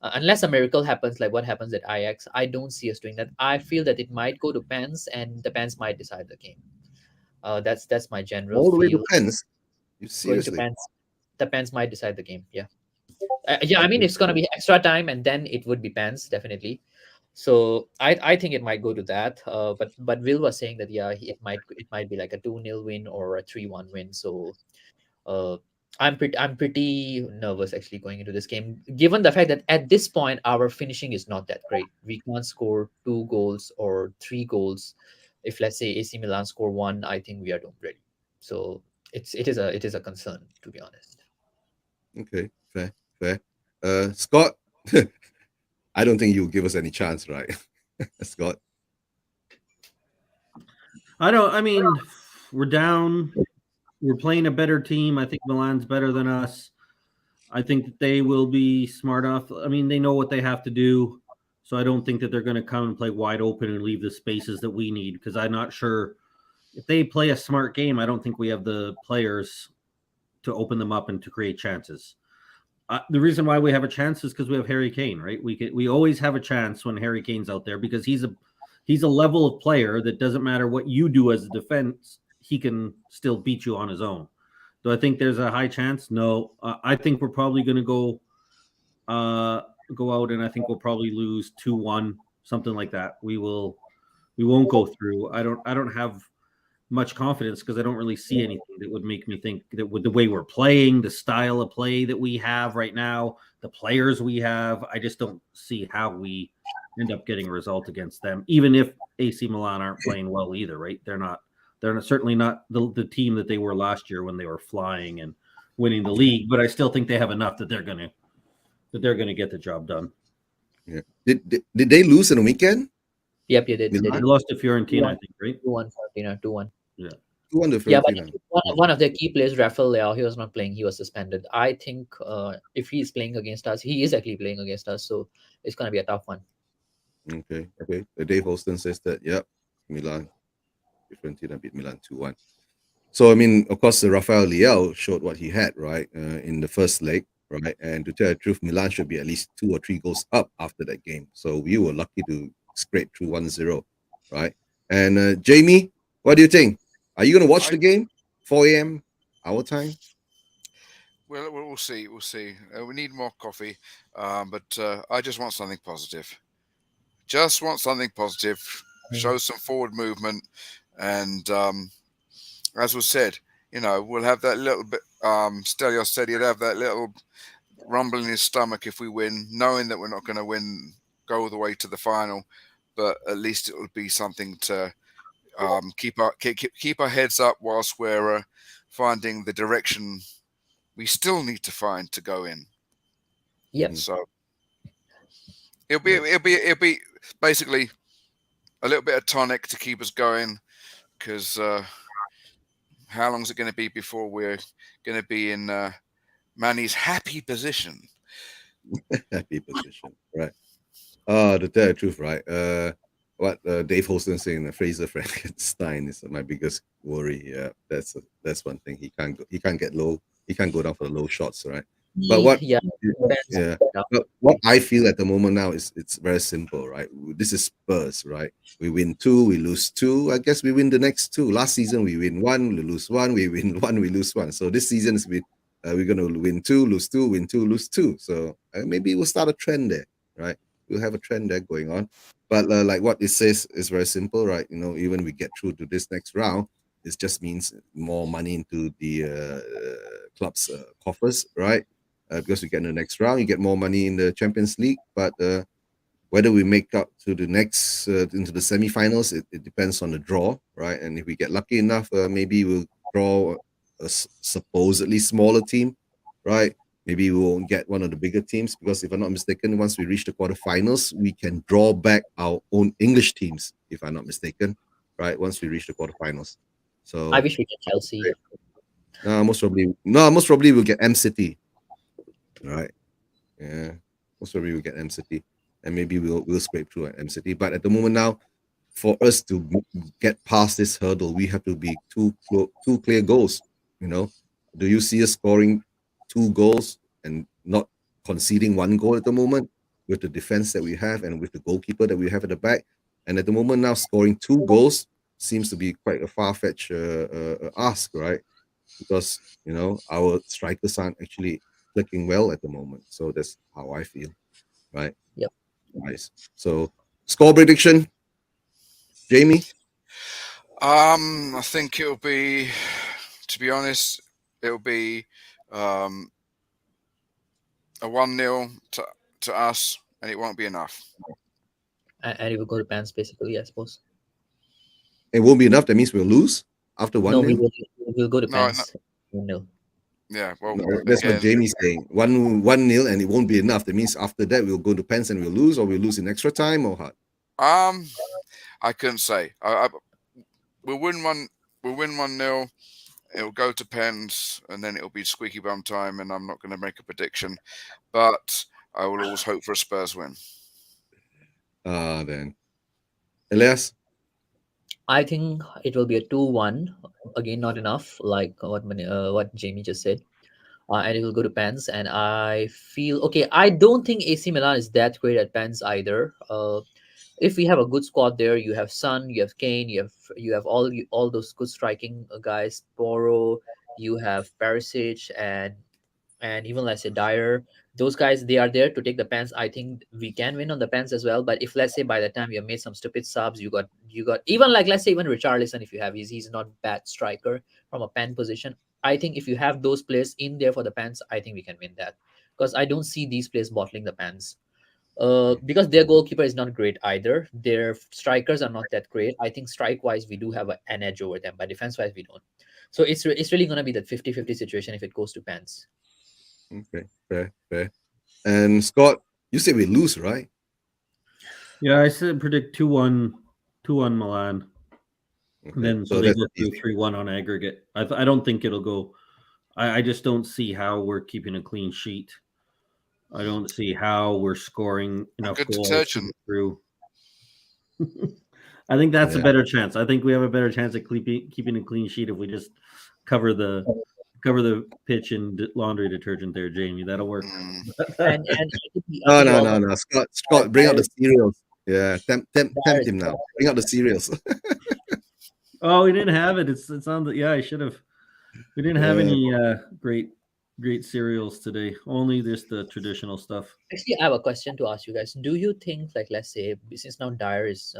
Unless a miracle happens, like what happens at Ajax, I don't see us doing that. I feel that it might go to pens, and the pens might decide the game. That's my general All the way to feel. pens. You Going to seriously? pens, the pens might decide the game. Yeah, yeah. I mean, Okay. it's gonna be extra time, and then it would be pens definitely. So I think it might go to that. But Will was saying that yeah, it might be like a 2-0 win or a 3-1 win. So uh, I'm pretty nervous actually going into this game, given the fact that at this point our finishing is not that great. We can't score 2 goals or 3 goals. If let's say AC Milan score one, I think we are doomed ready. So it is a concern, to be honest. Okay. Fair. Fair. Scott, I don't think you'll give us any chance, right? Scott. I mean, we're down. We're playing a better team. I think Milan's better than us. I think that they will be smart enough. I mean, they know what they have to do. So I don't think that they're going to come and play wide open and leave the spaces that we need, because I'm not sure if they play a smart game. I don't think we have the players to open them up and to create chances. The reason why we have a chance is because we have Harry Kane, right? We always have a chance when Harry Kane's out there, because he's a level of player that doesn't matter what you do as a defense, he can still beat you on his own. Do I think there's a high chance? No. I think we're probably going to go out, and I think we'll probably lose 2-1, something like that. We won't go through. I don't have much confidence, because I don't really see anything that would make me think that with the way we're playing, the style of play that we have right now, the players we have, I just don't see how we end up getting a result against them, even if AC Milan aren't playing well either, right? They're certainly not the team that they were last year when they were flying and winning the league, but I still think they have enough that they're going to get the job done. Yeah. Did they lose in the weekend? Yep, you did. Milan? They They did. lost to Fiorentina, I think, right? 2-1 Fiorentina, 2-1. Yeah. 2-1 to Yeah, but Fiorentina. one of the key players, Rafael Leao, he was not playing. He was suspended. I think if he's playing against us, he is actually playing against us. So it's going to be a tough one. Okay. Okay. Dave Holston says that, yep, Milan, Fiorentina beat Milan 2-1. So, I mean, of course, Rafael Leao showed what he had, right, in the first leg, right? And to tell the truth, Milan should be at least 2 or 3 goals up after that game. So we were lucky to scrape through 1-0, right? And Jamie, what do you think? Are you going to watch the game? 4 a.m. our time? Well, we'll see. We'll see. We need more coffee, but I just want something positive. Just want something positive. Show some forward movement, and as was said, we'll have that little bit. Stelios said he'd have that little rumble in his stomach if we win, knowing that we're not going to win, go all the way to the final, but at least it will be something to keep our heads up whilst we're finding the direction we still need to find to go in. Yep. So it'll be basically a little bit of tonic to keep us going, because how long is it going to be before we're going to be in Manny's happy position? Happy position, right? To tell the truth, right? What Dave Holston saying, Fraser Frankenstein is my biggest worry. Yeah, that's one thing. He can't get low. He can't go down for the low shots, right? But what Yeah. yeah, but what I feel at the moment now is it's very simple, right? This is Spurs, right? We win 2, we lose 2. I guess we win the next 2. Last season we win 1, we lose 1, we win 1, we lose 1. So this season is we're gonna win 2, lose 2, win 2, lose 2. So maybe we'll start a trend there, right? We'll have a trend there going on. But like what it says is very simple, right? Even we get through to this next round, it just means more money into the club's coffers, right? Because we get in the next round, you get more money in the Champions League. But whether we make up to the next into the semifinals, it depends on the draw, right? And if we get lucky enough, maybe we'll draw a supposedly smaller team, right? Maybe we won't get one of the bigger teams, because if I'm not mistaken, once we reach the quarterfinals, we can draw back our own English teams, if I'm not mistaken, right? Once we reach the quarterfinals. So I wish we get Chelsea. most probably we'll get M City. Right. Yeah. Most probably we'll get M City. And maybe we'll scrape through at M City. But at the moment now, for us to get past this hurdle, we have to be two clear goals. Do you see us scoring 2 goals and not conceding 1 goal at the moment? with the defense that we have and with the goalkeeper that we have at the back. And at the moment now, scoring 2 goals seems to be quite a far-fetched ask, right? Because our strikers aren't actually clicking well at the moment. So that's how I feel, right? Yep. Nice. So score prediction, Jamie. I think it'll be, to be honest, it'll be a 1-0 to us, and it won't be enough. And it will go to pens, basically, I suppose. It won't be enough. That means we'll lose after 1-0. No, we'll go to No, pens. 1-0. Yeah, well, No, that's what again, Jamie's saying. 1-0, and it won't be enough. That means after that we'll go to pens and we'll lose, or we'll lose in extra time, or what? I couldn't say. We'll win 1-0. It'll go to pens, and then it'll be squeaky bum time. And I'm not going to make a prediction, but I will always hope for a Spurs win. Then Elias. I think it will be a 2-1. Again, not enough, like what Jamie just said. And it will go to pens. And I feel okay. I don't think AC Milan is that great at pens either. If we have a good squad there, you have Son, you have Kane, you have all those good striking guys, Poro, you have Perisic, and even let's say Dyer. Those guys, they are there to take the pens. I think we can win on the pens as well. But if let's say by the time you have made some stupid subs, you got even like let's say even Richarlison, if you have he's not bad striker from a pen position. I think if you have those players in there for the pens, I think we can win that, because I don't see these players bottling the pens. Because their goalkeeper is not great either. Their strikers are not that great. I think strike wise we do have an edge over them, but defense wise we don't. So it's really going to be that 50-50 situation if it goes to pens. Okay, fair. And Scott, you say we lose, right? Yeah, I said predict 2-1 Milan. Okay. Then so they go through 3-1 on aggregate. I don't think it'll go. I just don't see how we're keeping a clean sheet. I don't see how we're scoring enough goals through. I think that's a better chance. I think we have a better chance at keeping a clean sheet if we just cover the pitch in laundry detergent there, Jamie. That'll work. No. Scott, bring out the cereals. Yeah, tempt him now. Bring out the cereals. Oh, we didn't have it. It's on the. Yeah, I should have. We didn't have any great cereals today. Only just the traditional stuff. Actually, I have a question to ask you guys. Do you think, like, let's say, since now Dyer is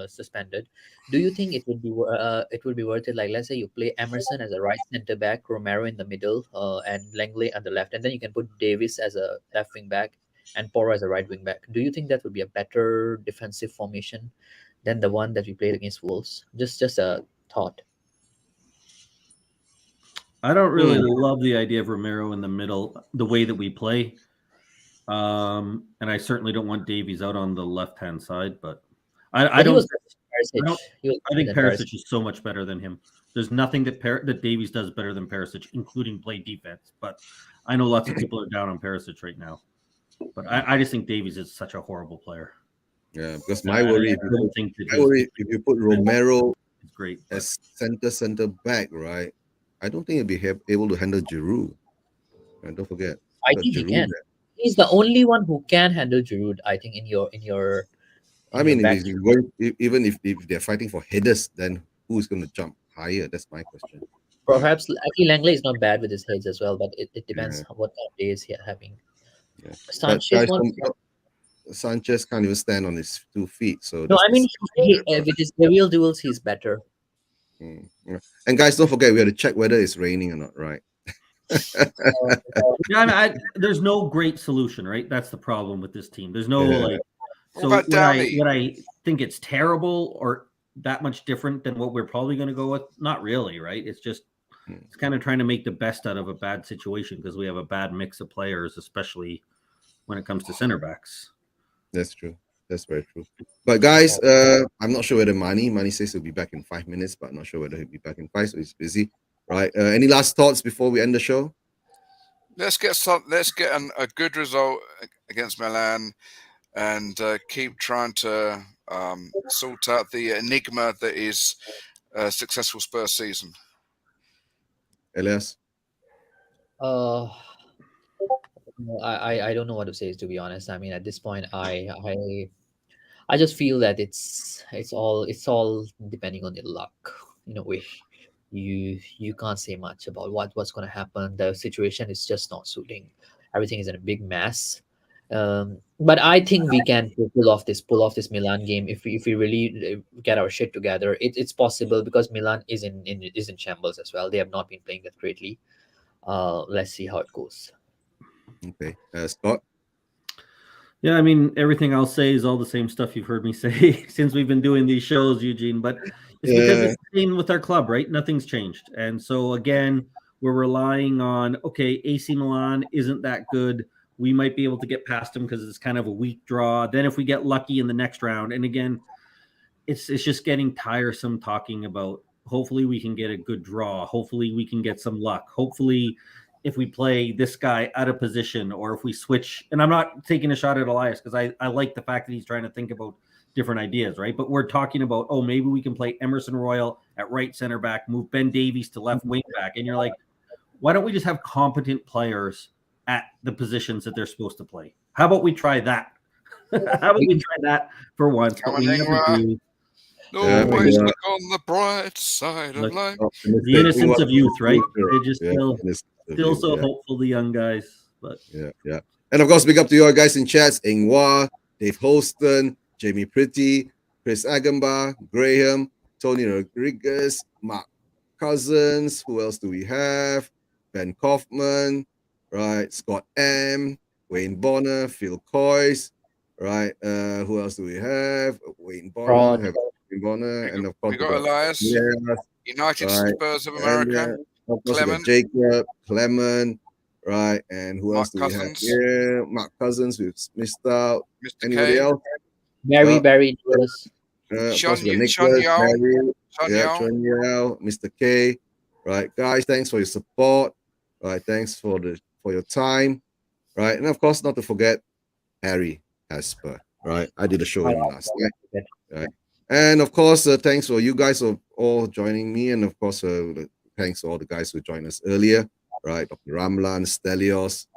suspended, do you think it would be worth it? Like, let's say you play Emerson as a right center back, Romero in the middle, and Langley on the left, and then you can put Davis as a left wing back and Poro as a right wing back. Do you think that would be a better defensive formation than the one that we played against Wolves? Just a thought. I don't really love the idea of Romero in the middle, the way that we play. And I certainly don't want Davies out on the left-hand side, but I think Perisic is so much better than him. There's nothing that Davies does better than Perisic, including play defense. But I know lots of people are down on Perisic right now. But I just think Davies is such a horrible player. Yeah, because my worry, if you put Romero as center back, right? I don't think he'll be able to handle Giroud. And don't forget, I think he can. He's the only one who can handle Giroud. I think in your. Even if they're fighting for headers, then who's going to jump higher? That's my question. Perhaps actually Langley is not bad with his heads as well, but it depends on what kind of days he's having. Yeah. Sanchez can't even stand on his 2 feet. So no, I mean with his aerial duels, he's better. And guys, don't forget we have to check whether it's raining or not, right? There's no great solution, right? That's the problem with this team. There's no So would I think it's terrible or that much different than what we're probably going to go with? Not really, right? It's just it's kind of trying to make the best out of a bad situation because we have a bad mix of players, especially when it comes to center backs. That's true. That's very true. But guys, I'm not sure whether Manny says he'll be back in 5 minutes, but I'm not sure whether he'll be back in 5, so he's busy. Right. Any last thoughts before we end the show? Let's get a good result against Milan, and keep trying to sort out the enigma that is a successful Spurs season. Elias? No, I don't know what to say, to be honest. I mean, at this point, I just feel that it's all depending on the luck in a way. You can't say much about what's going to happen. The situation is just not suiting. Everything is in a big mess. But I think we can pull off this Milan game if we really get our shit together. It's possible because Milan is in shambles as well. They have not been playing that greatly. Let's see how it goes. Okay, Scott. Yeah, I mean, everything I'll say is all the same stuff you've heard me say since we've been doing these shows, Eugene. But it's because Yeah. it's the same with our club, right? Nothing's changed. And so, again, we're relying on, okay, AC Milan isn't that good. We might be able to get past them because it's kind of a weak draw. Then if we get lucky in the next round, and again, it's just getting tiresome talking about hopefully we can get a good draw. Hopefully we can get some luck. Hopefully if we play this guy out of position or if we switch, and I'm not taking a shot at Elias because I like the fact that he's trying to think about different ideas, right? But we're talking about, oh, maybe we can play Emerson Royal at right center back, move Ben Davies to left wing back. And you're like, why don't we just have competent players at the positions that they're supposed to play? How about we try that? How about we try that for once? But we never do. Always look on the bright side of life. The innocence of youth, right? They're just Yeah, still innocence of still youth, so yeah. hopeful, the young guys. But Yeah. And of course, big up to you all guys in chats: Ingwa, Dave Holston, Jamie Pretty, Chris Agamba, Graham, Tony Rodriguez, Mark Cousins. Who else do we have? Ben Kaufman, right? Scott M, Wayne Bonner, Phil Coyce, right? Who else do we have? Wayne Bonner, Rod. Wayne Bonner, and of course We got Elias, United right. Spurs of And America, of course, we got Clement, Jacob, Clement, right? And who else Mark do we have Cousins. here? Mark Cousins, we've missed out. Mr. Anybody K, else? Barry Nicholas. Of Sean course, we got Sean Nicholas, Yao, Harry, Sean yeah, Yao. Chun Yao, Mr. K. Right, guys, thanks for your support. Right, thanks for your time. Right, and of course, not to forget Harry Asper. Right, I did a show with him last night. Right, and of course, thanks for you guys for all joining me, and of course, thanks to all the guys who joined us earlier. Right, Dr. Ramlan, Stelios,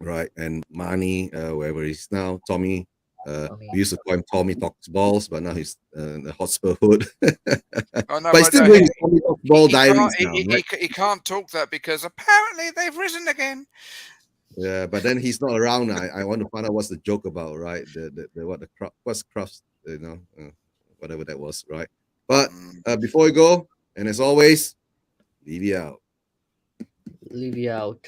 right, and Mani, wherever he's now, Tommy. We used to call him Tommy Talks Balls, but now he's the Hotspur Hood. Oh, no, but he's still doing his Tommy Talks Ball diaries now, right? he can't talk that because apparently they've risen again. Yeah, but then he's not around. I want to find out what's the joke about, right? What's crust, whatever that was, right? But before we go, and as always, leave you out. Leave you out.